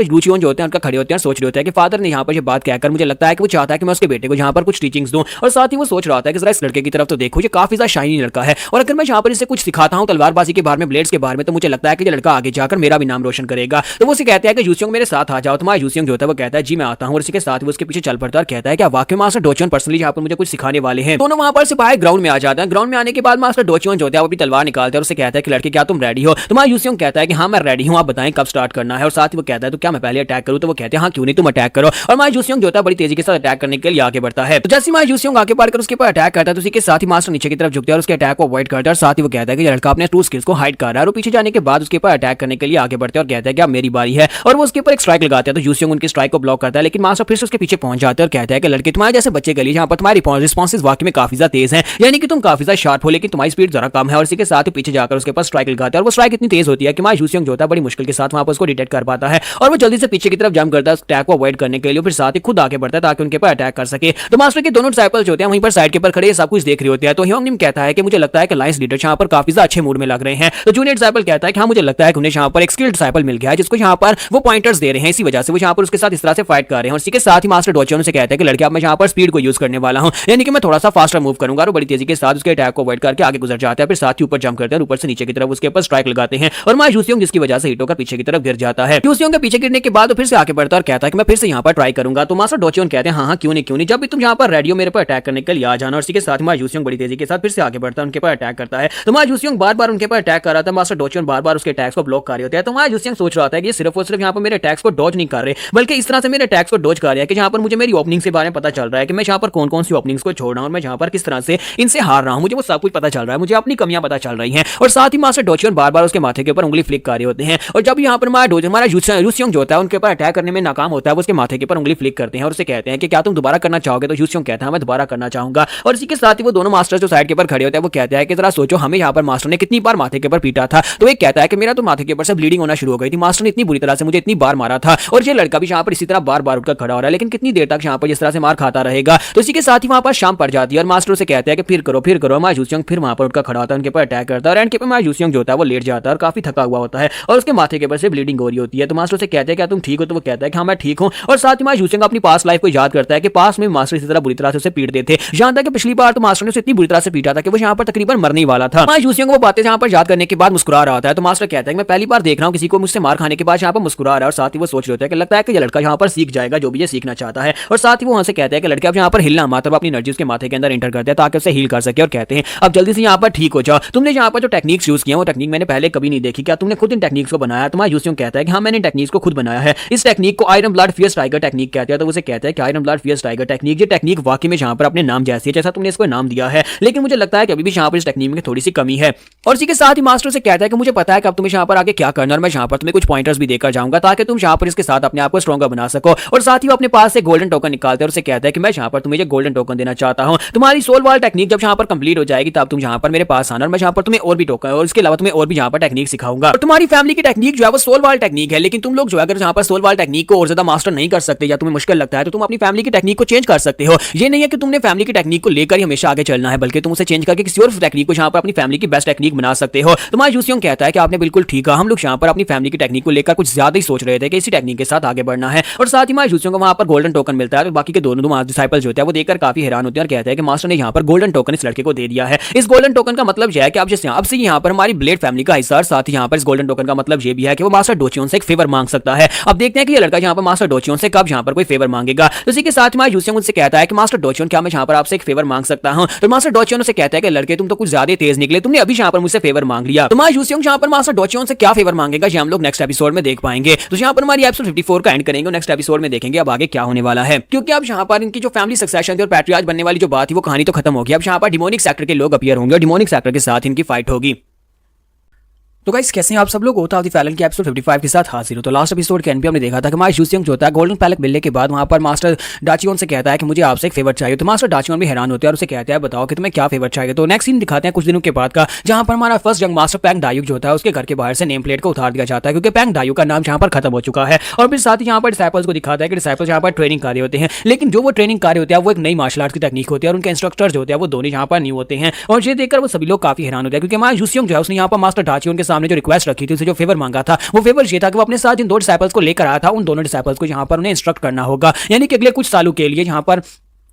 डोचियन जो होते हैं उनका खड़े होते हैं, सोच रहे होते हैं कि फादर ने यहाँ पर ये बात कहकर मुझे लगता है कि वो चाहता है कि मैं उसके बेटे को यहाँ पर कुछ टीचिंग्स दूं। और साथ ही वो सोच रहा था कि जरा इस लड़के की तरफ तो देखो, ये काफी ज्यादा शाइनी लड़का है और अगर मैं यहाँ पर इसे कुछ सिखाता हूँ तलवारबाजी के बारे में, ब्लेड्स के बारे में, तो मुझे लगता है कि ये लड़का आगे जाकर मेरा भी नाम रोशन करेगा। तो वो उसे कहते हैं कि जूसियंग मेरे साथ आ जाओ। तो माई जूसियंग जो होता है वो कहता है जी मैं आता हूँ। और इसी के साथ वो उसके पीछे चल पड़ता है और कहता है कि वाकई मास्टर डोचियन पर्सनली यहाँ पर मुझे कुछ सिखाने वाले हैं। दोनों वहां पर से बाहर ग्राउंड में आ जाते हैं। ग्राउंड में आने के बाद मास्टर डोचियन जो होता है वो अपनी तलवार निकालता है और उसे कहता है कि लड़के क्या तुम रेडी हो? तो माई जूसियंग कहता है कि हाँ मैं रेडी हूँ, आप बताएं कब स्टार्ट करना है। और साथ ही वो कहता है तो क्या मैं पहले अटैक करूँ? तो वो कहते हैं हाँ क्यों नहीं, तुम अटैक करो। और माई जूसियंग जो होता है बड़ी तेजी के साथ अटैक करने के लिए आगे बढ़ता है। तो जैसे माई जूसियंग आगे बढ़कर उसके ऊपर अटैक करता है तो उसी के साथ ही मास्टर नीचे की तरफ झुकता है और उसके अटैक को अवॉइड करता है। साथ ही वो कहता है कि लड़का अपने टू स्किल्स को हाइड कर रहा है। और पीछे जाने के बाद उसके ऊपर अटैक करने के लिए आगे बढ़ते हैं और कहता है कि अब मेरी बारी है। और वो उसके ऊपर एक स्ट्राइक लगाते हैं तो जूसियंग उनकी स्ट्राइक को ब्लॉक करता है, लेकिन मास्टर फिर से उसके पीछे पहुंच जाते हैं और कहता है कि लड़के तुम्हारे जैसे बच्चे के लिए जहां पर तुम्हारी रिस्पॉन्सेज वाकई में काफी ज्यादा तेज हैं, यानी कि तुम काफी ज्यादा शार्प हो लेकिन तुम्हारी स्पीड जरा कम है। और इसी के साथ ही पीछे जाकर उसके पास स्ट्राइक लगाता है और वो स्ट्राइक इतनी तेज होती है कि माई जूसियंग जो होता है बड़ी मुश्किल के साथ वहां पर उसको डिटेक्ट कर पाता है और वो जल्दी से पीछे की तरफ जंप करता है अटैक को अवॉइड करने के लिए, फिर साथ ही खुद आगे बढ़ता है ताकि उनके पर अटैक कर सके। तो मास्टर के दोनों डिसाइपल्स जो होते हैं वहीं पर साइड के ऊपर खड़े सब कुछ देख रहे होते हैं। तो ह्योंगनिम कहता है कि मुझे लगता है कि अलायंस लीडर यहाँ पर काफी ज्यादा अच्छे मूड में लग रहे हैं। तो जूनियर डिसाइपल कहता है कि हाँ मुझे लगता है कि उन्हें यहाँ पर एक स्किल्ड डिसाइपल मिल गया है जिसको यहाँ पर वो पॉइंटर्स दे रहे हैं, इसी वजह से वो यहाँ पर उसके साथ इस तरह से फाइट कर रहे हैं। और इसी के साथ ही मास्टर डोचियन से कहता है कि लड़के अब मैं यहाँ पर स्पीड को यूज करने वाला हूँ, यानी कि मैं थोड़ा सा फास्टर मूव करूंगा। और बड़ी तेजी के साथ उसके अटैक को अवॉइड करके आगे गुजर जाता है, फिर साथ ही ऊपर जंप करते हैं, ऊपर से नीचे की तरफ उसके ऊपर स्ट्राइक लगाते हैं और माई जूसियंग जिसकी वजह से हिट होकर पीछे की तरफ गिर जाता है। जूसियंग के पीछे गिरने के बाद फिर से आगे बढ़ता है और कहता है कि मैं फिर से यहाँ पर ट्राई करूंगा। तो मास्टर डोचियन कहते हैं हाँ क्यों नहीं, जब भी तुम यहाँ पर रेडियो मेरे पर अटैक करने के लिए आ जाना। और इसी के साथ माई जूसियंग बड़ी तेजी के साथ फिर से आगे बढ़ता है, उनके पर अटैक करता है। तो माई जूसियंग बार बार उनके पर अटैक कर रहा था, मास्टर डोचियन बार बार उसके अटैक्स को ब्लॉक कर रहे होते हैं। तो माई जूसियंग सोच रहा था कि ये सिर्फ और सिर्फ यहाँ पर मेरे अटैक्स को डॉज नहीं कर रहे, बल्कि इस तरह से मेरे अटैक्स को डॉज कर रहे हैं कि यहाँ पर मुझे मेरी ओपनिंग के बारे में पता चल रहा है कि मैं यहाँ पर कौन कौन सी ओपनिंग्स को छोड़ रहा हूँ और मैं यहाँ पर किस तरह से इनसे हार रहा हूँ, मुझे वो सब कुछ पता चल रहा है, मुझे अपनी कमियां पता चल रही हैं। और साथ ही मास्टर डोचियन बार बार उसके माथे के ऊपर उंगली फ्लिक कर रहे होते हैं। और जब यहाँ पर हमारा जूसियंग जो होता है उनके ऊपर अटैक करने में नाकाम होता है, वो उसके माथे के ऊपर उंगली फ्लिक करते हैं और उससे कहते हैं कि क्या तुम दोबारा करना चाहोगे। तो यूसियोंग कहता है मैं दोबारा करना चाहूंगा। और इसी के साथ ही वो दोनों मास्टर जो साइड के ऊपर खड़े होते हैं वो कहते हैं कि जरा सोचो हमें यहाँ पर मास्टर ने कितनी बार माथे के ऊपर पीटा था। तो एक कहता है कि मेरा तो माथे के ऊपर से ब्लीडिंग होना शुरू हो गई थी, मास्टर ने इतनी बुरी तरह से मुझे इतनी बार मारा था और ये लड़का भी यहाँ पर इसी तरह बार बार उठकर खड़ा हो रहा है, लेकिन कितनी देर तक यहाँ पर इस तरह से मार खाता रहेगा। तो इसी के साथ ही वहाँ पर शाम पड़ जाती है और मास्टर से कहते हैं कि फिर करो। मा यूसियोंग फिर वहाँ पर उठकर खड़ा होता है, उनके ऊपर अटैक करता है और एंड के पे मा यूसियोंग जो होता है वो लेट जाता है और काफी थका हुआ होता है और उसके माथे के ऊपर से ब्लीडिंग हो रही होती है। तो मास्टर से कहते हैं क्या तुम ठीक हो। तो वो कहता है कि हाँ मैं ठीक हूँ। और साथ ही मा यूसियोंग अपनी पास्ट लाइफ को याद करता है कि पास में मास्टर इसी तरह बुरी तरह से उसे पीटते थे। यहाँ तक कि पिछली बार तो मास्टर ने उसे इतनी बुरी तरह से पीटा था कि वो यहाँ पर तकरीबन मरने वाला था। मा यूसियोंग वो बातें यहाँ पर याद करने के बाद मुस्कुरा रहा होता है। तो मास्टर कहता है कि मैं पहली बार देख रहा हूँ किसी को मुझसे मार खाने के बाद यहाँ पर मुस्कुरा रहा है। और साथ ही वो सोच रहे होता है कि लगता है कि ये लड़का यहाँ पर सीख जाएगा जो भी ये सीखना चाहता है। और साथ ही वो वहाँ से कहते हैं कि लड़का अब यहाँ पर हिलना मत, अब अपनी एनर्जी उसके माथे के अंदर एंटर करते हैं ताकि उसे हील कर सके और कहते हैं अब जल्दी से यहाँ पर ठीक हो जाओ। तुमने यहाँ पर जो टेक्निक्स यूज किया वो टेक्निक मैंने पहले कभी नहीं देखी, क्या तुमने खुद इन टेक्निक्स को बनाया। तो मा यूसियोंग कहता है कि हाँ मैंने टेक्निक्स को खुद बनाया है। इस टेक्निक को iron blood fierce tiger technique कहते हैं। तो उसे कहता है कि iron blood fierce tiger technique, ये टेक्निक वाकई में यहाँ पर अपने नाम जैसी है जैसा तुमने इसको नाम दिया है, लेकिन मुझे लगता है कि अभी भी यहाँ पर इस टेक्निक में थोड़ी सी कमी है। और इसी के साथ ही मास्टर से कहता है कि मुझे पता है कि अब तुम्हें यहाँ पर आगे क्या करना और मैं यहाँ पर तुम्हें कुछ पॉइंटर्स भी देकर जाऊंगा ताकि तुम यहाँ पर इसके साथ अपने आप को स्ट्रॉन्गर बना सको। और साथ ही वो अपने पास से गोल्डन टोकन निकालते हैं और उसे कहता है कि मैं यहाँ पर तुम्हें गोल्डन टोकन देना चाहता हूँ। तुम्हारी सोल वाल टेक्निक जब यहाँ पर कंप्लीट हो जाएगी तब तुम यहाँ पर मेरे पास आना और मैं यहाँ पर तुम्हें और भी टोकन और इसके अलावा तुम्हें और भी यहाँ पर टेक्निक सिखाऊंगा। और तुम्हारी फैमिली की टेक्निक जो है वो सोल वाल टेक्निक है, लेकिन तुम लोग जो अगर यहाँ पर सोल वाल टेक्निक को और ज्यादा मास्टर नहीं कर सकते या तुम्हें मुश्किल लगता है तो तुम अपनी फैमिली की टेक्निक को चेंज कर सकते हो। ये नहीं है कि तुमने फैमिली की टेक्निक को लेकर ही हमेशा आगे चलना है, बल्कि तुम उसे चेंज करके किसी और टेक्निक को यहाँ पर अपनी फैमिली की बेस्ट टेक्निक बना सकते हो। तो मा यूसियोंग कहता है कि आपने बिल्कुल ठीक कहा, हम लोग यहाँ पर अपनी फैमिली की टेक्निक को लेकर कुछ ज्यादा ही सोच रहे थे कि इसी टेक्निक के साथ आगे बढ़ना है। और साथ ही मा यूसियोंग को वहाँ पर गोल्डन टोकन मिलता है। तो बाकी के दोनों डिसाइपल्स जो होते हैं वो देखकर काफी हैरान होते हैं और कहते हैं कि मास्टर ने यहाँ पर गोल्डन टोकन इस लड़के को दे दिया है। इस गोल्डन टोकन का मतलब यह है कि अब से यहाँ पर हमारी ब्लेड फैमिली का हिस्सा। साथ ही यहाँ पर इस गोल्डन टोकन का मतलब ये भी है कि वो मास्टर डोचियोन से एक फेवर मांग सकता है। अब देखते हैं कि ये लड़का यहाँ पर मास्टर डोचियोन से कब यहाँ पर कोई फेवर मांगेगा। तो इसी के साथ मा यूसियोंग उनसे कहता है कि मास्टर डोचियोन क्या मैं यहाँ पर आपसे एक फेवर मांग सकता हूँ। तो मास्टर डोचियोन से कहता है कि लड़के तुम तो कुछ ज्यादा तेज निकले, तुमने अभी यहाँ पर मुझसे फेवर मांग लिया। तो मा यूसियोंग यहाँ पर मास्टर डोचियोन से क्या फेवर मांगेगा ये हम लोग नेक्स्ट एपिसोड में देख पाएंगे। तो यहाँ पर हमारी एपिसोड 54 का एंड करेंगे, नेक्स्ट एपिसोड में देखेंगे अब आगे क्या होने वाला है, क्योंकि अब यहाँ पर इनकी जो फैमिली सक्सेशन थी और पैट्रियार्च बनने वाली जो बात थी वो कहानी तो खत्म हो गई। अब यहाँ पर डिमोनिक सेक्टर के लोग अपीयर होंगे और डिमोनिक सेक्टर के साथ इनकी फाइट होगी। तो गाइस कैसे हैं आप सब लोग, ओथ ऑफ द फैलन के एपिसोड 55 के साथ हाजिर हो। तो लास्ट एपिसोड के एंड पे हमने देखा था कि मा यूसियोंग जो होता है गोल्डन पैलेट मिलने के बाद वहां पर मास्टर डाचियोन से कहता है कि मुझे आपसे एक फेवर चाहिए। तो मास्टर डाचियोन भी हैरान होते हैं और उसे कहते हैं बताओ कि तुम्हें क्या फेवर चाहिए। तो नेक्स्ट सीन दिखाते हैं कुछ दिनों के बाद का, जहां पर हमारा फर्स्ट यंग मास्टर पैंग डायुक जो होता है उसके घर के बाहर से नेम प्लेट को उतार दिया जाता है क्योंकि पैंग डायुक का नाम यहाँ पर खत्म हो चुका है। और फिर साथ ही यहाँ पर डिसाइपल्स को दिखाता है कि डिसाइपल्स यहाँ पर ट्रेनिंग कर रहे होते हैं, लेकिन जो वो ट्रेनिंग कर रहे होते हैं वो एक नई मार्शल आर्ट की टेक्निक होती है और उनके इंस्ट्रक्टर जो होते हैं वो दोनों यहाँ पर न्यू होते हैं। और ये देखकर वो सभी लोग काफी हैरान होते हैं क्योंकि हमारा यूसियोंग जो है उसने यहाँ पर मास्टर डाचियोन के सामने जो रिक्वेस्ट रखी थी, जो फेवर मांगा था वो फेवर ये था कि वो अपने साथ जिन दो डिसाइपल्स को लेकर आया था उन दोनों डिसाइपल्स को यहाँ पर उन्हें इंस्ट्रक्ट करना होगा, यानी कि अगले कुछ सालों के लिए यहाँ पर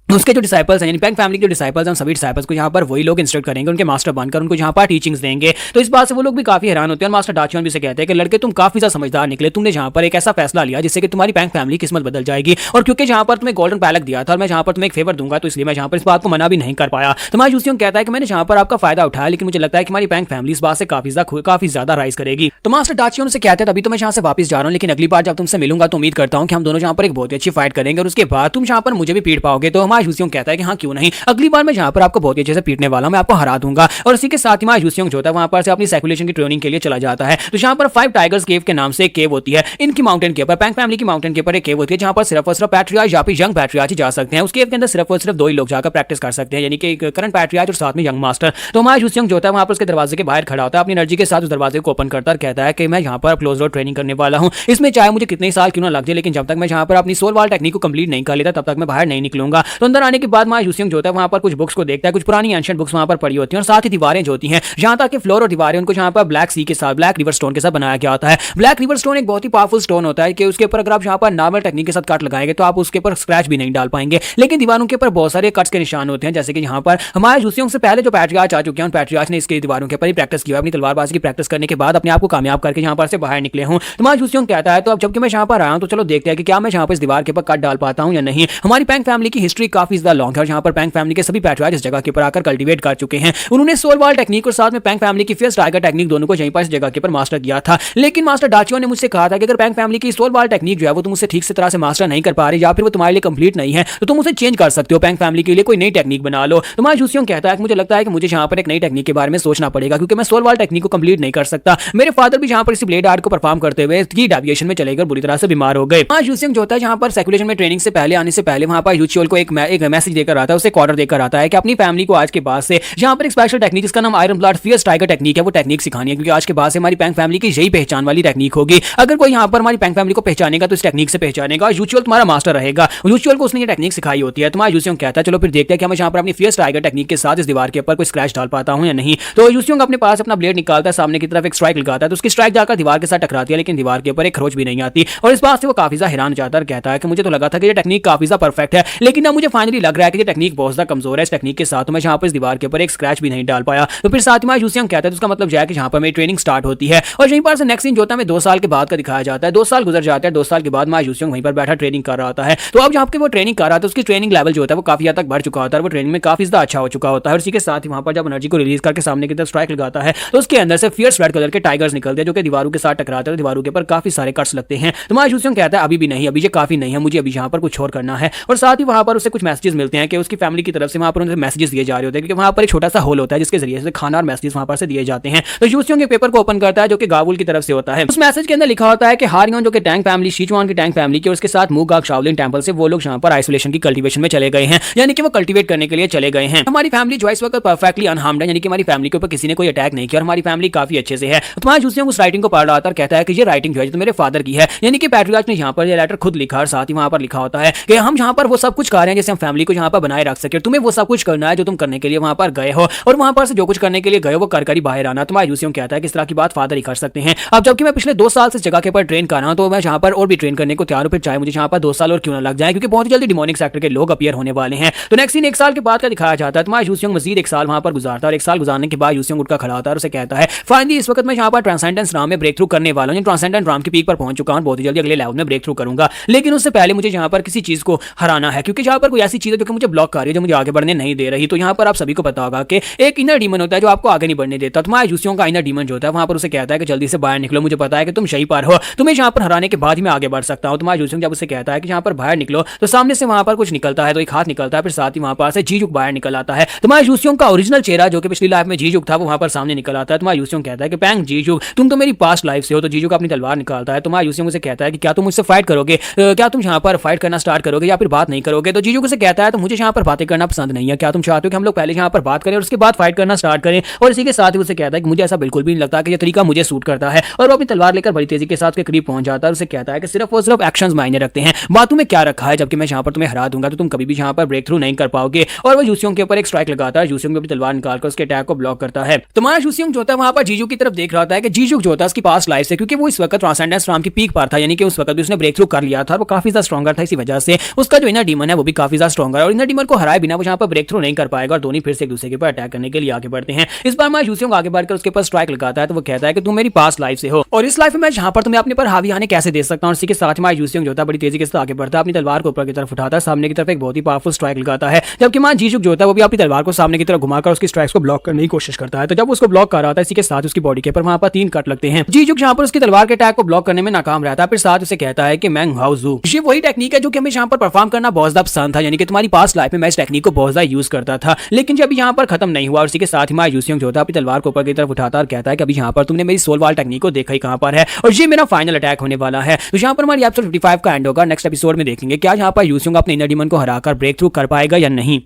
उसके जो डिसाइपल्स हैं यानी पैंग फैमिली के जो डिसाइपल्स हैं सभी डिसाइपल्स को यहाँ पर वही लोग इंस्ट्रक्ट करेंगे, उनके मास्टर बनकर उनको यहाँ पर टीचिंग्स देंगे। तो इस बात से वो लोग भी काफी हैरान होते हैं और मास्टर डाचियोन भी से कहते हैं कि लड़के तुम काफी ज्यादा समझदार निकले, तुमने यहाँ पर एक ऐसा फैसला लिया जिससे कि तुम्हारी पैंग फैमिली किस्मत बदल जाएगी। और क्योंकि यहाँ पर तुम्हें गोल्डन पैलेट दिया था और मैं यहाँ पर तुम्हें एक फेवर दूंगा तो इसलिए मैं यहाँ पर इस बात को मना भी नहीं कर पाया। तो मा यूसियोंग कहता है कि मैंने यहाँ पर आपका फायदा उठाया, लेकिन मुझे लगता है कि हमारी पैंग फैमिली इस बात से काफी ज्यादा राइज करेगी। तो मास्टर डाचियोन से कहते हैं तभी तो मैं यहाँ से वापस जा रहा हूँ, लेकिन अगली बार जब तुमसे मिलूंगा तो उम्मीद करता हूँ कि हम दोनों यहाँ पर एक बहुत अच्छी फाइट करेंगे और उसके बाद तुम यहाँ पर मुझे भी पीट पाओगे। तो हमारा यूसियोंग कहता है कि क्यों नहीं, अगली बार मैं यहाँ पर आपको बहुत अच्छे से पीटने वाला हूं, मैं आपको हरा दूंगा। और इसी के साथ ही हमारा यूसियोंग जो होता है वहां पर से अपनी सर्कुलेशन की ट्रेनिंग के लिए चला जाता है। तो यहाँ पर 5 टाइगर्स केव के नाम से एक केव होती है इनकी माउंटेन के ऊपर, पैंग फैमिली की माउंटेन के ऊपर एक केव होती है जहां पर सिर्फ और सिर्फ पैट्रियार्च या फिर यंग पैट्रियार्च ही जा सकते हैं। उस केव के अंदर सिर्फ और सिर्फ 2 ही लोग जाकर प्रैक्टिस कर सकते हैं, यानी कि करंट पैट्रियार्च और साथ में यंग मास्टर। तो हमारा यूसियोंग जो होता है वहां पर उसके दरवाजे के बाहर खड़ा होता है, अपनी एनर्जी के साथ उस दरवाजे को ओपन करता है, कहता है कि मैं यहाँ पर क्लोज डोर ट्रेनिंग करने वाला हूँ, इसमें चाहे मुझे कितने साल क्यों ना लग जाए, लेकिन जब तक मैं यहाँ पर अपनी सोल वाल टेक्निक को कंप्लीट नहीं कर लेता तब तक मैं बाहर नहीं निकलूंगा। तो अंदर आने के बाद हमारा यूसियोंग जो होता है वहां पर कुछ बुक्स को देखता है, कुछ पुरानी एंशिएंट बुक्स वहां पर पड़ी होती हैं और साथ ही दीवारें जो होती हैं, यहाँ तक कि फ्लोर और दीवारें उनको यहाँ पर ब्लैक सी के साथ, ब्लैक रिवर स्टोन के साथ बनाया गया होता है। ब्लैक रिवर स्टोन एक बहुत ही पावरफुल स्टोन होता है कि उसके ऊपर अगर आप यहाँ पर नॉर्मल टेक्निक के साथ कट लगाएंगे तो आप उसके ऊपर स्क्रैच भी नहीं डाल पाएंगे, लेकिन दीवारों के ऊपर बहुत सारे कट्स के निशान होते हैं। जैसे कि यहाँ पर हमारे यूसियोंग से पहले जो पैट्रियार्च आ चुके हैं उन पैट्रियार्च ने इसके दीवारों के ऊपर ही प्रैक्टिस किया, अपनी तलवारबाजी की प्रैक्टिस करने के बाद अपने आप को कामयाब करके यहाँ पर से बाहर निकले हूँ। तो हमारा यूसियोंग कहता है तो अब जबकि मैं यहाँ पर आया हूँ तो चलो देखते हैं कि क्या मैं यहाँ पर इस दीवार के ऊपर कट डाल पाता हूँ या नहीं। हमारी पैंग फैमिली की हिस्ट्री काफी ज्यादा लॉन्ग है और यहाँ पर पैंग फैमिली के सभी पैट्रियार्च इस जगह के ऊपर आकर कल्टीवेट कर चुके हैं। उन्होंने सोल वाल टेक्निक और साथ में पैंग फैमिली की फियर्स टाइगर टेक्निक दोनों को यहीं पर इस जगह के ऊपर मास्टर किया था। लेकिन मास्टर डाचियो ने मुझसे कहा था कि अगर पैंग फैमिली की सोल वाल टेक्निक जो है वो तुम उसे ठीक से तरह से मास्टर नहीं कर पा रही या फिर वो तुम्हारे लिए कंप्लीट नहीं है तो तुम उसे चेंज कर सकते हो, पैंग फैमिली के लिए कोई नई टेक्निक बना लो। तो मां जूसियोंग कहता है कि मुझे लगता है कि मुझे यहाँ पर एक नई टेक्निक के बारे में सोचना पड़ेगा क्योंकि मैं सोल वाल टेक्निक को कंप्लीट नहीं कर सकता। मेरे फादर भी यहाँ पर इसी ब्लेड आर्ट को परफॉर्म करते हुए की डेविएशन में चले गए, बुरी तरह से बीमार हो गए। मां जूसियोंग जो होता है यहाँ पर सर्कुलेशन में ट्रेनिंग से पहले आने से पहले वहां पर यूचियोल को एक मैसेज देकर आता है, उसे एक ऑर्डर देकर आता है कि अपनी फैमिली को आज के बाद से यहाँ पर एक स्पेशल टेक्निक जिसका नाम iron blood fierce tiger technique है वो टेक्निक सिखानी है, क्योंकि आज के बाद से हमारी पैंग फैमिली की यही पहचान वाली टेक्निक होगी। अगर कोई यहाँ पर हमारी पैंग फैमिली को पहचानेगा तो इस टेक्निक से पहचानेगा। यूचियोल तुम्हारा मास्टर रहेगा। यूचियोल को उसने ये टेक्निक सिखाई होती है। तुम्हारा यूचियोंग कहता है चलो फिर देखते हैं कि मैं यहाँ पर अपनी फियर्स टाइगर टेक्निक के साथ इस दीवार के ऊपर कोई स्क्रैच डाल पाता हूँ या नहीं। तो यूचियोंग अपने पास अपना ब्लेड निकालता है, सामने की तरफ एक स्ट्राइक लगाता है तो उसकी स्ट्राइक जाकर दीवार के साथ टकराती है, लेकिन दीवार के ऊपर एक खरोच भी नहीं आती और इस बात से वो काफी ज्यादा हैरान हो जाता है। कहता है कि मुझे तो लगा था कि ये टेक्निक काफी ज्यादा परफेक्ट है, लेकिन ना मुझे फाइनली लग रहा है कि ये टेक्निक बहुत ज्यादा कमजोर है। इस टेक्निक के साथ मैं यहाँ पर इस दीवार के ऊपर एक स्क्रैच भी नहीं डाल पाया। तो फिर साथ में यूचियोंग कहता है तो उसका मतलब जो है कि यहाँ पर मेरी ट्रेनिंग स्टार्ट होती है और यहीं पर से नेक्स्ट सीन जो होता है 2 साल के बाद का दिखाया जाता है। 2 साल गुजर जाते हैं। 2 साल के बाद मां यूचियोंग वहीं पर बैठा ट्रेनिंग कर रहा होता है। तो अब जहाँ पे वो ट्रेनिंग कर रहा था उसकी ट्रेनिंग लेवल जो होता है वो काफी हद तक बढ़ चुका होता है, वो ट्रेनिंग में काफी ज्यादा अच्छा हो चुका होता है और इसी के साथ ही वहां पर जब एनर्जी को रिलीज करके सामने की तरफ स्ट्राइक लगाता है तो उसके अंदर से फियर्स रेड कलर के टाइगर्स निकलते हैं जो कि दीवारों के साथ टकराते हैं, दीवारों के ऊपर काफी सारे कट्स लगते हैं। तो मां यूचियोंग कहता है अभी भी नहीं, अभी ये काफी नहीं है, मुझे अभी यहाँ पर कुछ और करना है। और साथ ही वहां पर उसे कुछ मैसेजेस मिलते हैं कि उसकी फैमिली की तरफ से वहां पर उन्हें मैसेजेस दिए जा रहे होते हैं, क्योंकि वहां पर एक छोटा सा होल होता है जिसके जरिए से खाना और मैसेजेस वहां पर से दिए जाते हैं। तो यूचियोंग के पेपर को ओपन करता है जो कि गावुल की तरफ से होता है। उस मैसेज के अंदर लिखा होता है कि हारियोन जो कि टैंग फैमिली, शीचुआन की टैंग फैमिली की और उसके साथ मूगाक शाओलिन टेंपल से वो लोग यहाँ पर आइसोलेशन की कल्टीवेशन में चले गए हैं, यानी कि वो कल्टीवेट करने के लिए चले गए हैं। हमारी फैमिली जो इस वक्त परफेक्टली अनहार्म्ड है, यानी कि हमारी फैमिली के ऊपर किसी ने कोई अटैक नहीं किया और हमारी फैमिली काफी अच्छे से है। तुम्हारा यूचियोंग उस राइटिंग को पढ़ रहा था और कहता है कि ये राइटिंग जो है तो मेरे फादर की है, यानी कि पैट्रियार्च ने यहाँ पर ये लेटर खुद लिखा और साथ ही वहां पर लिखा होता है कि हम यहाँ पर वो सब कुछ कर रहे हैं जैसे हम फैमिली को यहाँ पर बनाए रख सके, तुम्हें वो सब कुछ करना है जो तुम करने के लिए वहां पर गए हो और वहां पर से जो कुछ करने के लिए गए हो वो कर ही बाहर आना। तुम्हारा यूचियोंग कहता है कि इस तरह की बात फादर ही कर सकते हैं। अब जबकि मैं पिछले 2 साल से इस जगह के ऊपर ट्रेन कर रहा हूं तो मैं यहाँ पर और भी ट्रेन करने को तैयार हूं, फिर चाहे मुझे यहाँ पर 2 साल और क्यों ना लग जाए, क्योंकि बहुत ही जल्दी डिमोनिक सेक्टर के लोग अपीयर होने वाले हैं। तो नेक्स्ट सीन 1 साल के बाद का दिखाया जाता है। तुम्हारा यूचियोंग मजीद 1 साल वहां पर गुजारता है और 1 साल गुजारने के बाद यूचियोंग उठकर खड़ा होता है और उसे कहता है फाइनली इस वक्त मैं यहाँ पर ट्रांसेंडेंस राम में ब्रेक थ्रू करने वाला हूँ, ट्रांसेंडेंट राम की पीक पर पहुंच चुका हूँ, बहुत ही जल्दी अगले लेवल में ब्रेक थ्रू करूंगा। लेकिन उससे पहले मुझे यहाँ पर किसी चीज को हराना है, क्योंकि यहाँ पर कोई ऐसी चीज है जो कि मुझे ब्लॉक कर रही है, जो मुझे आगे बढ़ने नहीं दे रही। तो यहाँ पर आप सभी को पता होगा कि एक इनर डीमन होता है जो आपको आगे नहीं बढ़ने देता। तुम्हारा यूचियोंग का इनर डीमन जो होता है वहां पर उसे कहता है कि जल्दी से बाहर निकलो, मुझे पता है कि तुम सही पर हो, तुम्हें यहाँ पर हराने के बाद ही मैं आगे बढ़ सकता हूँ। तुम्हारा यूचियोंग जब उसे कहता है कि यहाँ पर बाहर निकलो तो सामने से वहां पर कुछ निकलता है, तो एक हाथ निकलता है, फिर साथ ही वहां पर से जीजुक बाहर निकल आता है। तुम्हारा यूचियोंग का ओरिजिनल चेहरा जो कि पिछली लाइफ में जीजुक था वो वहां पर सामने निकल आता है। तुम्हारा यूचियोंग कहता है कि पैंग जीजुक तुम तो मेरी पास्ट लाइफ से हो। तो जीजुक अपनी तलवार निकालता है। तुम्हारा यूचियोंग उसे कहता है कि क्या तुम मुझसे फाइट करोगे, क्या तुम यहाँ पर फाइट करना स्टार्ट करोगे या फिर बात नहीं करोगे। तो जीजुक उसे कहता है तो मुझे यहाँ पर बातें करना पसंद नहीं है, क्या तुम चाहते हो कि हम लोग पहले यहाँ पर बात करें और उसके बाद फाइट करना स्टार्ट करें। और इसी के साथ ही उसे कहता है कि मुझे ऐसा बिल्कुल भी नहीं लगता कि ये तरीका मुझे सूट करता है और वो अपनी तलवार लेकर बड़ी तेजी के साथ के करीब पहुंच जाता है। उसे कहता है कि सिर्फ और सिर्फ एक्शंस मायने रखते हैं, बातों में क्या रखा है, जबकि मैं यहाँ पर तुम्हें हरा दूंगा तो तुम कभी भी यहाँ पर ब्रेक थ्रू नहीं कर पाओगे। और वो यूचियोंग के ऊपर एक स्ट्राइक लगाता है। यूचियोंग भी अपनी तलवार निकालकर उसके अटैक को ब्लॉक करता है। तुम्हारा यूचियोंग जो होता है वहां पर जीजुक की तरफ देख रहा होता है कि जीजुक जो होता है उसकी पास्ट लाइफ से, क्योंकि वो इस वक्त ट्रांसेंडेंस राम की पीक पर था, यानी कि उस वक्त भी उसने ब्रेक थ्रू कर लिया था, वो काफी ज्यादा स्ट्रॉन्गर था, इसी वजह से उसका जो इनर डीमन है वो भी काफी ज्यादा स्ट्रॉन्गर है और इनर डीमन को हराए बिना वो यहाँ पर ब्रेक थ्रू नहीं कर पाएगा और दोनों फिर से एक दूसरे के ऊपर अटैक करने के लिए आगे बढ़ते हैं। इस बार हमारा यूचियोंग आगे बढ़कर उसके ऊपर स्ट्राइक लगाता है तो वो कहता है कि तुम मेरी पास्ट लाइफ से हो और इस लाइफ में मैं यहाँ पर तुम्हें अपने पर हावी आने कैसे दे सकता हूँ। इसी के साथ हमारा यूचियोंग जो होता है बड़ी तेजी के साथ आगे बढ़ता है, अपनी तलवार को ऊपर की तरफ उठाता है, सामने की तरफ एक बहुत ही पावरफुल स्ट्राइक लगाता है, जबकि हमारा जीजुक जो होता है वो भी अपनी तलवार को सामने की तरफ घुमाकर उसकी स्ट्राइक्स को ब्लॉक करने की कोशिश करता है। तो जब उसको ब्लॉक कर रहा था इसी के साथ उसकी बॉडी के ऊपर वहां पर 3 कट लगते हैं। जीजुक यहाँ पर उसकी तलवार के अटैक को ब्लॉक करने में नाकाम रहता है, फिर साथ उसे कहता है कि मैंग हाउ जू, ये वही टेक्निक है जो कि हमें यहाँ पर परफॉर्म करना बहुत ज्यादा पसंद था, यानी कि तुम्हारी पास्ट लाइफ में मैं इस टेक्निक को बहुत ज्यादा यूज करता था, लेकिन जब यहाँ पर खत्म नहीं हुआ। और इसी के साथ ही हमारा यूचियोंग जो होता है अपनी तलवार को ऊपर की तरफ उठाता और कहता है कि अभी यहाँ पर तुमने मेरी सोल वाल टेक्निक को देखा ही कहां पर है और ये मेरा फाइनल अटैक होने वाला है। तो यहाँ पर हमारी एपिसोड 55 का एंड होगा। नेक्स्ट एपिसोड में देखेंगे क्या यहाँ पर यूचियोंग अपने इनर डीमन को हराकर ब्रेक थ्रू कर पाएगा या नहीं।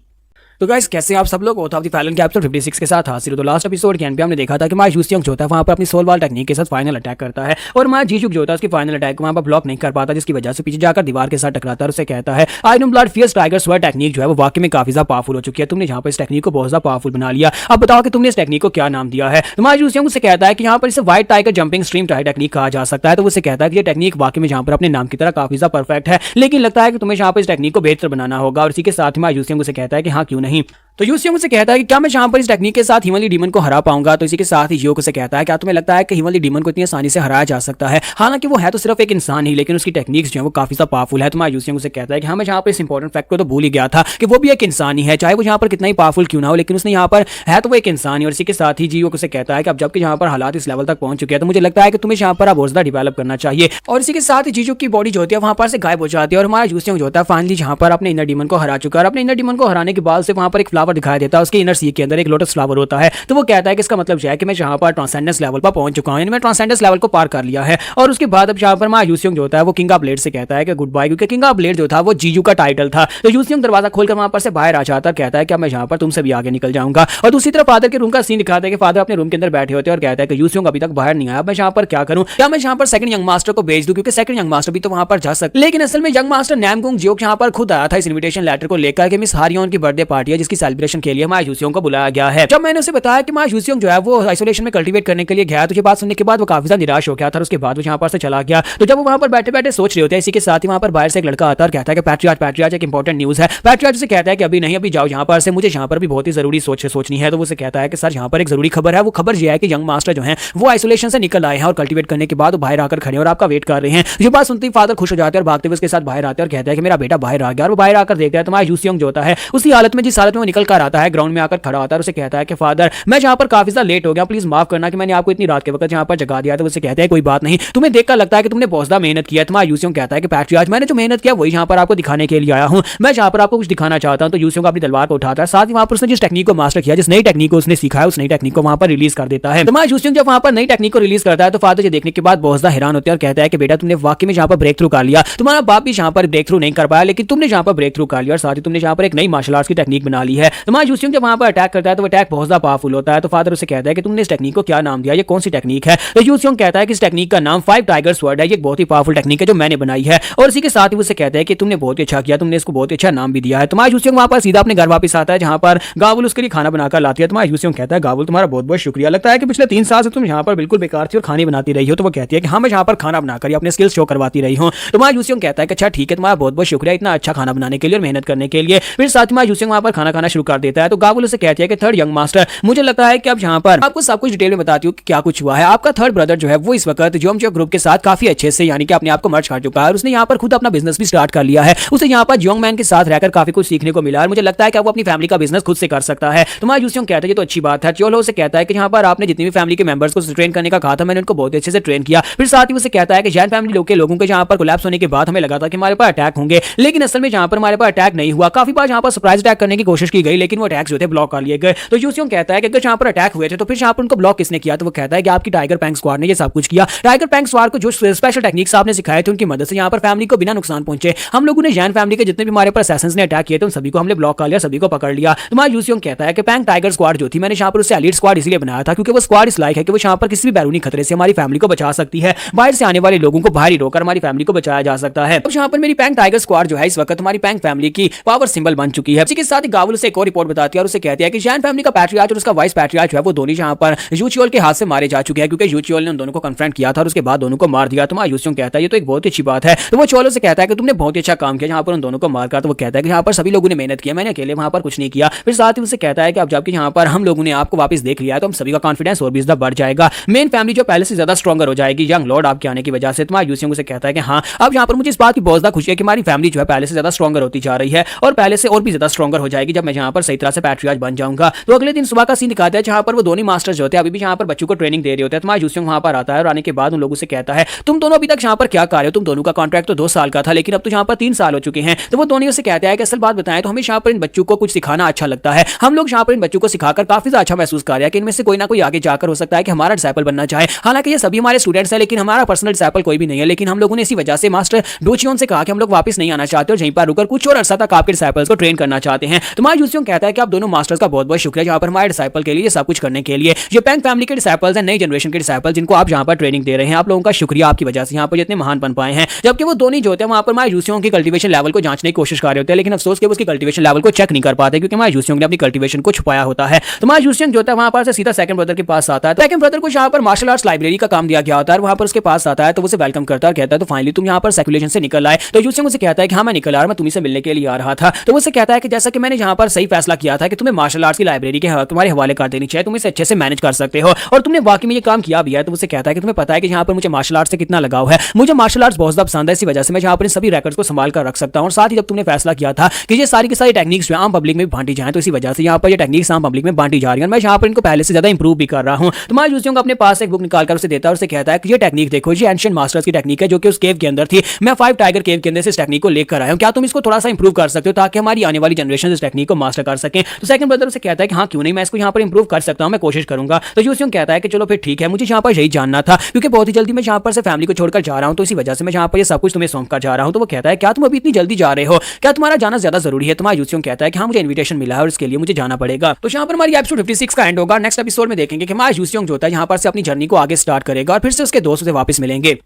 तो गाइस कैसे आप सब लोग ओथ ऑफ द फैलन के एपिसोड 56 के साथ हाजिर हो। तो लास्ट एपिसोड के एंड पे हमने देखा था कि हमारा यूचियोंग जो होता है वहां पर अपनी सोल वाल टेक्निक के साथ फाइनल अटैक करता है और हमारा जीजुक जो होता है उसकी फाइनल अटैक वहां पर ब्लॉक नहीं कर पाता, जिसकी वजह से पीछे जाकर दीवार के साथ टकराता है और उसे कहता है iron blood fierce tiger sword technique जो है वो वाकई में काफी ज्यादा पावरफुल हो चुकी है, तुमने यहाँ पर इस टेक्निक को बहुत ज्यादा पावरफुल बना लिया, अब बताओ कि तुमने इस टेक्निक को क्या नाम दिया है। हमारा यूचियोंग उससे कहता है कि यहाँ पर इसे white tiger jumping stream technique कहा जा सकता है। तो उसे कहता है कि ये टेक्निक वाकई में यहाँ पर अपने नाम की तरह काफी ज्यादा परफेक्ट है, लेकिन लगता है कि तुम्हें यहाँ पर इस टेक्निक को बेहतर बनाना होगा। और इसी के साथ हमारा यूचियोंग उसे कहता है कि हाँ क्यों नहीं। तो यूसियोंग उसे कहता है कि क्या मैं यहाँ पर इस टेक्निक के साथ हिमनली डीमन को हरा पाऊंगा। तो इसी के साथ ही जियोक उसे कहता है क्या तुम्हें लगता है कि हिमनली डीमन को इतनी आसानी से हराया जा सकता है। हालांकि वो है तो सिर्फ एक इंसान ही, लेकिन उसकी टेक्निक्स जो है वो काफी ज्यादा पावरफुल है। तो यूसियोंग उसे कहता है कि हाँ मैं यहाँ पर इस इंपॉर्टेंट फैक्ट को तो भूल ही गया था कि वो भी एक इंसान ही है, चाहे वो यहाँ पर कितना ही पावरफुल क्यों ना हो, लेकिन उसने यहाँ पर है तो वो एक इंसान ही। और इसी के साथ ही जियोक उसे कहता है कि अब जबकि यहाँ पर हालात इस लेवल तक पहुंच चुके हैं तो मुझे लगता है कि तुम्हें यहाँ पर अब और ज्यादा डेवलप करना चाहिए। और इसी के साथ ही जियोक की बॉडी जो होती है वहां पर से गायब हो जाती है और हमारा यूसियोंग जो होता है फाइनली जहाँ पर अपने इनर डीमन को हरा चुका है। और अपने इनर डीमन को हराने के बाद से वहां पर एक फ्लावर दिखाई देता है, उसके इनर सी के अंदर एक लोटस फ्लावर होता है। तो वो कहता है कि इसका मतलब है कि मैं यहाँ पर ट्रांसेंडेंस लेवल पर पहुंच चुका हूं, यानी मैं ट्रांसेंडेंस लेवल को पार कर लिया है। और उसके बाद अब यहाँ पर हमारा यूसियोंग जो होता है वो किंग ऑफ ब्लेड से कहता है कि गुड बाय, क्योंकि किंग ऑफ ब्लेड जो था वो जीजू का टाइटल था। तो यूसियोंग दरवाजा खोलकर वहां पर से बाहर आ जाता है, कहता है कि मैं यहाँ पर तुमसे भी आगे निकल जाऊंगा। और दूसरी तरफ फादर के रूम का सीन दिखाता है कि फादर अपने रूम के अंदर बैठे होते हैं और कहता है कि यूसियोंग अभी तक बाहर नहीं आया, मैं यहाँ पर क्या करूं, क्या मैं यहाँ पर सेकंड यंग मास्टर को भेज दूं, क्योंकि सेकंड यंग मास्टर भी तो वहां पर जा सकते। लेकिन असल में यंग मास्टर नैमकुंग जियोक यहाँ पर खुद आया था इस इन्विटेशन लेटर को लेकर कि मिस हारियोन की बर्थडे पार्टी है जिसकी सेलिब्रेशन के लिए हमारे यूसियोंग को बुलाया गया है। जब मैंने उसे बताया कि हमारा यूसियोंग जो है वो आइसोलेशन में कल्टीवेट करने के लिए गया, तो ये बात सुनने के बाद वो काफी ज्यादा निराश हो गया था। उसके बाद वो यहाँ पर से चला गया। तो जब वो वहां पर बैठे बैठे सोच रहे होते हैं, इसी के साथ ही वहां पर बाहर से एक लड़का आता है और कहता है कि पैट्रियार्च एक इंपॉर्टेंट न्यूज है। पैट्रियार्च से कहता है कि अभी नहीं, अभी जाओ यहाँ पर से, मुझे यहाँ पर भी बहुत ही जरूरी सोचनी है। तो वो कहता है कि सर यहाँ पर एक जरूरी खबर है। वो खबर यह है कि यंग मास्टर जो है वो आइसोलेशन से निकल आए हैं और कल्टीवेट करने के बाद बाहर आकर खड़े और आपका वेट कर रहे हैं। ये बात सुनते ही फादर खुश हो जाते हैं और भागते हुए उसके साथ बाहर आते हैं और कहते हैं कि मेरा बेटा बाहर आ गया। और वो बाहर आकर देखता है तुम्हारा यूसियोंग जो होता है उसी हालत में, जिस हालत में वो निकल कर आता है, ग्राउंड में आकर खड़ा होता है और उसे कहता है कि फादर मैं यहाँ पर काफी ज्यादा लेट हो गया, प्लीज माफ करना कि मैंने आपको इतनी रात के वक्त यहाँ पर जगा दिया। तो उससे कहते हैं कोई बात नहीं, तुम्हें देखकर लगता है कि तुमने बहुत ज्यादा मेहनत किया। तुम्हारा यूसियोंग कहता है कि पैट्रियार्च मैंने जो मेहनत किया वही यहाँ पर आपको दिखाने के लिए आया हूँ, मैं यहाँ पर आपको कुछ दिखाना चाहता हूँ। तो यूसियोंग अपनी तलवार को उठाता है, साथ ही वहां पर उसने जिस टेक्निक को मास्टर किया, जिस नई टेक्निक को उसने सीखा है, उस नई टेक्निक को वहां पर रिलीज कर देता है। तुम्हारा यूसियोंग जब वहां पर नई टेक्निक को रिलीज करता है तो फादर ये देखने के बाद बहुत ज्यादा हैरान होते हैं और कहता है कि बेटा तुमने वाकई में यहाँ पर ब्रेक थ्रू कर लिया। तुम्हारा बाप भी यहाँ पर ब्रेक थ्रू नहीं कर पाया, लेकिन तुमने यहाँ पर ब्रेक थ्रू कर लिया और साथ ही तुमने यहाँ पर एक नई मार्शल आर्ट्स की टेक्निक बना ली है। तुम्हारा यूसियोंग जब वहां पर अटैक करता है तो वो अटैक बहुत ज्यादा पावरफुल होता है। तो फादर उसे कहता है कि तुमने इस टेक्निक को क्या नाम दिया, ये कौन सी टेक्निक है। तो यूसियोंग कहता है कि इस टेक्निक का नाम 5 टाइगर स्वर्ड है, ये बहुत ही पावरफुल टेक्निक है जो मैंने बनाई है। और इसी के साथ ही उसे कहता है कि तुमने बहुत ही अच्छा किया, तुमने इसको बहुत ही अच्छा नाम भी दिया है। तुम्हारा यूसियोंग वहां पर सीधा अपने घर वापस आता है जहां पर गावुल उसके लिए खाना बनाकर लाती है। तुम्हारा यूसियोंग कहता है गावुल तुम्हारा बहुत बहुत शुक्रिया, लगता है कि पिछले 3 साल से तुम यहाँ पर बिल्कुल बेकार थी और खाने बनाती रही हो। तो वो कहती है कि हाँ मैं यहाँ पर खाना बनाकर अपने स्किल्स शो करवाती रही हूँ। तुम्हारा यूसियोंग कहता है कि अच्छा ठीक है, तुम्हारा बहुत बहुत शुक्रिया इतना अच्छा खाना बनाने के लिए और मेहनत करने के लिए। फिर साथ में यूसियोंग वहां पर खाना खाना शुरू कर देता है। तो गावुल उसे कहती है कि थर्ड यंग मास्टर मुझे लगता है कि अब यहाँ पर आपको सब कुछ डिटेल में बताती हूँ कि क्या कुछ हुआ है। आपका थर्ड ब्रदर जो है वो इस वक्त जोमचो ग्रुप के साथ काफी अच्छे से यानी कि अपने आप को मर्ज कर चुका है और उसने यहाँ पर खुद अपना बिजनेस भी स्टार्ट कर लिया है। उसे यहाँ पर योंग मैन के साथ रहकर काफी कुछ सीखने को मिला और मुझे लगता है कि वो अपनी फैमिली का बिजनेस खुद से कर सकता है। तुम्हारा यूसियोंग कहता है ये तो अच्छी बात है। चोलो उसे कहता है कि यहाँ पर आपने जितनी भी फैमिली के मेंबर्स को ट्रेन करने का कहा था मैंने उनको बहुत अच्छे से ट्रेन किया। फिर साथ ही उसे कहता है कि जैन फैमिली के लोगों के यहाँ पर कोलैप्स होने के बाद हमें लगा था कि हमारे पास अटैक होंगे, लेकिन असल में यहाँ पर हमारे पास अटैक नहीं हुआ। काफी बार यहाँ पर सरप्राइज अटैक करने की कोशिश की गई लेकिन वो अटैक्स जो थे ब्लॉक कर लिए गए। तो यूसियोंग कहता है कि अगर यहाँ पर अटैक हुए थे तो फिर यहाँ पर उनको ब्लॉक किसने किया। तो वो कहता है कि आपकी टाइगर पैंग स्क्वाड ने ये सब कुछ किया। टाइगर पैंग स्क्वाड को जो स्पेशल टेक्निक्स आपने सिखाए थे उनकी मदद से यहाँ पर फैमिली को बिना नुकसान पहुंचे हम लोगों ने जैन फैमिली के जितने भी हमारे पर असैसिन्स ने अटैक किए थे उन सभी को हमने ब्लॉक कर लिया, सभी को पकड़ लिया। तुम्हारा यूसियोंग कहता है कि पैंग टाइगर स्क्वाड जो थी मैंने यहाँ पर उससे एलीट स्क्वाड इसलिए बनाया था क्योंकि वो स्क्वाड इस लायक है कि वो यहाँ पर किसी भी बैरूनी खतरे से हमारी फैमिली को बचा सकती है, बाहर से आने वाले लोगों को बाहर ही रोककर हमारी फैमिली को बचाया जा सकता है। अब यहाँ पर मेरी पैंग टाइगर स्क्वाड जो है इस वक्त हमारी पैंग फैमिली की पावर सिंबल बन चुकी है। इसी के साथ ही गावुल से एक और रिपोर्ट बताती है और उसे कहती है कि जैन फैमिली का पैट्रियार्च और उसका वाइस पैट्रियार्च है वो दोनों यहाँ पर यूचियोल के हाथ से मारे जा चुके हैं क्योंकि यूचियोल ने उन दोनों को कन्फ्रंट किया था और उसके बाद दोनों को मार दिया। तुम्हारा यूसियोंग कहता है ये तो एक बहुत अच्छी बात है। तो वो चोलो से कहता है कि तुमने बहुत ही अच्छा काम किया यहाँ पर उन दोनों को मारकर। तो वो कहता है कि यहाँ पर सभी लोगों ने मेहनत किया, मैंने अकेले वहां पर कुछ नहीं किया। फिर साथ ही उसे कहता है कि अब जबकि यहाँ पर हम लोगों ने आपको वापस देख लिया है तो हम सभी का कॉन्फिडेंस और भी ज्यादा बढ़ जाएगा, मेन फैमिली जो पहले से ज्यादा स्ट्रॉन्गर हो जाएगी यंग लॉर्ड आपके आने की वजह से। तुम्हारा यूसियोंग उसे कहता है कि हाँ अब यहाँ पर मुझे इस बात की बहुत ज्यादा खुशी है कि हमारी फैमिली जो है पहले से ज्यादा स्ट्रॉन्गर होती जा रही है और पहले से और भी ज्यादा स्ट्रॉन्गर हो जाएगी जब मैं यहाँ पर सही तरह से पैट्रियार्च बन जाऊंगा। तो अगले दिन सुबह का सीन दिखाता है जहाँ पर वो दोनों मास्टर्स जो होते हैं अभी भी यहाँ पर बच्चों को ट्रेनिंग दे रहे होते हैं। तुम्हारा यूसियोंग वहां पर आता है और आने के बाद उन लोगों से कहता है तुम दोनों अभी तक यहाँ पर क्या कर रहे हो, तुम दोनों का कॉन्ट्रैक्ट तो 2 साल का था लेकिन अब तो यहाँ पर 3 साल हो चुके हैं। तो वो दोनों से कहता है कि असल बात बताएं तो हमें यहाँ पर इन बच्चों को कुछ सिखाना अच्छा लगता है, हम लोग यहाँ पर इन बच्चों को सिखाकर काफी ज्यादा अच्छा महसूस कर रहे हैं कि इनमें से कोई ना कोई आगे जाकर हो सकता है कि हमारा डिसाइपल बनना चाहे। हालांकि ये सभी हमारे स्टूडेंट्स हैं लेकिन हमारा पर्सनल डिसाइपल कोई भी नहीं है, लेकिन हम लोगों ने इसी वजह से मास्टर डोचियोन से कहा कि हम लोग वापस नहीं आना चाहते और यहीं पर रुकर कुछ और अर्सा तक आपके डिसाइपल्स को ट्रेन करना चाहते हैं। तुम्हारा यूसियोंग कहता है कि आप दोनों मास्टर्स का बहुत बहुत शुक्रिया यहाँ पर हमारे डिसाइपल के लिए सब कुछ करने के लिए। ये पैंग फैमिली के डिसाइपल्स हैं, नई जनरेशन के डिसाइपल जिनको आप यहाँ पर ट्रेनिंग दे रहे हैं, आप लोगों का शुक्रिया, आपकी वजह से यहाँ पर जितने महान बन पाए हैं। जबकि वो दोनों जो होते हैं वहां पर हमारे यूसियोंग की कल्टीवेशन लेवल को जांचने की कोशिश कर रहे होते हैं लेकिन अफसोस कि उसकी कल्टीवेशन लेवल को चेक नहीं कर पाते क्योंकि हमारे यूसियोंग ने अपनी कल्टीवेशन को छुपाया होता है। तो हमारा यूसियोंग जो होता है वहां पर से सीधा सेकंड ब्रदर के पास आता है। सेकंड ब्रदर को यहाँ पर मार्शल आर्ट्स लाइब्रेरी का काम दिया गया होता है, वहां पर उसके पास आता है तो उसे वेलकम करता है, कहता है तो फाइनली तुम यहाँ पर सर्कुलेशन से निकल आए। तो यूसियोंग उसे कहता है कि हाँ मैं निकल आ रहा, मैं तुम्हें से मिलने के लिए आ रहा था। तो उसे कहता है कि जैसा कि मैंने जहाँ पर सही फैसला किया था कि तुम्हें मार्शल आर्ट्स की लाइब्रेरी के तुम्हारे हवाले कर देनी चाहिए, तुम इसे अच्छे से मैनेज कर सकते हो और तुमने वाकई में ये काम किया भी है। तो उसे कहता है कि तुम्हें पता है कि यहाँ पर मुझे मार्शल आर्ट्स से कितना लगाव है, मुझे मार्शल आर्ट्स बहुत ज्यादा पसंद है, इसी वजह से मैं यहाँ पर इन सभी रिकॉर्ड्स को संभाल कर रख सकता हूँ। और साथ ही जब तुमने फैसला किया था कि ये सारी की सारी टेक्निक्स जो आम पब्लिक में बांटी जाए, तो इसी वजह से यहाँ पर ये टेक्निक्स आम पब्लिक में बांटी जा रही है। मैं यहाँ पर इनको पहले से ज्यादा इंप्रूव भी कर रहा हूँ। तो मार्श यूसियोंग अपने पास एक बुक निकालकर उसे देता है और उसे कहता है कि ये टेक्निक देखो, ये एंशिएंट मास्टर्स की टेक्निक है जो कि उस केव के अंदर थी। मैं 5 टाइगर केव के अंदर से इस टेक्निक को लेकर आया हूँ, क्या तुम इसको थोड़ा सा इंप्रूव कर सकते हो ताकि हमारी आने वाली जनरेशन इस टेक्निक को मास्टर कर सकें। तो सेकंड ब्रदर उसे कहता है कि हाँ क्यों नहीं, मैं इसको यहाँ पर इंप्रूव कर सकता हूँ, मैं कोशिश करूंगा। तो यूसियोंग कहता है कि चलो फिर ठीक है, मुझे यहाँ पर यही जानना था क्योंकि बहुत ही जल्दी मैं यहाँ पर से फैमिली को छोड़कर जा रहा हूँ, तो इसी वजह से मैं यहाँ पर ये सब कुछ तुम्हें सौंप कर जा रहा हूँ। तो वो कहता है क्या तुम अभी इतनी जल्दी जा रहे हो, क्या तुम्हारा जाना ज्यादा जरूरी है। तुम्हारा यूसियोंग कहता है कि हाँ मुझे इन्विटेशन मिला है और इसके लिए मुझे जाना पड़ेगा। तो यहाँ पर हमारी एपिसोड 56 का एंड होगा। नेक्स्ट एपिसोड में देखेंगे कि हमारा यूसियोंग जो होता है यहाँ पर से अपनी जर्नी को आगे स्टार्ट करेगा और फिर से उसके दोस्त से वापस मिलेंगे।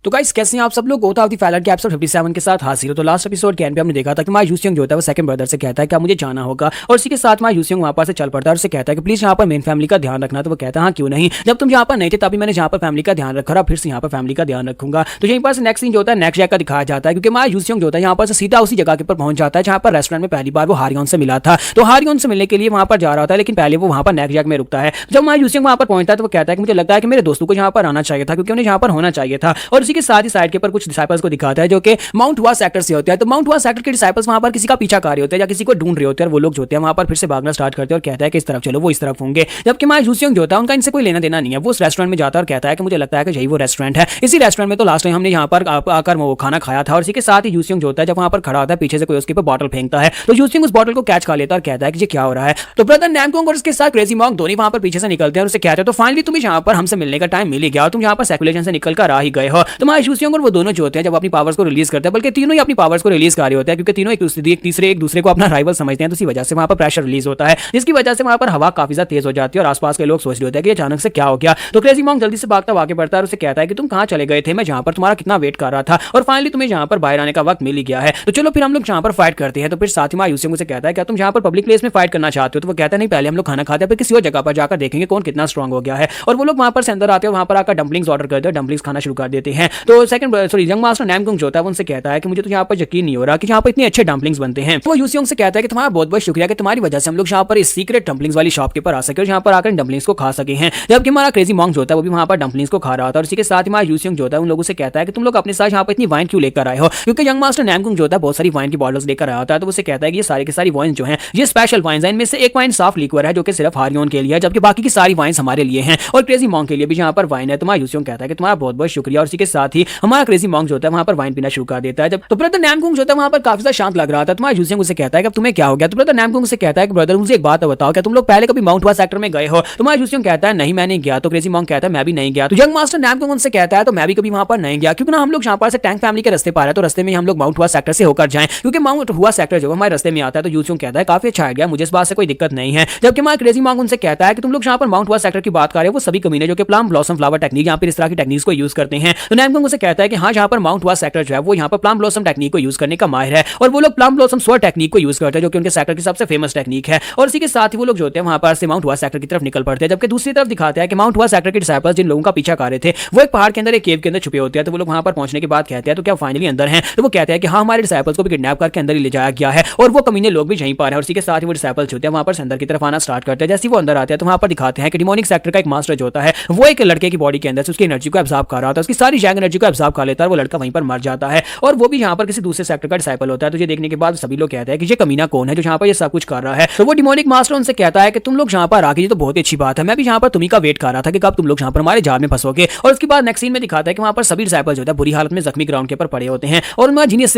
तो गाइस कैसे हैं आप सब लोग। गोथ ऑफ द फैलन के एपिसोड 57 के साथ हाजिर हो। तो लास्ट एपिसोड के एंड पे हमने देखा था कि माय यूसियोंग जो होता है वो सेकंड ब्रदर से कहता है कि मुझे जाना होगा और इसी के साथ माय यूसियोंग वहां पर से चल पड़ता है और उसे कहता है कि प्लीज यहाँ पर मेन फैमिली का ध्यान रखना। तो वो कहता है हाँ क्यों नहीं, जब तुम यहाँ पर नहीं थे तभी मैंने यहाँ पर फैमिली का ध्यान रखा, फिर से यहाँ पर फैमिली का ध्यान रखूंगा। तो यहीं पर से नेक्स्ट सीन जो होता है नेक्स्ट जैक का दिखाया जाता है क्योंकि माय यूसियोंग जो होता है यहाँ पर से सीधा उसी जगह के ऊपर पहुंच जाता है जहाँ पर रेस्टोरेंट में पहली बार वो हारियोन से मिला था। तो हारियोन से मिलने के लिए वहां पर जा रहा था, लेकिन पहले वो वहां पर नेक्स्ट जैक में रुकता है। जब माय यूसियोंग वहां पर पहुंचता है तो वो कहता है कि मुझे लगता है कि मेरे दोस्तों को यहाँ पर आना चाहिए था क्योंकि उन्हें यहाँ पर होना चाहिए था। और इसी के साथ ही साइड के ऊपर कुछ डिसाइपल्स को दिखाता है जो कि माउंट हुआ सेक्टर से होते हैं। तो माउंट हुआ सेक्टर के डिसाइपल्स वहां पर किसी का पीछा कर रहे होते हैं या किसी को ढूंढ रहे होते हैं और वो लोग जो होते हैं वहां पर फिर से भागना स्टार्ट करते हैं और कहता है कि इस तरफ चलो, वो इस तरफ होंगे। जबकि माय यूसियोंग जो होता है उनका इनसे कोई लेना देना नहीं है, वो उस रेस्टोरेंट में जाता है और कहता है कि मुझे लगता है कि यही वो रेस्टोरेंट है। इसी रेस्टोरेंट में तो लास्ट टाइम हमने यहाँ पर आकर वो खाना खाया था। और इसी के साथ ही यूसियोंग जो होता है जब वहां पर खड़ा होता है पीछे से कोई उसके ऊपर बॉटल फेंकता है तो यूसियोंग उस बॉटल को कैच कर लेता है और कहता है कि ये क्या हो रहा है। तो ब्रदर नैमकोंग और उसके साथ क्रेजी मॉन्क दोनों वहां पर पीछे से निकलते हैं और उसे कहते हैं तो फाइनली तुम्हें यहाँ पर हमसे मिलने का टाइम मिल गया और तुम यहाँ पर सर्कुलेशन से निकल कर आ ही गए हो। तो माय यूसियोंग और वो दोनों जो होते हैं जब अपनी पावर्स को रिलीज करते हैं, बल्कि तीनों ही अपनी पावर्स को रिलीज कर रहे होते हैं क्योंकि तीनों एक दूसरे को अपना राइवल समझते हैं। तो इसी वजह से वहां पर प्रेशर रिलीज होता है जिसकी वजह से वहां पर हवा काफी ज्यादा तेज हो जाती है और आसपास के लोग सोच रहे होते हैं कि अचानक से क्या हो गया। तो क्रेजी मॉन्क जल्दी से भागता आगे बढ़ता है और उसे कहता है कि तुम कहां चले गए थे, मैं जहां पर तुम्हारा कितना वेट कर रहा था और फाइनली तुम्हें जहां पर बाहर आने का वक्त मिल ही गया है। तो चलो फिर हम लोग जहां पर फाइट करते हैं। तो फिर साथ ही माय यूसियोंग से कहता है क्या तुम जहां पर पब्लिक प्लेस में फाइट करना चाहते हो। तो वो कहता है नहीं, पहले हम लोग खाना खाते हैं फिर किसी और जगह पर जाकर देखेंगे कौन कितना स्ट्रांग हो गया है। और वो लोग वहां पर से अंदर आते हैं, वहां पर आकर डम्पलिंग्स ऑर्डर करते हैं, डम्पलिंग्स खाना शुरू कर देते हैं। तो यंग मास्टर नैमकोंग जो होता है उनसे कहता है कि मुझे तो यहाँ पर यकीन नहीं हो रहा कि यहाँ पर इतने अच्छे डम्पलिंग्स बनते हैं। वो यूसियोंग से कहता है कि तुम्हारा बहुत बहुत शुक्रिया कि तुम्हारी वजह से हम लोग यहाँ पर इस सीक्रेट डम्पलिंग्स वाली शॉप के ऊपर आ सके और यहाँ पर आकर डम्पलिंग्स को खा सके हैं। जबकि हमारा क्रेजी मॉन्क जो होता है वो भी वहां पर डम्पलिंग्स को खा रहा था। और इसी के साथ ही हमारा यूसियोंग जो होता है उन लोगों से कहता है कि तुम लोग अपने साथ यहाँ पर इतनी वाइन क्यों लेकर आए हो, क्योंकि यंग मास्टर नैमकोंग जो होता है बहुत सारी वाइन की बॉटल्स लेकर आया होता है। तो उसे कहता है कि ये सारी की सारी वाइन जो है ये स्पेशल वाइन है, इनमें से एक वाइन साफ लिक्विड है जो कि सिर्फ हारियोन के लिए है, जबकि बाकी की सारी वाइन हमारे लिए हैं और क्रेजी मॉन्क के लिए भी यहाँ पर वाइन है। तुम्हारा यूसियोंग कहता है कि तुम्हारा बहुत बहुत शुक्रिया। और इसी के साथ ही हमारा क्रेजी मॉन्क जो होता है वहां पर वाइन पीना शुरू कर देता है। जब तो ब्रदर नैमकोंग जो होता है वहां पर काफी ज्यादा शांत लग रहा था। तुम्हारा यूसियोंग उसे कहता है कि तुम्हें क्या हो गया। तो ब्रदर नैमकोंग से कहता है कि ब्रदर मुझे एक बात बताओ, क्या तुम लोग पहले कभी माउंट हुआ सेक्टर में गए हो। तुम्हारा यूसियोंग कहता है नहीं मैं नहीं गया। तो क्रेजी मॉन्क कहता है मैं भी नहीं गया। तो यंग मास्टर नैमकोंग उनसे कहता है तो मैं भी कभी वहां पर नहीं गया क्योंकि ना हम लोग यहाँ पर से टैंक फैमिली के रास्ते पर है तो रास्ते में हम लोग माउंट हुआ सेक्टर से होकर जाएं क्योंकि माउंट हुआ सेक्टर जो हमारे रास्ते में आता है। तो यूसियोंग कहता है काफी अच्छा आइडिया, मुझे इस बात से कोई दिक्कत नहीं है। जबकि हमारा क्रेजी मॉन्क उनसे कहता है कि तुम लोग यहाँ पर माउंट हुआ सेक्टर की बात कर रहे हो वो सभी कमीने जो कि प्लम ब्लॉसम फ्लावर टेक्निक यहाँ पर इस तरह की टेक्निक्स को यूज करते हैं। तो नैमकोंग उसे कहता है कि हाँ जहाँ पर माउंट हुआ सेक्टर जो है वो यहाँ पर प्लम ब्लॉसम टेक्निक को यूज करने का माहिर है और वो लोग प्लम ब्लॉसम स्वर टेक्निक को यूज करते हैं जो कि उनके सेक्टर की सबसे फेमस टेक्निक है। और इसी के साथ ही वो लोग जो होते हैं वहां पर से माउंट हुआ सेक्टर की तरफ निकल पड़ते हैं। जबकि दूसरी तरफ दिखाते हैं कि माउंट हुआ सेक्टर के डिसाइपल्स जिन लोगों का पीछा कर रहे थे वो एक पहाड़ के अंदर एक केव के अंदर छुपे होते हैं। तो वो लोग वहां पर पहुंचने के बाद कहते हैं तो क्या फाइनली अंदर हैं। तो वो कहते हैं कि हाँ हमारे डिसाइपल्स को भी किडनैप करके अंदर ही ले जाया गया है और वो कमीने लोग भी यहीं पर हैं। और इसी के साथ ही वो डिसाइपल्स होते हैं वहां पर अंदर की तरफ आना स्टार्ट करते हैं। जैसे वो अंदर आते हैं तो वहां पर दिखाते हैं कि डिमोनिक सेक्टर का एक मास्टर जो होता है वो एक लड़के की बॉडी के अंदर से उसकी एनर्जी को एब्जॉर्ब कर रहा होता है, उसकी सारी जैंग एनर्जी को एब्जॉर्ब कर लेता है और वो लड़का वहीं पर मर जाता है। और वो भी यहाँ पर किसी दूसरे सेक्टर का डिसाइपल होता है। तो ये देखने के बाद सभी लोग कहते हैं कि ये कमीना कौन है जो यहाँ पर ये सब कुछ कर रहा है। तो वो डिमोनिक मास्टर उनसे कहता है कि तुम लोग यहाँ पर आ गए तो बहुत अच्छी बात है, मैं भी यहाँ पर तुम्ही का वेट कर रहा था कि कब तुम लोग यहाँ पर हमारे जाल में फंसोगे। और उसके बाद नेक्स्ट सीन में दिखाता है कि वहाँ पर सभी डिसाइपल्स जो है बुरी हालत में जख्मी ग्राउंड के ऊपर पड़े होते हैं और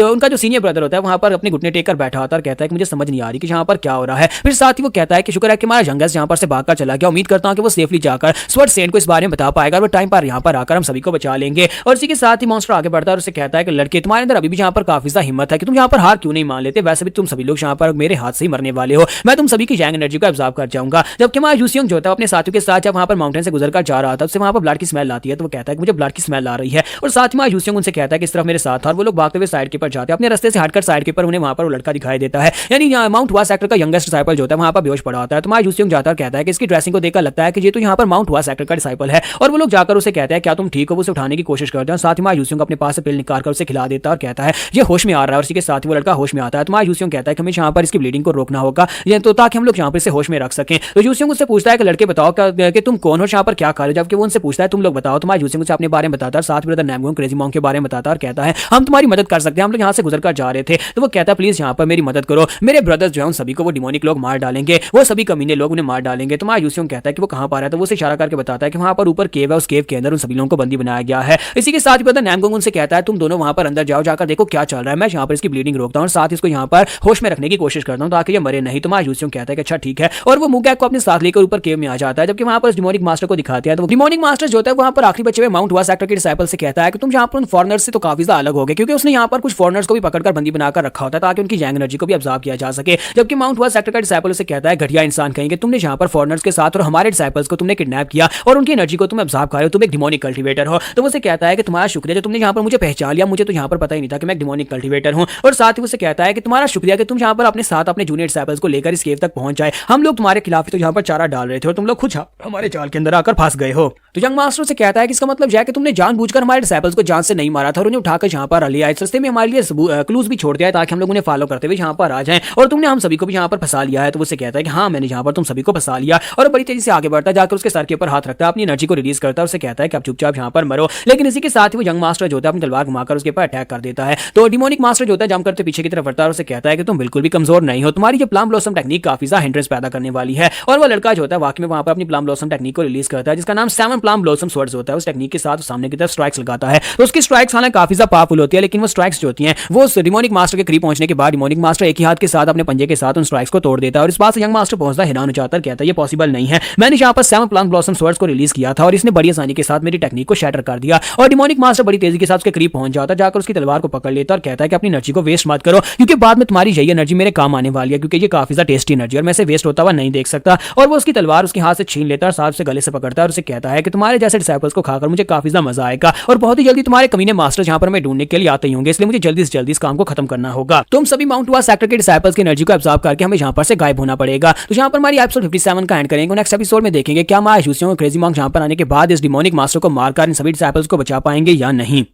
उनका जो सीनियर ब्रदर होता है वहाँ पर अपने घुटने टेक कर बैठा होता है और कहता है कि मुझे समझ नहीं आ रही कि यहाँ पर क्या हो रहा है। फिर साथ ही वो कहता है कि शुक्र है कि हमारा यंगेस्ट यहाँ पर से भागकर चला गया, उम्मीद करता हूँ कि वो सेफली जाकर स्वर्ड सेंट को इस बारे में बता पाएगा और वो टाइम पर यहाँ पर आकर हम सभी को बचा लेंगे। और इसी के साथ ही मॉन्स्टर आगे बढ़ता है और उससे कहता है कि लड़के तुम्हारे अंदर अभी भी यहाँ पर काफी ज्यादा हिम्मत है कि तुम यहाँ पर हार क्यों नहीं मान लेते, वैसे भी तुम सभी लोग यहाँ पर मेरे हाथ से ही मरने वाले हो, मैं तुम सभी की जैंग एनर्जी को एब्जॉर्ब कर जाऊंगा। जबकि हमारा यूसियोंग जो होता है अपने साथियों के साथ जब वहाँ पर माउंटेन से गुजरकर जा रहा था उससे वहाँ पर ब्लड की स्मेल आती है। तो वो कहता है कि मुझे ब्लड की स्मेल आ रही है और साथ ही हमारा यूसियोंग उनसे कहता है कि इस तरफ मेरे साथ। और वो लोग भागते हुए साइड के ऊपर जाते हैं, अपने रास्ते से हटकर साइड के ऊपर उन्हें वहाँ पर वो लड़का दिखाई देता है, यानी माउंट हुआ सेक्टर का यंगेस्ट डिसाइपल जो होता है वहाँ पर बेहोश पड़ा होता है। तो हमारा यूसियोंग जाता है कहता है कि इसकी ड्रेसिंग को देखकर लगता है कि ये तो यहाँ पर माउंट हुआ सेक्टर का डिसाइपल है। और वो लोग जाकर उसे कहते हैं क्या तुम ठीक हो, उसे उठाने की कोशिश करते हैं। साथ ही मायूसियों को अपने पास से पिल निकाल कर उसे खिला देता है और कहता है ये होश में आ रहा है, और इसी के साथ ही वो लड़का होश में आता है। तो मायूसियों कहता है कि हमें यहाँ पर इसकी ब्लीडिंग को रोकना होगा, ये तो ताकि हम लोग यहाँ पर इसे होश में रख सकें। तो यूसियों उससे पूछता है कि लड़के बताओ कि तुम कौन हो, यहाँ पर क्या कर रहे हो, जबकि वो उनसे पूछता है तुम लोग बताओ। तो मायूसियों उसे अपने बारे में बताता है, साथ ब्रदर नैमगोंग क्रेजी मॉन्क के बारे में बताता है और कहता है हम तुम्हारी मदद कर सकते हैं, हम लोग यहाँ से गुजर कर जा रहे थे। तो वो कहता है प्लीज यहाँ पर मेरी मदद करो, मेरे ब्रदर्स जो है उन सभी को वो डिमोनिक लोग मार डालेंगे, वो सभी कमीने लोग उन्हें मार डालेंगे। तो मायूसियों कहता है कि वो कहाँ पर है, तो वो उसे इशारा करके बताता है कि वहाँ पर ऊपर केव है, उस केव के अंदर उन सभी लोगों को बंदी बनाया गया है। इसी के साथ ब्रदर नैमगोंग उनसे कहता है तुम दोनों वहाँ पर अंदर जाओ, जाकर देखो क्या चल रहा है, मैं यहाँ पर इसकी ब्लीडिंग रोकता हूँ और साथ ही इसको यहाँ पर होश में रखने की कोशिश करता हूँ ताकि ये मरे नहीं। तो मायूसियों कहता है कि अच्छा ठीक है, और वो मुगैक को अपने साथ लेकर ऊपर केव में आ जाता है। जबकि वहाँ पर डिमोनिक मास्टर को दिखाते हैं, तो डिमोनिक मास्टर जो होता है वहाँ पर आखिरी बचे हुए माउंट हुआ सेक्टर के डिसाइपल से कहता है कि तुम यहाँ पर उन फॉरनर्स से तो काफी ज्यादा अलग हो गए, क्योंकि उसने यहाँ पर कुछ फॉरनर्स को भी पकड़कर बंदी बनाकर रखा होता है ताकि उनकी जैंग एनर्जी को भी ऑब्जर्व किया जा सके। जबकि माउंट हुआ सेक्टर का डिसाइपल उसे कहता है घटिया इंसान कहेंगे, तुमने यहाँ पर फॉरनर्स के साथ और हमारे डिसाइपल्स को तुमने किडनैप किया और उनकी एनर्जी को तुम ऑब्जर्व कर रहे हो, तुम एक डिमोनिक कल्टिवेटर हो। तो उसे कहता है कि तुम्हारा शुक्रिया जो तुमने यहाँ पर मुझे पहचान लिया, मुझे तो यहाँ पर पता ही नहीं था कि मैं डिमोनिक कल्टिवेटर हूँ। और साथ ही उसे कहता है कि तुम्हारा शुक्रिया कि तुम यहाँ पर अपने साथ अपने जूनियर डिसाइपल्स को लेकर इस केव तक पहुंच जाए, हम लोग तुम्हारे खिलाफ तो यहाँ पर चारा डाल रहे थे और तुम लोग खुद हमारे जाल के अंदर आकर फंस गए हो। तो यंग मास्टर से कहता है कि इसका मतलब यह है कि तुमने जानबूझकर हमारे डिसाइपल्स को जान से नहीं मारा था और उन्हें उठाकर यहाँ पर लिया, इस रास्ते में हमारे लिए क्लूज भी छोड़ दिया है ताकि हम लोग उन्हें फॉलो करते हुए यहाँ पर आ जाएं, और तुमने हम सभी को भी यहाँ पर फंसा लिया है। तो उससे कहता है कि हाँ मैंने यहाँ पर तुम सभी को फंसा लिया, और बड़ी तेजी से आगे बढ़ता है, जाकर उसके सर के ऊपर हाथ रखता है, अपनी एनर्जी को रिलीज करता है, उसे कहता है कि आप चुपचाप यहाँ पर मरो। लेकिन इसी के साथ ही वो यंग मास्टर जो होता है अपनी तलवार घुमाकर उसके ऊपर अटैक कर देता है। तो डिमोनिक मास्टर जो होता है जंप करते पीछे की तरफ बढ़ता है और उसे कहता है कि तुम बिल्कुल भी कमजोर नहीं हो, तुम्हारी जो प्लम ब्लॉसम टेक्निक काफी ज्यादा हिंड्रेंस पैदा करने वाली है। और वो लड़का जो होता है वाकई में वहां पर अपनी प्लम ब्लॉसम टेक्निक को रिलीज करता है, जिसका नाम 7 प्लम ब्लॉसम स्वर्ड्स होता है। उस टेक्निक के साथ सामने की तरफ स्ट्राइक्स लगाता है, तो उसकी स्ट्राइक्स हालांकि काफी ज्यादा पावरफुल होती है, लेकिन वो स्ट्राइक्स जो होती हैं वो डिमोनिक मास्टर के करीब पहुंचने के बाद डिमोनिक मास्टर एक ही हाथ के साथ अपने पंजे के साथ उन स्ट्राइक्स को तोड़ देता है। और इस बात से यंग मास्टर पहुंचता है, हैरान हो जाता है, कहता है ये पॉसिबल नहीं है, मैंने यहाँ पर 7 प्लम ब्लॉसम स्वर्ड्स को रिलीज किया था और इसने बड़ी आसानी के साथ मेरी टेक्निक को शैटर कर दिया। और डिमोनिक मास्टर बड़ी तेजी के साथ उसके करीब पहुंच जाता है, जाकर उसकी तलवार को पकड़ लेता है और कहता है कि अपनी एनर्जी को वेस्ट मत करो, क्योंकि बाद में तुम्हारी यही एनर्जी मेरे काम आने वाली है, क्योंकि ये काफी ज्यादा टेस्टी एनर्जी और मैं इसे वेस्ट होता हुआ नहीं देख सकता। और वो उसकी तलवार उसके हाथ से छीन लेता है और साथ से गले से पकड़ता है और उसे कहता है कि तुम्हारे जैसे डिसाइपल्स को खाकर मुझे काफी ज्यादा मजा आएगा और बहुत ही जल्दी तुम्हारे कमीने मास्टर यहाँ पर मैं ढूंढने के लिए आते ही होंगे, इसलिए मुझे जल्दी से जल्दी इस काम को खत्म करना होगा। तुम सभी माउंट हुआ सेक्टर के डिसाइपल्स की एनर्जी को ऑब्जर्व करके हमें यहाँ पर से गायब होना पड़ेगा। तो यहाँ पर हमारी एपिसोड 57 का एंड करेंगे। नेक्स्ट एपिसोड में देखेंगे क्या मायूसियों और क्रेजी मॉन्क यहाँ पर आने के बाद इस डिमोनिक मास्टर को मारकर इन सभी डिसाइपल्स को बचा पाएंगे या नहीं।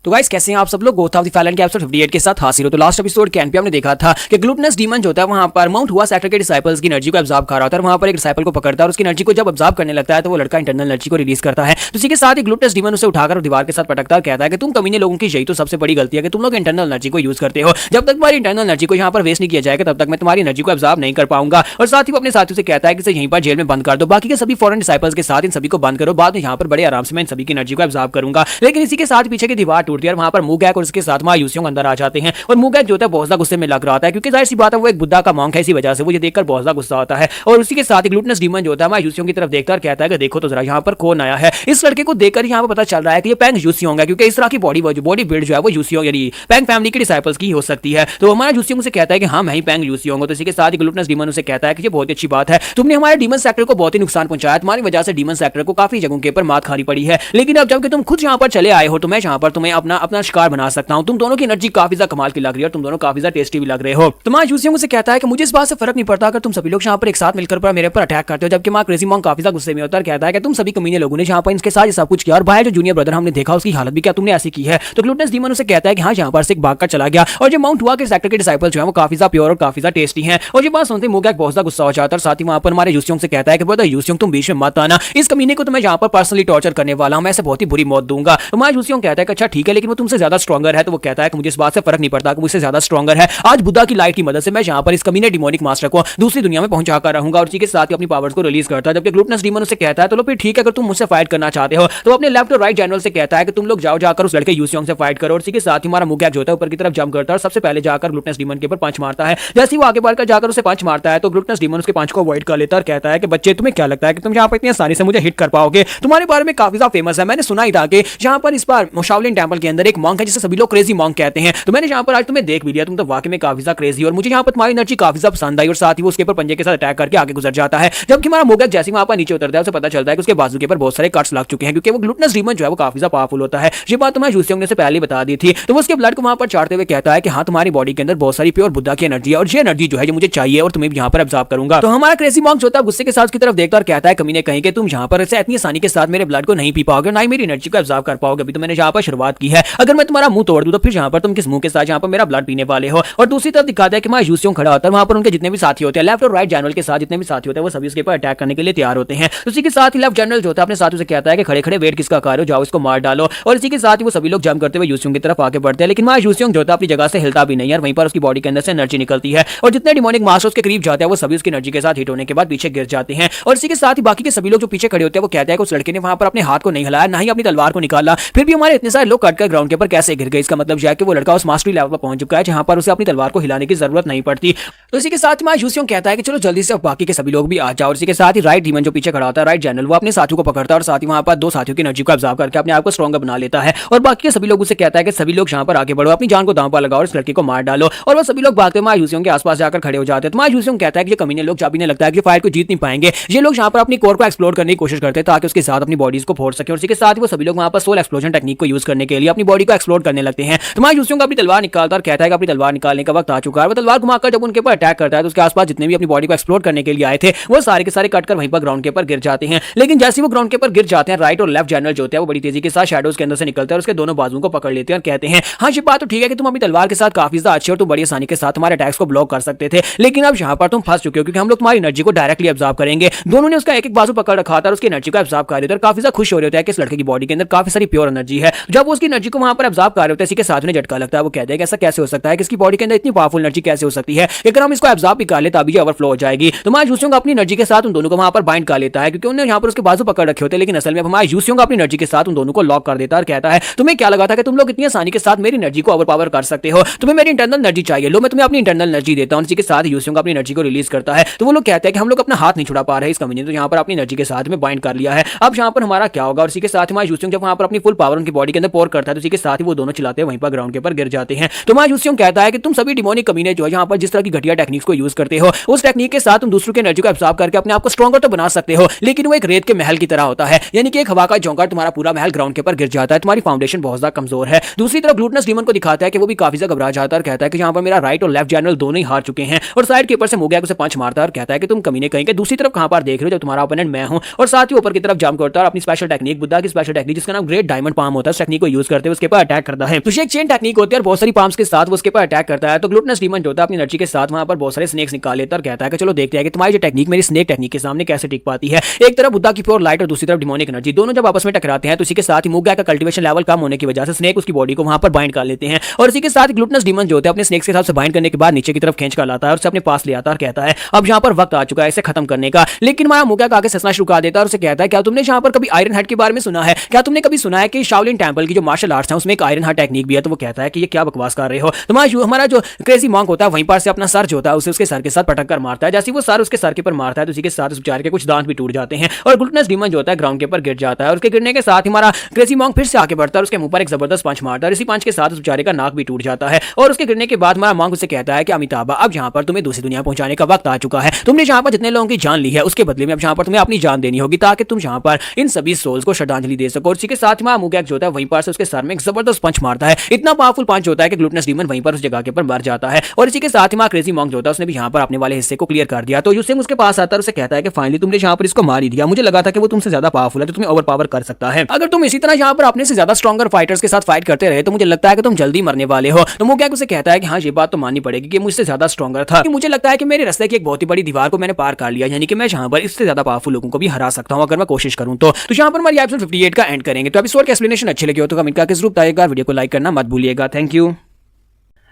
तो गाइस कैसे हैं आप सब लोग, गोथ ऑफ द फैलन के एपिसोड 58 के साथ हासिल हो। तो लास्ट एपिसोड के एंड पे हमने देखा था कि ग्लूटनस डीमन जो होता है वहां पर माउंट हुआ सेक्टर के डिसाइपल्स की एनर्जी को ऑब्जर्व कर रहा होता है, वहां पर एक डिसाइपल को पकड़ता है और उसकी एनर्जी को जब ऑब्जर्व करने लगता है तो वो लड़का इंटरनल एनर्जी को रिलीज करता है। तो इसी के साथ ही ग्लूटनस डीमन उसे उठाकर दीवार के साथ पटकता है और कहता है कि तुम कमीने लोगों की यही तो सबसे बड़ी गलती है कि तुम लोग इंटरनल एनर्जी को यूज करते हो, जब तक तुम्हारी इंटरनल एनर्जी को यहाँ पर वेस्ट नहीं किया जाएगा तब तक मैं तुम्हारी एनर्जी को ऑब्जर्व नहीं कर पाऊंगा। और साथ ही वो अपने साथियों से कहता है कि इसे यहीं पर जेल में बंद कर दो, बाकी के सभी फॉरेन डिसाइपल्स के साथ इन सभी को बंद करो, बाद में यहाँ पर बड़े आराम से मैं इन सभी की एनर्जी को ऑब्जर्व करूंगा। लेकिन इसी के साथ पीछे की दीवार टूटती है और वहां पर मुगैक और उसके साथ मायूसियों अंदर आ जाते हैं। और मुगैक जो है बहुत ज्यादा गुस्से में लग रहा था, क्योंकि जाहिर सी बात है वो एक बुद्धा का मॉन्क है, इसी वजह से वो ये देखकर बहुत ज्यादा गुस्सा होता है। और उसी के साथ ही ग्लूटनस डीमन जो होता है मायूसियों की तरफ देखता है और कहता है कि देखो तो जरा यहाँ पर कौन आया है। इस लड़के को देखकर यहाँ पर पता चल रहा है कि ये पैंग यूसियोंग है, क्योंकि इस तरह की बॉडी बिल्ड जो है वो यूसियोंग यानी पैंग फैमिली के डिसाइपल्स की हो सकती है। तो हमारा यूसियोंग से कहता है कि हाँ मैं ही पैंग यूसियोंग हूं। तो इसी के साथ ही ग्लूटनस डीमन उसे कहता है कि ये बहुत अच्छी बात है, तुमने हमारे डीमन सेक्टर को बहुत ही नुकसान पहुंचाया, तुम्हारी वजह से डीमन सेक्टर को काफी जगहों के ऊपर मात खानी पड़ी है, लेकिन अब जबकि तुम खुद यहाँ पर चले आए हो तो मैं यहाँ पर तुम्हें अपना शिकार बना सकता हूँ। तुम दोनों की एनर्जी काफी ज्यादा कमाल की लग रही है और तुम दोनों काफी ज्यादा टेस्टी भी लग रहे हो। तो मां यूसियोंग से कहता है कि मुझे इस बात से फर्क नहीं पड़ता अगर तुम सभी लोग यहाँ पर एक साथ मिलकर पर मेरे पर अटैक करते हो, जबकि मां क्रेजी मॉन्क काफी ज्यादा गुस्से में होता है और कहता है कि तुम सभी कमीने लोगों ने यहाँ पर इनके साथ सब कुछ किया और भाई जो जूनियर ब्रदर हमने देखा उसकी हालत भी क्या तुमने ऐसी की है। तो ग्लूटनस डीमन उसे कहता है कि हाँ यहाँ पर से एक भाग कर चला गया और जो माउंट हुआ के सेक्टर के डिसाइपल जो है वो काफी ज्यादा प्योर और काफी ज्यादा टेस्टी हैं। और ये बात सुनते मुगैक बहुत ज्यादा गुस्सा हो जाता है और साथ ही वहां पर हमारे यूसियोंग से कहता है कि ब्रदर यूसियोंग तुम बीच में मत आना, इस कमीने को तो मैं यहाँ पर पर्सनली टॉर्चर करने वाला हूं, मैं इसे बहुत ही बुरी मौत दूंगा। तो हमारा यूसियोंग कहता है कि अच्छा ठीक है, लेकिन वो तुमसे ज्यादा स्ट्रॉन्गर है। तो वो कहता है कि मुझे इस बात से फर्क नहीं पड़ता कि मुझसे ज्यादा स्ट्रॉन्गर है, आज बुद्धा की लाइट की मदद से मैं यहाँ पर इस कमीने डिमोनिक मास्टर को दूसरी दुनिया में पहुंचा कर रहूंगा। और इसी के साथ ही अपनी पावर्स को रिलीज करता है। जबकि ग्लूटनस डीमन उसे कहता है तो लो फिर ठीक है, अगर तुम मुझसे फाइट करना चाहते हो तो अपने लेफ्ट और राइट जनरल से कहता है कि तुम लोग जाओ जाकर उस लड़के यूसियोंग से फाइट करो। और इसी के साथ ही हमारा मुगैक जो होता है ऊपर की तरफ जंप करता है और सबसे पहले जाकर ग्लूटनस डीमन के ऊपर पंच मारता है। जैसे ही वो आगे बढ़कर जाकर उसे पंच मारता है तो ग्लूटनस डीमन उसके पंच को अवॉइड कर लेता है और कहता है कि बच्चे तुम्हें क्या लगता है कि तुम यहाँ पर इतनी आसानी से मुझे हिट कर पाओगे, तुम्हारे बारे में काफी ज्यादा फेमस है, मैंने सुना ही था कि यहाँ पर इस बार शाओलिन टेंपल टेंपल के अंदर एक मॉन्क है जिसे सभी लोग क्रेजी मॉन्क कहते हैं। तो मैंने यहाँ पर आज तुम्हें देख भी लिया, तुम तो वाकई में काफी ज्यादा क्रेजी, और मुझे यहाँ पर तुम्हारी एनर्जी काफी ज्यादा पसंद आई, और साथ ही वो उसके ऊपर पंजे के साथ अटैक करके आगे गुजर जाता है। जबकि हमारा मोगैक जैसे वहां पर नीचे उतरता है उसे पता चलता है कि उसके बाजू के ऊपर बहुत सारे कट्स लग चुके हैं, क्योंकि वो ग्लूटनस डीमन जो है वो काफी ज्यादा पावरफुल होता है। ये बात तुम्हें जूसियोंग ने से पहले बता दी थी। तो वो उसके ब्लड को वहां पर चाटते हुए कहता है कि हाँ, तुम्हारी बॉडी के अंदर बहुत सारी प्योर बुद्धा की एनर्जी है, और ये एनर्जी जो है मुझे चाहिए और तुम्हें यहाँ पर ऑब्जर्व करूंगा। तो हमारा क्रेजी मॉन्क जो होता है गुस्से के साथ उसकी तरफ देखता और कहता है, कमीने कहीं कि तुम यहाँ पर ऐसे इतनी आसानी के साथ मेरे ब्लड को नहीं पी पाओगे, ना ही मेरी एनर्जी को ऑब्जर्व कर पाओगे। अभी तो मैंने यहाँ पर शुरुआत की है, अगर मैं तुम्हारा मुंह तोड़ दूं तो फिर यहाँ पर तुम किस मुंह के साथ यहाँ पर मेरा ब्लड पीने वाले हो। और दूसरी तरफ दिखाता है कि हमारा जूसियोंग खड़ा होता है, वहां पर उनके जितने भी साथी होते हैं, लेफ्ट और राइट जनरल के साथ जितने भी साथी होते हैं वो सभी उसके ऊपर अटैक करने के लिए तैयार होते हैं। उसी के साथ ही लेफ्ट जनरल जो होता है अपने साथियों से कहता है कि खड़े खड़े वेट किसका कार हो, जाओ इसको मार डालो। और इसी के साथ ही वो सभी लोग जंप करते हुए जूसियोंग की तरफ आगे बढ़ते हैं, लेकिन हमारा जूसियोंग जो होता है अपनी जगह से हिलता भी नहीं है, और वहीं पर उसकी बॉडी के अंदर से एनर्जी निकलती है, और जितने डिमोनिक मास्टर्स के करीब जाते हैं वो सभी उसकी एनर्जी के साथ हिट होने के बाद पीछे गिर जाते हैं। और इसी के साथ ही बाकी के सभी लोग जो पीछे खड़े होते हैं वो कहते हैं कि उस लड़के ने वहां पर अपने हाथ को नहीं हिलाया, ना ही अपनी तलवार को निकाला, फिर भी हमारे इतने सारे लोग कटकर ग्राउंड के ऊपर कैसे गिर गए। इसका मतलब यह है कि वो लड़का उस मास्टरी लेवल पर पहुंच चुका है जहां पर उसे अपनी तलवार को हिलाने की जरूरत नहीं पड़ती। तो इसी के साथ ही जूसियोंग कहता है कि चलो जल्दी से बाकी के सभी लोग भी आ जाओ। और इसी के साथ ही राइट डीमन जो पीछे खड़ा होता है, राइट जनरल, वो अपने साथियों को पकड़ता है और साथ ही वहां पर दो साथियों की एनर्जी को ऑब्जर्व करके अपने आप को स्ट्रॉन्गर बना लेता है। और बाकी के सभी लोग उसे कहता है कि सभी लोग यहाँ पर आगे बढ़ो, अपनी जान को दांव पर लगाओ और इस लड़के को मार डालो। और वो सभी लोग भागते हुए जूसियोंग के आसपास जाकर खड़े हो जाते हैं। तो जूसियोंग कहता है कि ये कमीने लोग चाबीने लगता है कि फाइट को जीत नहीं पाएंगे। ये लोग यहाँ पर अपनी कोर को एक्सप्लोर करने की कोशिश करते हैं ताकि उसके साथ अपनी बॉडीज को फोड़ सके। और इसी के साथ वो सभी लोग वहां पर सोल एक्सप्लोजन टेक्निक को यूज करने के लिए अपनी बॉडी को एक्सप्लोर करने लगते हैं। तो जूसियोंग अपनी तलवार निकालता और कहता है कि अपनी तलवार निकालने का वक्त आ चुका है। वो तलवार घुमाकर जब उनके ऊपर अटैक करता है तो उसके आसपास जितने भी अपनी बॉडी को एक्सप्लोर करने के लिए आए थे वो सारे के सारे कटकर वहीं पर ग्राउंड के ऊपर गिर जाते हैं। लेकिन जैसे वो ग्राउंड के ऊपर गिर जाते हैं, राइट और लेफ्ट जनरल जो होते हैं वो बड़ी तेजी के साथ शैडोज के अंदर से निकलते हैं और उसके दोनों बाजुओं को पकड़ लेते हैं और कहते हैं, हाँ ये बात तो ठीक है कि तुम अपनी तलवार के साथ काफी ज्यादा अच्छे और तुम बड़ी आसानी के साथ हमारे अटैक्स को ब्लॉक कर सकते थे, लेकिन अब यहाँ पर तुम फंस चुके हो क्योंकि हम लोग तुम्हारी एनर्जी को डायरेक्टली ऑब्जर्व करेंगे। दोनों ने उसका एक एक बाजू पकड़ रखा था और उसकी एनर्जी को ऑब्जर्व कर रहे थे और काफी ज्यादा खुश हो रहे होते हैं कि इस लड़के की बॉडी के अंदर काफी सारी प्योर एनर्जी है। जब वो उसकी एनर्जी को वहां पर ऑब्जर्व कर रहे होते हैं, इसी के साथ में झटका लगता है। वो कहते हैं कि ऐसा कैसे हो सकता है कि इसकी बॉडी के अंदर इतनी पावरफुल एनर्जी कैसे हो सकती है, अगर हम इसको ऑब्जर्व भी कर ले तभी ओवरफ्लो हो जाएगी। तो हमारे जूसियोंग अपनी एनर्जी के साथ उन दोनों को वहां पर बाइंड कर लेता है क्योंकि उन्होंने यहाँ पर उसके बाजू पकड़ रखे होते हैं, लेकिन असल में हमारे जूसियोंग अपनी एनर्जी के साथ उन दोनों को लॉक कर देता है और कहता है, तुम्हें क्या लगा था कि तुम लोग इतनी आसानी के साथ मेरी एनर्जी को ओवरपावर कर सकते हो, तुम्हें मेरी इंटरनल एनर्जी चाहिए, लो मैं तुम्हें अपनी इंटरनल एनर्जी देता हूं। इसी के साथ जूसियोंग अपनी एनर्जी को रिलीज करता है। तो वो लोग कहते हैं कि हम लोग अपना हाथ नहीं छुड़ा पा रहे इस कमीने ने तो यहाँ पर अपनी एनर्जी के साथ में बाइंड कर लिया है, अब यहाँ पर हमारा क्या होगा। और इसी के साथ हमारे जूसियोंग जब वहां पर अपनी फुल पावर उनकी बॉडी के अंदर पोर करता है तो इसी के साथ ही वो दोनों चिल्लाते हैं वहीं पर ग्राउंड के ऊपर गिर जाते हैं। तो हमारे जूसियोंग कहता है कि तुम सभी डिमोनिक कमीने जो है यहाँ पर जिस तरह की घटिया टेक्निक्स को यूज करते हो उस टेक्निक के साथ तुम दूसरों की एनर्जी को एब्जॉर्ब करके अपने आप को स्ट्रॉन्गर तो बना सकते हो, लेकिन वो एक रेत के महल की तरह होता है, यानी कि एक हवा का झोंका तुम्हारा पूरा महल ग्राउंड के ऊपर गिर जाता है, तुम्हारी फाउंडेशन बहुत ज्यादा कमजोर है। दूसरी तरफ ग्लूटनस डीमन को दिखाता है कि वो भी काफी ज्यादा घबरा जाता है और कहता है कि यहाँ पर मेरा राइट और लेफ्ट जनरल दोनों ही हार चुके हैं। और साइड के ऊपर से मोगैक उसे पंच मारता है और कहता है कि तुम कमीने कहीं के दूसरी तरफ कहां पर देख रहे हो, जब तुम्हारा ओपोनेंट मैं हूं। और साथ ही ऊपर की तरफ जंप करता है और अपनी स्पेशल टेक्निक, बुद्धा की स्पेशल टेक्निक जिसका नाम ग्रेट डायमंड पाम होता है, उस टेक्निक को यूज करते हुए उसके ऊपर अटैक करता है। तो ये एक चेन टेक्निक होती है और बहुत सारी पाम्स के साथ वो उसके ऊपर अटैक करता है। तो ग्लूटनस डीमन जो होता है अपनी एनर्जी के साथ वहां पर बहुत सारे स्नेक्स निकाल लेता है और कहता है कि चलो देखते हैं कि तुम्हारी जो टेक्निक मेरी स्नेक टेक्निक के सामने कैसे टिक पाती है। एक तरफ बुद्धा की प्योर लाइट और दूसरी तरफ डिमोनिक एनर्जी, दोनों जब आपस में टकराते हैं तो इसी के साथ ही मोगैक का कल्टीवेशन लेवल कम होने की वजह से स्नेक उसकी बॉडी को वहां पर बाइंड कर लेते हैं। और इसी के साथ ग्लूटनस डीमन जो होता है अपने स्नेक्स के साथ से बाइंड करने के बाद नीचे की तरफ खींच कर लाता है और उसे अपने पास ले आता है और कहता है अब यहाँ पर वक्त आ चुका है इसे खत्म करने का। लेकिन हमारा मोगैक आगे ससना शुरू कर देता है और उसे कहता है क्या तुमने यहाँ पर कभी आयरन हेड के बारे में सुना है, क्या तुमने कभी सुना है कि शाओलिन टेंपल की जो मार्शल आर्ट्स है उसमें एक आयरन हेड टेक्निक भी है। तो वो कहता है कि ये क्या बकवास कर रहे हो। तो हमारा जो क्रेजी मॉन्क होता है वहीं पर से अपना सर जो होता है उसे उसके सर के साथ पटक कर मारता है। जैसे वो सर उसके सर के ऊपर मारता है तो उसी के साथ उस बेचारे के कुछ दांत भी टूट जाते हैं और ग्लूटनस डीमन जो होता है ग्राउंड के ऊपर गिर जाता है। और उसके गिरने के साथ हमारा क्रेजी मॉन्क फिर से आगे बढ़ता है और उसके मुंह पर एक जबरदस्त पंच मारता है। इसी पंच के साथ उस बेचारे का नाक भी टूट जाता है। और उसके गिरने के बाद हमारा मॉन्क उसे कहता है कि अमिताभा अब यहाँ पर तुम्हें दूसरी दुनिया पहुंचाने का वक्त आ चुका है, तुमने यहाँ पर जितने लोगों की जान ली है उसके बदले में अब यहाँ पर तुम्हें अपनी जान देनी होगी ताकि तुम यहाँ पर इन सभी सोल्स को श्रद्धांजलि दे सको। और इसी के साथ हमारा मोगैक जो होता है वहीं पर से उसके सर में एक जबरदस्त पंच मारता है, इतना पावरफुल पंच होता है कि ग्लूटनस डीमन वहीं पर उस जगह के ऊपर मर जाता है। और इसी के साथ ही हमारा क्रेजी मॉन्क जो होता है उसने भी यहाँ पर अपने वाले हिस्से को क्लियर कर दिया। तो यूसिंग उसके पास आता है और उसे कहता है कि फाइनली तुमने यहाँ पर इसको मार ही दिया, मुझे लगा था कि वो तुमसे ज्यादा पावरफुल है तो तुम्हें ओवर पावर कर सकता है, अगर तुम इसी तरह यहाँ पर अपने से ज्यादा स्ट्रॉन्गर फाइटर्स के साथ फाइट करते रहे तो मुझे लगता है कि तुम जल्दी मरने वाले हो। तो मोगैक उसे कहता है कि हाँ ये बात तो माननी पड़ेगी कि मुझसे ज्यादा स्ट्रॉन्गर था, मुझे लगता है कि मेरे रास्ते की एक बहुत ही बड़ी दीवार को मैंने पार कर लिया, यानी कि मैं यहाँ पर इससे ज्यादा पावरफुल लोगों को भी हरा सकता हूँ अगर मैं कोशिश करूँ तो यहाँ पर हमारी एपिसोड 58 का एंड करेंगे। तो एपिसोड का एक्सप्लेनेशन अच्छे लगे हो तो कमेंट करके जरूर बताइएगा, वीडियो को लाइक करना मत भूलिएगा। Thank you.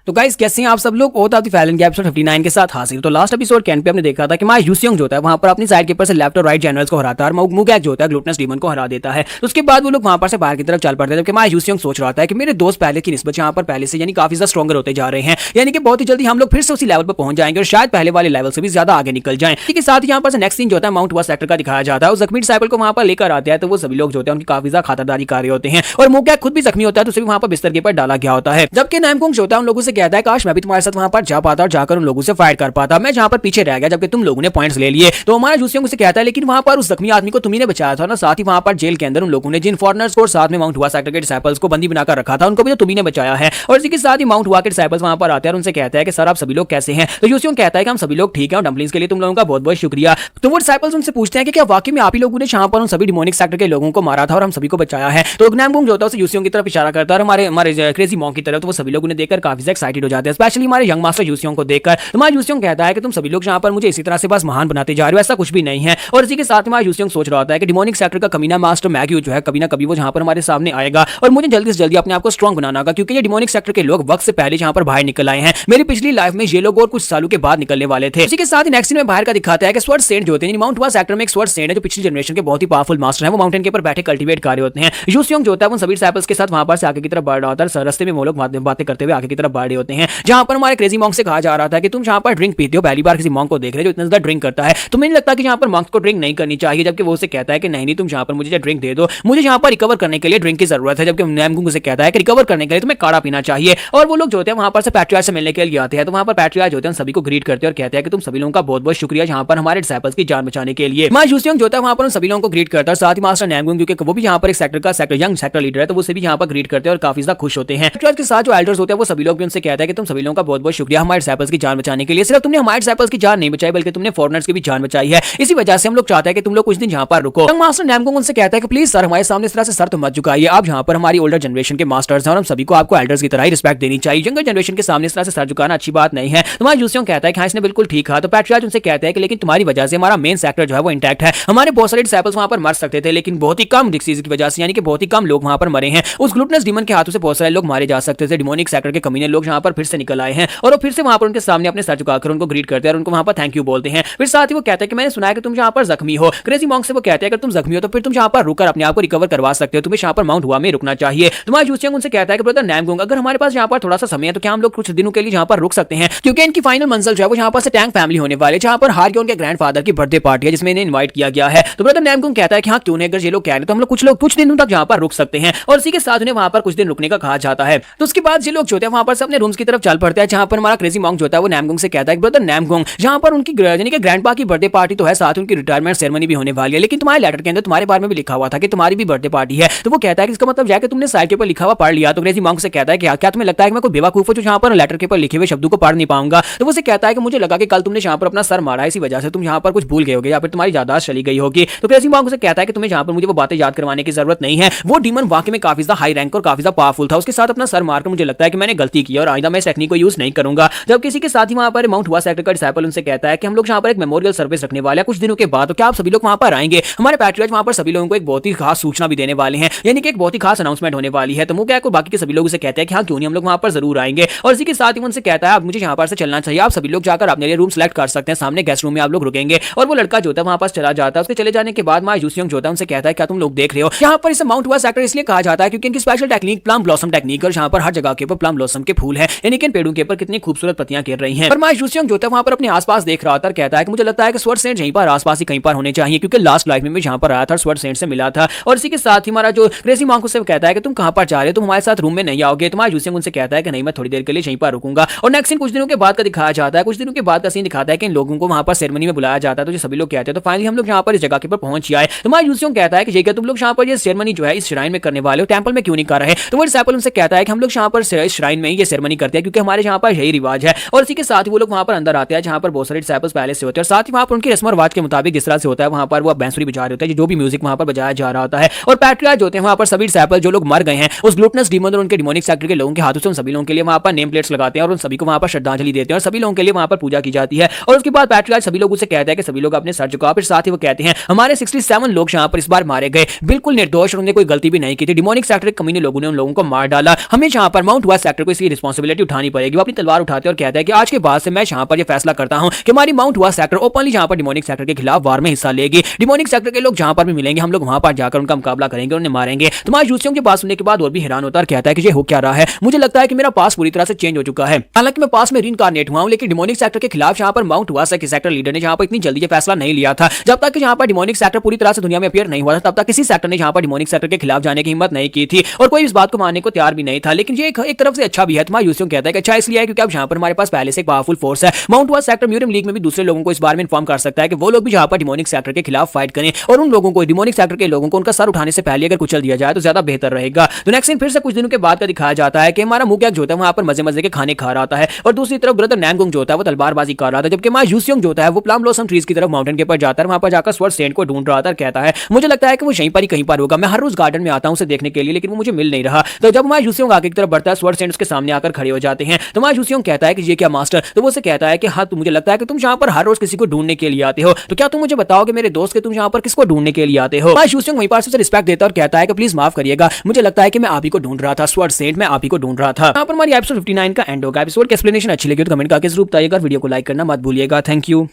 तो गाइस कैसे हैं आप सब लोग। ओथ ऑफ द फैलन के एपिसोड 59 के साथ हासिल। तो लास्ट एपिसोड कैन पे हमने देखा था कि माय यूसियोंग जो होता है वहां पर अपनी साइड कीपर से लेफ्ट और राइट जनरल्स को हराता है और मुगैक जो होता है ग्लूटनस डीमन को हरा देता है। तो उसके बाद वो लोग वहां पर से बाहर की तरफ चल पड़ते हैं, जबकि माय यूसियोंग सोच रहा था कि मेरे दोस्त पहले की निस्बत यहाँ पर पहले से यानी काफी ज्यादा स्ट्रॉन्गर होते जा रहे हैं, यानी कि बहुत ही जल्दी हम लोग फिर से उसी लेवल पर पहुंच जाएंगे और शायद पहले वाले लेवल से भी ज्यादा आगे निकल जाएं। इसी के साथ ही यहाँ पर नेक्स्ट सीन जो होता है माउंट हुआ सेक्टर का दिखाया जाता है। जख्मी डिसाइपल को वहां पर लेकर आते हैं तो वो सभी लोग जो होते हैं उनकी काफी ज्यादा खातिरदारी कर रहे होते हैं और मुगैक खुद भी जख्मी होता है तो उसे भी वहां पर बिस्तर के ऊपर डाला गया होता है। जबकि नामकुंग जो होता है उन लोगों से कहता है काश मैं भी तुम्हारे साथ वहां पर जा पाता और जाकर उन लोगों से फाइट कर पाता, मैं जहां पर पीछे रह गया जबकि तुम लोगों ने पॉइंट्स ले लिए। तो हमारा यूसियोंग उसे कहता है लेकिन वहां पर उस जख्मी आदमी को तुम्ही ने बचाया था ना, साथ ही वहां पर जेल के अंदर उन लोगों ने जिन फॉरेनर्स को और साथ में माउंट हुआ सेक्टर के डिसाइपल्स को बंदी बनाकर रखा था उनको भी तो तुम्ही ने बचाया है। और इसी के साथ ही माउंट हुआ के डिसाइपल्स वहां पर आते हैं और उनसे कहता है कि सर आप सभी लोग कैसे हैं। तो यूसियोंग कहता है कि हम सभी लोग ठीक हैं और डम्पलिंग्स के लिए तुम लोगों का बहुत बहुत शुक्रिया। तो वो डिसाइपल्स उनसे पूछते हैं कि क्या वाकई में आप ही लोगों ने जहां पर उन सभी डिमोनिक सेक्टर के लोगों को मारा था और हम सभी को बचाया है। तो नामकुंग जो होता है उसे यूसियोंग की तरफ इशारा करता है और हमारे क्रेजी मॉन्क की तरफ। तो वो सभी लोग उन्हें देखकर काफी एक्साइटेड हो जाते हैं, स्पेशली हमारे यंग मास्टर यूसियोंग को देखकर। हमारा यूसियोंग कहता है कि तुम सभी लोग यहाँ पर मुझे इसी तरह से बस महान बनाते जा रहे हो, ऐसा कुछ भी नहीं है। और इसी के साथ हमारा यूसियोंग सोच रहा होता है कि डिमोनिक सेक्टर का कमीना मास्टर मैग्यू जो है कभी ना कभी वो जहाँ पर हमारे सामने आएगा और मुझे जल्दी से जल्दी अपने आप को स्ट्रॉन्ग बनाना होगा, क्योंकि ये डिमोनिक सेक्टर के लोग वक्त से पहले यहाँ पर बाहर निकल आए हैं। मेरी पिछली लाइफ में ये लोग और कुछ सालों के बाद निकलने वाले थे। इसी के साथ ही नेक्स्ट सीन में बाहर का दिखाता है कि स्वर्ड सेंट जो होते हैं माउंट हुआ सेक्टर में एक स्वर्ड सेंट है जो पिछली जनरेशन के बहुत ही पावरफुल मास्टर है। वो माउंटेन के ऊपर बैठे कल्टीवेट कर रहे होते हैं। यूसियोंग जो होता है वो सभी डिसाइपल्स के साथ वहां पर से आगे की तरफ बढ़ रहा होता है। रास्ते में वो लोग बातें करते हुए आगे की तरफ बढ़ रहे होते हैं, जहां पर हमारे क्रेजी मॉन्क से कहा जा रहा था कि तुम जहां पर ड्रिंक पीते हो पहली बार किसी मॉन्क को देख रहे हो जो इतना ज्यादा ड्रिंक करता है, तुम्हें नहीं लगता कि यहाँ पर मॉन्क्स को ड्रिंक नहीं करनी चाहिए। जबकि वो उसे कहता है कि नहीं तुम यहाँ पर मुझे ड्रिंक दे दो, मुझे यहाँ पर रिकवर करने के लिए ड्रिंक की जरूरत है। जबकि नामकुंग उसे कहता है कि रिकवर करने के लिए तुम्हें काढ़ा पीना चाहिए। और वो लोग जो होते हैं वहां पर से पैट्रियार्च से मिलने के लिए आते हैं। तो वहां पर पैट्रियार्च होते हैं सभी को ग्रीट करते हैं और कहते हैं कि तुम सभी लोगों का बहुत बहुत शुक्रिया यहाँ पर हमारे डिसाइपल्स की जान बचाने के लिए। माय यूसियोंग जो होता है वहां पर उन सभी लोगों को ग्रीट करता है, साथ ही मास्टर नामकुंग क्योंकि वो भी यहाँ पर एक सेक्टर यंग सेक्टर लीडर है तो वो भी यहाँ पर ग्रीट करते हैं और काफी ज्यादा खुश होते हैं। पैट्रियार्च के साथ जो एल्डर्स होते हैं वो सभी लोग भी उनसे कहते हैं कि तुम सभी लोगों का बहुत बहुत शुक्रिया हमारे डिसाइपल्स की जान बचाने के लिए। सिर्फ तुमने हमारे डिसाइपल्स की जान नहीं बचाई बल्कि तुमने फॉरेनर्स की भी जान बचाई है, इसी वजह से हम लोग चाहते हैं कि तुम लोग कुछ दिन यहाँ पर रुको। मास्टर नामकुंग उनसे कहता है कि प्लीज सर हमारे सामने इस तरह से सर तो मत झुकाइए, आप यहाँ पर हमारी ओल्डर जनरेशन के मास्टर्स हैं और हम सभी को आपको एल्डर्स की तरह ही रिस्पेक्ट देनी चाहिए। यंगर जनरेशन के सामने इस तरह से सर झुकाना अच्छी बात नहीं है। तुम्हारा यूसियोंग कहता है कि हाँ इसने बिल्कुल ठीक कहा। तो पैट्रियार्च उनसे कहता है कि लेकिन तुम्हारी वजह से हमारा मेन सेक्टर जो है वो इंटैक्ट है। हमारे बहुत सारे डिसाइपल्स वहां पर मर सकते थे लेकिन बहुत ही कम डिसीज की वजह से, यानी कि बहुत ही कम लोग वहां पर मरे हैं। उस ग्लूटनस डीमन के हाथों से बहुत सारे लोग मारे जा सकते थे। डिमोनिक सेक्टर के कमीने लोग यहाँ पर फिर से निकल आए हैं और वो फिर से वहां पर उनके सामने अपने सर झुकाकर उनको ग्रीट करते हैं और उनको वहां पर थैंक यू बोलते हैं। फिर साथ ही वो कहते हैं कि मैंने सुना है कि तुम यहाँ पर जख्मी हो। क्रेजी मॉन्क से वो कहते हैं अगर तुम जख्मी हो तो फिर तुम यहाँ पर रुककर अपने आप को रिकवर करवा सकते हो, तुम्हें यहाँ पर माउंट हुआ में रुकना चाहिए। तुम्हारा यूसियोंग उनसे कहता है कि ब्रदर नामकुंग अगर हमारे पास यहाँ पर थोड़ा सा समय है तो क्या हम लोग कुछ दिनों के लिए यहाँ पर रुक सकते हैं, क्योंकि इनकी फाइनल मंजिल जो है वो यहाँ पर से टैंक फैमिली होने वाले, जहाँ पर हार के उनके ग्रैंडफादर की बर्थडे पार्टी है जिसमें इन्हें इनवाइट किया गया है। तो ब्रदर नामकुंग कहता है कि हाँ क्यों नहीं, अगर ये लोग कह रहे तो हम लोग कुछ दिनों तक यहाँ पर रुक सकते हैं और इसी के साथ उन्हें वहां पर कुछ दिन रुकने का कहा जाता है। तो उसके बाद ये लोग जो होते हैं वहां पर से अपने रूम्स की तरफ चल पड़ते हैं, जहाँ पर हमारा क्रेजी मॉन्क जो होता है वो नामकुंग से कहता है ब्रदर नामकुंग जहाँ पर उनकी यानी कि ग्रैंडपा की बर्थडे पार्टी तो है, साथ उनकी रिटायरमेंट सेरेमनी भी होने वाली है, लेकिन तुम्हारे लेटर के अंदर तुम्हारे बारे में भी लिखा हुआ था कि तुम्हारी भी बर्थडे पार्टी है। तो वो कहता है कि इसका मतलब जाके तुमने साइड के ऊपर लिखा हुआ पढ़ लिया। तो क्रेजी मॉन्क से कहता है कि क्या तुम्हें लगता है कि मैं कोई बेवकूफ हूं जो यहाँ पर लेटर के ऊपर लिखे हुए शब्दों को पढ़ नहीं पाऊंगा। तो वो कहता है कि मुझे लगा कि कल तुमने यहाँ पर अपना सर मारा, इसी वजह से तुम यहाँ पर कुछ भूल गए होगे या फिर तुम्हारी याददाश्त चली गई होगी। तो क्रेजी मॉन्क से कहता है कि तुम्हें यहाँ पर मुझे वो बातें याद करवाने की जरूरत नहीं है। वो डीमन वाकई में काफी ज्यादा हाई रैंक और काफी ज्यादा पावरफुल था, उसके साथ अपना सर मारकर मुझे लगता है कि मैंने गलती की और आइंदा मैं इस टेक्निक को यूज नहीं करूंगा। जब किसी के साथ ही वहां पर माउंट हुआ सेक्टर का डिसाइपल उनसे कहता है कि हम लोग यहाँ पर एक मेमोरियल सर्विस रखने वाले हैं कुछ दिनों के बाद, तो क्या आप सभी लोग वहां पर आएंगे। हमारे पैट्रियार्च वहां पर सभी लोगों को एक बहुत ही खास सूचना भी देने वाले हैं, यानी कि एक बहुत ही खास अनाउंसमेंट होने वाली है। तो मुगैक को बाकी के सभी लोग उसे कहते हैं कि हाँ क्यों नहीं, हम लोग वहां पर जरूर आएंगे। और इसी के साथ ही उनसे कहता है आप मुझे यहाँ पर से चलना चाहिए, आप सभी लोग जाकर अपने लिए रूम सेलेक्ट कर सकते हैं, सामने गेस्ट रूम में आप लोग रुकेंगे। और वो लड़का जो होता है वहां पर चला जाता है। उसके चले जाने के बाद माय यूसियोंग जो होता है उनसे कहता है क्या तुम लोग देख रहे हो, यहाँ पर इसे माउंट हुआ सेक्टर इसलिए कहा जाता है क्योंकि इनकी special technique plum blossom technique, और यहाँ पर हर जगह के ऊपर प्लम ब्लॉसम के फूल है, यानी कि इन पेड़ों के ऊपर कितनी खूबसूरत पत्तियां गिर रही हैं। पर माय यूसियोंग जो होता है वहां पर अपने आसपास देख रहा था और कहता है कि मुझे लगता है कि स्वर्ड सेंट यहीं पर आसपास ही कहीं पर होने चाहिए, क्योंकि लास्ट लाइफ में मैं यहाँ पर आया था, स्वर्ड सेंट से मिला था। और इसी के साथ ही हमारा जो क्रेजी मॉन्क से कहता है कि तुम कहां पर जा रहे हो, तुम हमारे साथ रूम में नहीं आओगे। तुम्हारा यूसियोंग उनसे कहता है कि नहीं मैं थोड़ी देर के लिए यहीं पर रुकूंगा। और नेक्स्ट सीन कुछ दिनों के बाद का दिखाया जाता है। कुछ दिनों के बाद का सीन दिखाता है कि इन लोगों को वहां पर सेरेमनी में बुलाया जाता है, तो जो सभी लोग कहते हैं तो फाइनली हम लोग यहाँ पर इस जगह के ऊपर पहुंच जाए। तुम्हारा यूसियोंग कहता है कि ये क्या तुम लोग यहाँ पर ये सेरेमनी जो है इस श्राइन में करने वाले हो, टेंपल में क्यों नहीं कर रहे। तो वो डिसाइपल उनसे कहता है कि हम लोग यहाँ पर इस श्राइन में ये सेरेमनी करते हैं क्योंकि हमारे यहाँ पर यही रिवाज है। और इसी के साथ ही वो लोग वहां पर अंदर आते हैं जहाँ पर बहुत सारे डिसाइपल्स पहले से होते हैं, और साथ ही वहां पर उनकी रस्म और रिवाज के मुताबिक जिस तरह से होता है वहां पर वो बांसुरी बजा रहे होते हैं, जो भी म्यूजिक वहां पर बजाया जा रहा होता है। और पैट्रियार्च जो होते हैं वहां पर सभी डिसाइपल जो लोग मर गए हैं उस ग्लूटनस डीमन और उनके डिमोनिक सेक्टर के लोगों के हाथों से उन सभी लोगों के लिए वहां पर नेम प्लेट्स लगाते हैं और उन सभी को वहां पर श्रद्धांजलि देते हैं और सभी लोगों के लिए वहां पर पूजा की जाती है। और उसके बाद पैट्रियार्च सभी लोगों से कहता है कि सभी लोग अपने सर झुकाओ। फिर साथ ही वो कहते हैं हमारे 67 लोग यहाँ पर इस बार मारे गए, बिल्कुल निर्दोष, उन्होंने कोई गलती भी नहीं की थी। डिमोनिक सेक्टर के कमीने लोगों ने उन लोगों को मार डाला, हमें यहाँ पर माउंट हुआ सेक्टर को इसकी रिस्पॉन्सिबिलिटी रिस्पॉन्सिबिलिटी उठानी पड़ेगी। वो अपनी तलवार उठाते हैं और कहता है कि आज के बाद से मैं यहाँ पर ये फैसला करता हूँ कि हमारी माउंट हुआ सेक्टर ओपनली यहाँ पर डिमोनिक सेक्टर के खिलाफ वार में हिस्सा लेगी। डिमोनिक सेक्टर के लोग जहाँ पर भी मिलेंगे हम लोग वहां पर जाकर उनका मुकाबला करेंगे, उन्हें मारेंगे। तो माँ यूसियोंग की बात सुनने के बाद और भी हैरान होता है और कहता है कि ये हो क्या रहा है, मुझे लगता है कि मेरा पास पूरी तरह से चेंज हो चुका है। हालांकि मैं पास में रीइंकार्नेट हुआ हूं, लेकिन डिमोनिक सेक्टर के खिलाफ यहाँ पर माउंट हुआ सेक्टर लीडर ने जहाँ पर इतनी जल्दी ये फैसला नहीं लिया था। जब तक यहाँ पर डिमोनिक सेक्टर पूरी तरह से दुनिया में अपीयर नहीं हुआ था तब तक किसी सेक्टर ने यहाँ पर डिमोनिक सेक्टर के खिलाफ जाने की हिम्मत नहीं की थी और कोई इस बात को मानने को तैयार भी नहीं था। लेकिन ये एक तरफ से अच्छा भी है। तुम्हारा यूसियोंग कहता है कि अच्छा इसलिए है क्योंकि अब यहाँ पर हमारे पास पहले से एक पावरफुल फोर्स है। माउंट हुआ सेक्टर म्यूरियम लीग में भी दूसरे लोगों को इस बारे में इन्फॉर्म कर सकता है कि वो लोग भी यहाँ पर डिमोनिक सेक्टर के खिलाफ फाइट करें और उन लोगों को डिमोनिक सेक्टर के लोगों को उनका सर उठाने से पहले अगर कुचल दिया जाए तो ज्यादा बेहतर रहेगा। तो नेक्स्ट सीन फिर से कुछ दिनों के बाद का दिखाया जाता है कि हमारा मुक्याक जो होता है वहां पर मजे मजे के खाने खा रहा है और दूसरी तरफ ब्रदर नैनगुंग जो होता है वो तलवारबाजी कर रहा था, जबकि मां यूसियोंग जो होता है वो प्लम ब्लॉसम ट्रीज की तरफ माउंटेन के ऊपर जाता है, वहां पर जाकर स्वर्ड सेंट को ढूंढ रहा था। कहता है मुझे लगता है कि वो यहीं पर ही कहीं पर होगा, मैं हर रोज गार्डन में आता हूं उसे देखने के लिए लेकिन वो मुझे मिल नहीं रहा। तो जब मां यूसियोंग आगे की तरफ बढ़ता है स्वर्ड सेंट उसके सामने आकर खड़े हो जाते हैं। तो मां यूसियोंग कहता है कि ये क्या मास्टर, तो वो उसे कहता है कि हाँ मुझे लगता है कि तुम यहाँ पर हर रोज किसी को ढूंढने के लिए आते हो, तो क्या तुम मुझे बताओ कि मेरे दोस्त के तुम यहाँ पर किसको ढूंढने के लिए आते हो। मां यूसियोंग वहीं पर उसे रिस्पेक्ट देता है और कहता है कि प्लीज माफ करिएगा, मुझे लगता है कि मैं आप ही को ढूंढ रहा था, स्वर्ड सेंट मैं आप ही को ढूंढ रहा था। यहाँ पर हमारी एपिसोड 59 का एंड होगा। एपिसोड की एक्सप्लेनेशन अच्छी लगी तो कमेंट करके जरूर बताइएगा, वीडियो को लाइक करना मत भूलिएगा। Thank you.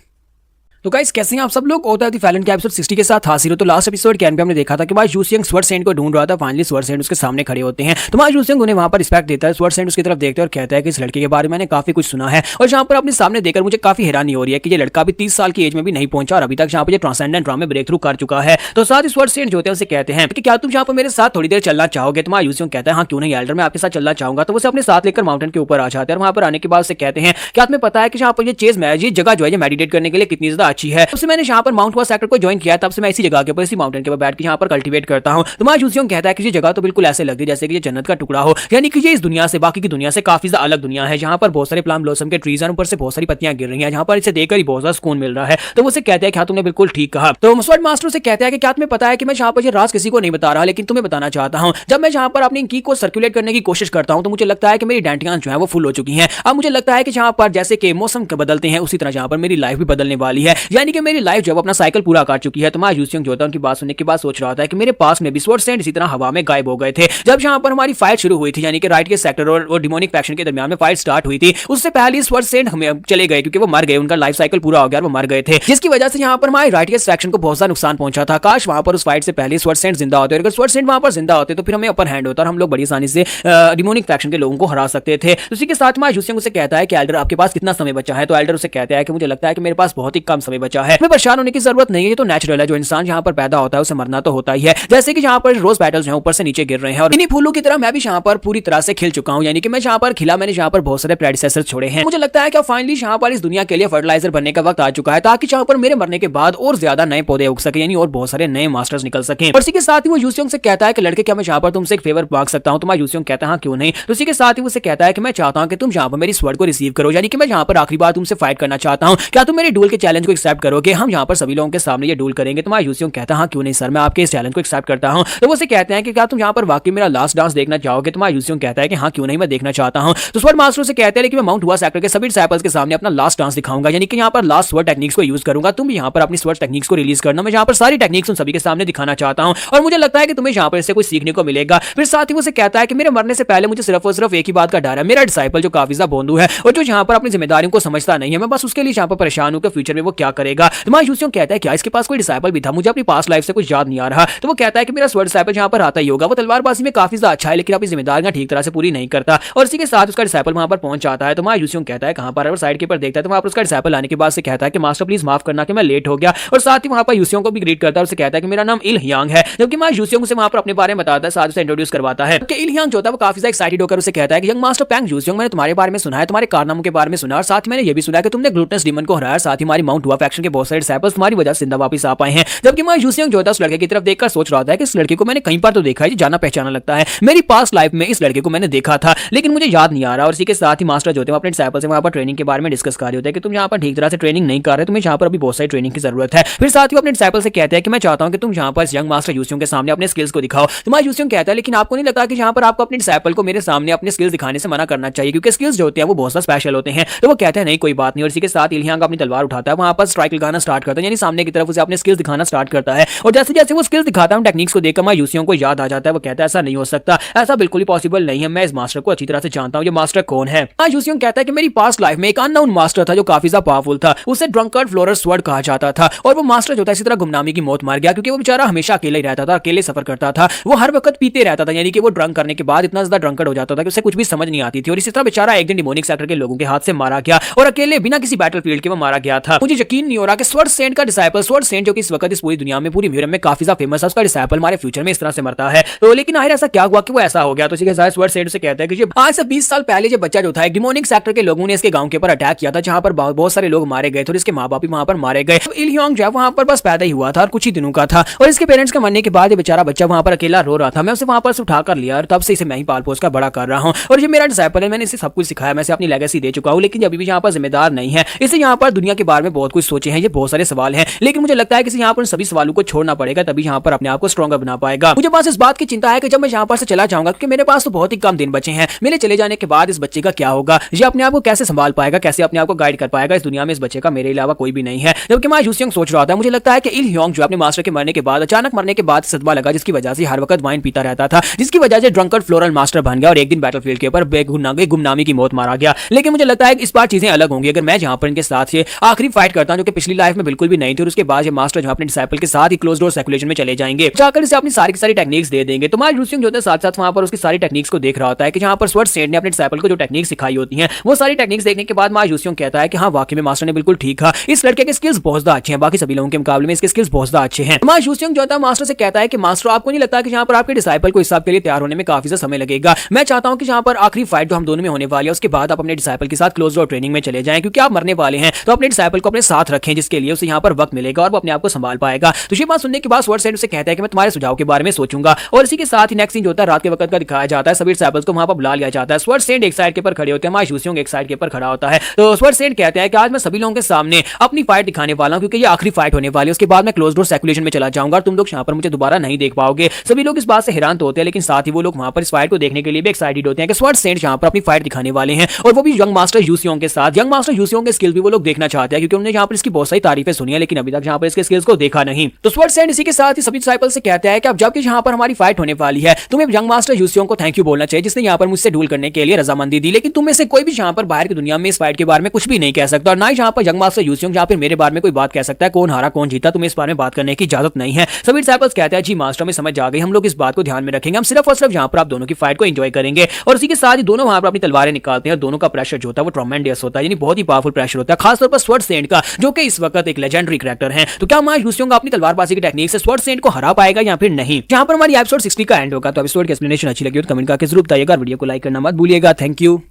तो गाइस कैसे हैं आप सब लोग। ओता द फैलन के एपिसोड 60 के साथ हाजिर हो। तो लास्ट एपिसोड के एंड पे हमने देखा था कि भाई यूसियोंग स्वर्ड सेंट को ढूंढ रहा था, फाइनली स्वर्ड सेंट उसके सामने खड़े होते हैं। तो भाई यूसियोंग उन्हें वहां पर रिस्पेक्ट देता है, स्वर्ड सेंट उसकी तरफ देखते हैं और कहता है कि इस लड़के के बारे में मैंने काफी कुछ सुना है और जहां पर अपने सामने देखकर मुझे काफी हैरानी हो रही है कि ये लड़का भी 30 साल की एज में भी नहीं पहुंचा और अभी तक जहां पर ट्रांसेंडेंट ड्रामा में ब्रेक थ्रू कर चुका है। तो साथ ही स्वर्ड सेंट जो होते हैं उसे कहते हैं कि क्या तुम यहाँ पर मेरे साथ थोड़ी देर चलना चाहोगे। तो यूसियोंग कहता है हाँ क्यों नहीं एल्डर, मैं आपके साथ चलना चाहूंगा। तो उसे अपने साथ लेकर माउंटेन के ऊपर आ जाते हैं और वहां पर आने के बाद उसे कहते हैं क्या तुम्हें पता है कि यहाँ पर ये चेज मैच ये जगह जो है मेडिटेट करने के लिए कितनी ज्यादा अच्छी है। उससे मैंने यहाँ पर माउंट हुआ सेक्टर को ज्वाइन किया तब से मैं इसी जगह के ऊपर इसी माउंटेन के ऊपर बैठ के यहाँ पर कल्टीवेट करता हूँ। तो मां यूसियोंग कहता है कि ये जगह तो बिल्कुल ऐसे लगती है जैसे कि ये जन्नत का टुकड़ा हो, यानी कि ये इस दुनिया से बाकी की दुनिया से काफी ज्यादा अलग दुनिया है जहाँ पर बहुत सारे प्लम ब्लॉसम के ट्रीज हैं, ऊपर से बहुत सारी पत्तियां गिर रही हैं, जहाँ पर इसे देखकर ही बहुत ज्यादा सुकून मिल रहा है। तो वो कहते हैं कि हाँ तुमने बिल्कुल ठीक कहा। तो स्वर्ड मास्टर से कहता है कि क्या तुम्हें पता है कि मैं यहाँ पर ये राज किसी को नहीं बता रहा लेकिन तुम्हें बताना चाहता हूँ। जब मैं यहाँ पर अपनी की को सर्कुलेट करने की कोशिश करता हूँ तो मुझे लगता है कि मेरी डेंटियां जो है वो फुल हो चुकी हैं। अब मुझे लगता है कि जहाँ पर जैसे कि मौसम बदलते हैं उसी तरह जहाँ पर मेरी लाइफ भी बदलने वाली है, यानी कि मेरी लाइफ जो है अपना साइकिल पूरा कर चुकी है। तो मां यूसियोंग जो होता है उनकी बात सुनने के बाद सोच रहा था कि मेरे पास में भी स्वर्ड सेंट इसी तरह हवा में गायब हो गए थे। जब यहाँ पर हमारी फाइट शुरू हुई थी यानी कि राइट के सेक्टर और डिमोनिक फैक्शन के दरमियान में फाइट स्टार्ट हुई थी, उससे पहले स्वर्ड सेंट हमें चले गए क्योंकि वो मर गए, उनका लाइफ साइकिल पूरा हो गया, वो मर गए थे, जिसकी वजह से यहाँ पर हमारे राइट के फैक्शन को बहुत ज्यादा नुकसान पहुंचा था। काश वहां पर उस फाइट से पहले स्वर्ड सेंट जिंदा होते, अगर स्वर्ड सेंट वहां पर जिंदा होते तो फिर हमें अपर हैंड होता और हम लोग बड़ी आसानी से डिमोनिक फैक्शन के लोगों को हरा सकते थे। उसी के साथ मां यूसियोंग उसे कहता है कि एल्डर आपके पास कितना समय बचा है। तो एल्डर उसे कहता है कि मुझे लगता है कि मेरे पास बहुत ही कम समय बचा है, मैं परेशान होने की जरूरत नहीं है, ये तो नेचुरल है, जो इंसान यहाँ पर पैदा होता है उसे मरना तो होता ही है। जैसे कि यहाँ पर रोज पेटल्स हैं ऊपर से नीचे गिर रहे हैं और इन्हीं फूलों की तरह मैं भी यहाँ पर पूरी तरह से खिल चुका हूँ, यानी कि मैं यहाँ पर खिला, मैंने यहाँ पर बहुत सारे प्रेडिसेसर छोड़े हैं। मुझे लगता है कि फाइनली यहाँ पर इस दुनिया के लिए फर्टिलाइजर बनने का वक्त आ चुका है ताकि यहाँ पर मेरे मरने के बाद और ज्यादा नए पौधे उग सके, यानी और बहुत सारे नए मास्टर्स निकल सके। और इसी के साथ ही वो यूसियोंग से कहता है कि लड़के क्या मैं यहाँ पर तुमसे एक फेवर मांग सकता हूँ। तो मैं यूसियोंग कहता है हाँ क्यों नहीं। तो इसी के साथ ही उसे कहता है कि मैं चाहता हूँ कि तुम यहाँ पर मेरी स्वर्ड को रिसीव करो, यानी कि मैं यहाँ पर आखिरी बार तुमसे फाइट करना चाहता हूँ, क्या तुम मेरे डूल के चैलेंज को एक्सेप्ट करोगे, हम यहाँ पर सभी लोगों के सामने ये डूल करेंगे। तो मैं यूसियोंग कहता है हाँ क्यों नहीं सर, मैं आपके इस चैलेंज को एक्सेप्ट करता हूँ। तो वो से कहते हैं कि क्या तुम यहाँ पर वाकई मेरा लास्ट डांस देखना चाहोगे। तो मैं यूसियोंग कहता है कि हाँ क्यों नहीं, मैं देखना चाहता हूँ। तो स्वर्ड मास्टर से कहते हैं लेकिन मैं माउंट हुआ सेक्टर के सभी डिसाइपल्स के सामने अपना लास्ट डांस दिखाऊंगा, यानी कि यहाँ पर लास्ट स्वर्ड टेक्निक्स को यूज करूंगा, तुम भी यहाँ पर अपनी स्वर्ड टेक्निक्स को रिलीज करना, मैं यहाँ पर सारी टेक्निक्स उन सभी के सामने दिखाना चाहता हूँ और मुझे लगता है कि तुम्हें यहाँ पर इससे कुछ सीखने को मिलेगा। फिर साथ ही वो कहता है कि मेरे मरने से पहले मुझे सिर्फ और सिर्फ एक ही बात का डर है, मेरा डिसाइपल जो काफी ज्यादा बोंदू है और जो यहाँ पर अपनी जिम्मेदारियों को समझता नहीं है, मैं बस उसके लिए यहाँ पर परेशान हूँ कि फ्यूचर में वो क्या करेगा। तो मैं यूसियोंग कहता है क्या इसके पास कोई डिसाइपल भी था, मुझे अपनी पास्ट लाइफ से कुछ याद नहीं आ रहा। तो वो कहता है कि मेरा स्वर्ड डिसाइपल यहाँ पर आता ही होगा, वो तलवारबाजी में काफी ज्यादा अच्छा है लेकिन अपनी जिम्मेदारियां ठीक तरह से पूरी नहीं करता। और इसी के साथ उसका डिसाइपल वहां पर पहुंच जाता है। तो मैं यूसियोंग कहता है कहां पर, साइड के ऊपर देखता है तो वहां पर उसका डिसाइपल आने के बाद से कहता है कि मास्टर प्लीज माफ करना कि मैं लेट हो गया, और साथ ही वहां पर यूसियोंग को भी ग्रीट करता है, उसे कहता है कि मेरा नाम इल हियांग है, जबकि मैं यूसियोंग से वहां पर अपने बारे में बताता है, साथ उसे इंट्रोड्यूस करवाता है कि इल हियांग जो होता है वो काफी ज्यादा एक्साइटेड होकर उसे कहता है कि यंग मास्टर पैंग यूसियोंग, मैंने तुम्हारे बारे में सुना है, तुम्हारे कारनामों के बारे में सुना, और साथ ही मैंने ये भी सुना कि तुमने ग्लूटनस डीमन को हराया, साथ ही हमारी माउंट हुआ फैक्शन के बहुत सारे डिसाइपल्स तुम्हारी वजह से जिंदा वापस आ पाए हैं। जबकि मैं यूसियोंग जो होता है उस लड़के की तरफ देखकर सोच रहा था कि इस लड़के को मैंने कहीं पर तो देखा है, जाना पहचाना लगता है, मेरी पास्ट लाइफ में इस लड़के को मैंने देखा था लेकिन मुझे याद नहीं आ रहा। और इसी के साथ ही मास्टर जो होते हैं अपने डिसाइपल से वहां पर ट्रेनिंग के बारे में डिस्कस कर रहे होते हैं कि तुम यहाँ पर ठीक तरह से ट्रेनिंग नहीं कर रहे, तुम्हें यहाँ पर अभी बहुत सारी ट्रेनिंग की जरूरत है। फिर साथ ही अपने डिसाइपल से कहते हैं कि मैं चाहता हूँ कि तुम यहाँ पर यंग मास्टर यूसियोंग के सामने अपने स्किल्स को दिखाओ। तो मैं यूसियोंग कहता है लेकिन आपको नहीं लगता कि यहाँ पर आपको अपने डिसाइपल को मेरे सामने अपने स्किल्स दिखाने से मना करना चाहिए क्योंकि स्किल्स जो होते हैं वो बहुत सा स्पेशल होते हैं। तो वो कहते हैं नहीं कोई बात नहीं। और इसी के साथ इल हियांग अपनी तलवार उठाता है, वहां पर स्ट्राइक लगाना स्टार्ट करता है, यानी सामने की तरफ उसे अपने स्किल्स दिखाना स्टार्ट करता है। और जैसे जैसे वो स्किल्स दिखाता है, टेक्निक्स को देखकर मायूसियों को याद आ जाता है। वो कहता है ऐसा नहीं हो सकता, ऐसा बिल्कुल ही पॉसिबल नहीं है, मैं इस मास्टर को अच्छी तरह से जानता हूँ, ये मास्टर कौन है। मायूसियों कहता है कि मेरी पास्ट लाइफ में एक अननोन मास्टर था जो काफी ज्यादा पावरफुल था, उसे ड्रंकर्ड फ्लोरर स्वर्ड कहा जाता था। और वो मास्टर जो था इसी तरह गुमनामी की मौत मार गया, क्योंकि वो बेचारा हमेशा अकेले ही रहता था, अकेले सफर करता था। वो हर वक्त पीते रहता था, यानी कि वो ड्रंक करने के बाद इतना ज्यादा ड्रंकर्ड हो जाता था कि उसे कुछ भी समझ नहीं आती थी। और इसी तरह बेचारा एक दिन डिमोनिक सेक्टर के लोगों के हाथ से मारा गया और अकेले बिना किसी बैटलफील्ड के वो मारा गया था। मुझे यकीन नहीं हो रहा कि स्वर्ड सेंट का डिसाइपल, स्वर्ड सेंट जो कि इस वक्त इस पूरी दुनिया में, पूरी म्यूजियम में काफी ज्यादा फेमस है, उसका डिसाइपल हमारे फ्यूचर में इस तरह से मरता है। तो लेकिन आखिर ऐसा क्या हुआ कि वो ऐसा हो गया? तो इसी के साथ स्वर्ड सेंट से कहता है कि आज से 20 साल पहले जो बच्चा जो था, एक डिमोनिक सेक्टर के लोगों ने इसके गांव के ऊपर अटैक किया था, जहां पर बहुत सारे लोग मारे गए थे और इसके माँ बाप भी वहां पर मारे गए। तो इल ह्योंग जो है वहां पर बस पैदा ही हुआ था और कुछ ही दिनों का था, और इसके पेरेंट्स के मरने के बाद ये बेचारा बच्चा वहां पर अकेला रो रहा था। मैं उसे वहां पर से उठाकर लिया और तब से इसे मैं ही पाल पोस कर बड़ा कर रहा हूँ, और ये मेरा डिसाइपल है, मैंने इसे सब कुछ सिखाया, मैं इसे अपनी लेगेसी दे चुका हूँ, लेकिन अभी भी यहाँ पर जिम्मेदार नहीं है। इसे यहाँ पर दुनिया के बारे में बहुत कुछ सोचे हैं, ये बहुत सारे सवाल हैं, लेकिन मुझे लगता है कि यहाँ पर सभी सवालों को छोड़ना पड़ेगा, तभी यहाँ पर अपने आप को स्ट्रॉन्गर बना पाएगा। मुझे बस इस बात की चिंता है कि जब मैं यहाँ पर से चला जाऊंगा, क्योंकि मेरे पास तो बहुत ही कम दिन बचे हैं, मेरे चले जाने के बाद इस बच्चे का क्या होगा, ये अपने आप को कैसे संभाल पाएगा, कैसे अपने आप को गाइड कर पाएगा। इस दुनिया में इस बच्चे का मेरे अलावा कोई भी नहीं है। जबकि मैं यूसियोंग सोच रहा था, मुझे लगता है कि इल ह्योंग जो अपने मास्टर के मरने के बाद, अचानक मरने के बाद सदमा लगा, जिसकी वजह से हर वक्त वाइन पीता रहता था, जिसकी वजह से ड्रंकर्ड फ्लोरल मास्टर बन गया और एक दिन बैटलफील्ड के ऊपर गुमनामी की मौत मारा गया। लेकिन मुझे लगता है कि इस बार चीजें अलग होंगी अगर मैं जहां पर इनके साथ ये आखिरी फाइट करता हूं, जो कि पिछली लाइफ में बिल्कुल भी नहीं थी, और उसके बाद ये मास्टर जो अपने डिसाइपल के साथ ही क्लोज डोर सर्कुलेशन में चले जाएंगे, जाकर इसे अपनी सारी की सारी टेक्निक्स दे देंगे। तो मैं यूसियोंग जो है साथ साथ वहां पर उसकी सारी टेक्निक्स को देख रहा होता है कि जहां पर स्वर्ड सेंट ने अपने डिसाइपल को जो टेक्निक्स सिखाई होती हैं, वो सारी टेक्निक्स देखने के बाद यूसियोंग कहता है कि हाँ, वाकई में मास्टर ने बिल्कुल ठीक कहा, इस लड़के के स्किल्स बहुत ज्यादा अच्छे हैं, बाकी सभी लोगों के मुकाबले में इसके स्किल्स बहुत ज्यादा अच्छे हैं। यूसियोंग जो है मास्टर से कहता है कि मास्टर, आपको नहीं लगता कि यहाँ पर आपके डिसाइपल को इस सब के लिए तैयार होने में काफी ज्यादा समय लगेगा? मैं चाहता हूँ कि यहाँ पर आखिरी फाइट जो हम दोनों में होने वाली है, उसके बाद आप अपने डिसाइपल के साथ क्लोज डोर ट्रेनिंग में चले जाएं, क्योंकि आप मरने वाले हैं, तो अपने डिसाइपल को अपने साथ रखें, जिसके लिए उसे यहाँ पर वक्त मिलेगा और वो अपने आप को संभाल पाएगा। तो ये बात सुनने के बाद स्वर्ड सेंट उसे कहता है कि मैं तुम्हारे सुझाव के बारे में सोचूंगा। और इसी के साथ ही नेक्स्ट सीन जो होता है रात के वक्त का दिखाया जाता है, सभी डिसाइपल्स को वहां पर बुला लिया जाता है। स्वर्ड सेंट एक साइड के ऊपर खड़े होते हैं, यूसियोंग एक साइड के ऊपर खड़ा होता है। तो स्वर्ड सेंट कहते हैं कि आज मैं सभी लोगों के सामने अपनी फाइट दिखाने वाला हूं, क्योंकि ये आखिरी फाइट होने वाली है, उसके बाद मैं क्लोज डोर सर्कुलेशन में चला जाऊंगा और तुम लोग यहाँ पर मुझे दोबारा नहीं देख पाओगे। सभी लोग इस बात से हैरान तो होते हैं, लेकिन साथ ही वो लोग वहां पर इस फाइट को देखने के लिए भी एक्साइटेड होते हैं कि स्वर्ड सेंट यहाँ पर अपनी फाइट दिखाने वाले हैं, और वो भी यंग मास्टर यूसियोंग के साथ। यंग मास्टर यूसियोंग के स्किल भी वो लोग देखना चाहते हैं, क्योंकि उन्होंने यहाँ पर इसकी बहुत सारी तारीफें सुनी है, लेकिन अभी तक यहाँ पर इसके स्किल्स को देखा नहीं। तो स्वर्ड सेंट इसी के साथ ही सभी डिसाइपल से कहता है कि अब जबकि यहाँ पर हमारी फाइट होने वाली है, तुम्हें यंग मास्टर यूसियोंग को थैंक यू बोलना चाहिए, जिसने यहाँ पर मुझसे डूल करने के लिए रजामंदी दी। लेकिन तुम में से कोई भी यहाँ पर बाहर की दुनिया में इस फाइट के बारे में कुछ भी नहीं कह सकता, और ना ही यहाँ पर यंग मास्टर यूसियोंग यहाँ पर मेरे बारे में कोई बात कह सकता है, कौन हारा कौन जीता, तुम्हें इस बारे में बात करने की इजाजत नहीं है। सभी डिसाइपल्स कहते हैं जी मास्टर, में समझ आ गई, हम लोग इस बात को ध्यान में रखेंगे, हम सिर्फ और सिर्फ यहाँ पर आप दोनों की फाइट को एंजॉय करेंगे। और इसी के साथ ही दोनों वहां पर अपनी तलवारें निकालते हैं, और दोनों का प्रेशर जो होता है वो ट्रमेंडियस होता है, यानी बहुत ही पावरफुल प्रेशर होता है, खासतौर पर स्वर्ड सेंट का, जो कि इस वक्त एक लेजेंडरी कैरेक्टर है। तो क्या यूसियोंग अपनी तलवारबाजी की टेक्निक से स्वर्ड सेंट को हरा पाएगा या फिर नहीं? जहां पर हमारी एपिसोड 60 का एंड होगा। तो एपिसोड की एक्सप्लेनेशन अच्छी लगी तो कमेंट करके जरूर बताइएगा, वीडियो को लाइक करना मत भूलिएगा। Thank you.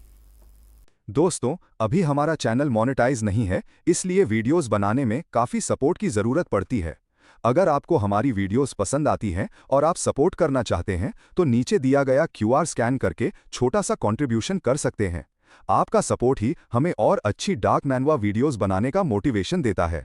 दोस्तों, अभी हमारा चैनल मोनेटाइज नहीं है, इसलिए वीडियोस बनाने में काफी सपोर्ट की जरूरत पड़ती है। अगर आपको हमारी वीडियोस पसंद आती हैं और आप सपोर्ट करना चाहते हैं तो नीचे दिया गया QR स्कैन करके छोटा सा कंट्रीब्यूशन कर सकते हैं। आपका सपोर्ट ही हमें और अच्छी डार्क मैनवा वीडियोस बनाने का मोटिवेशन देता है।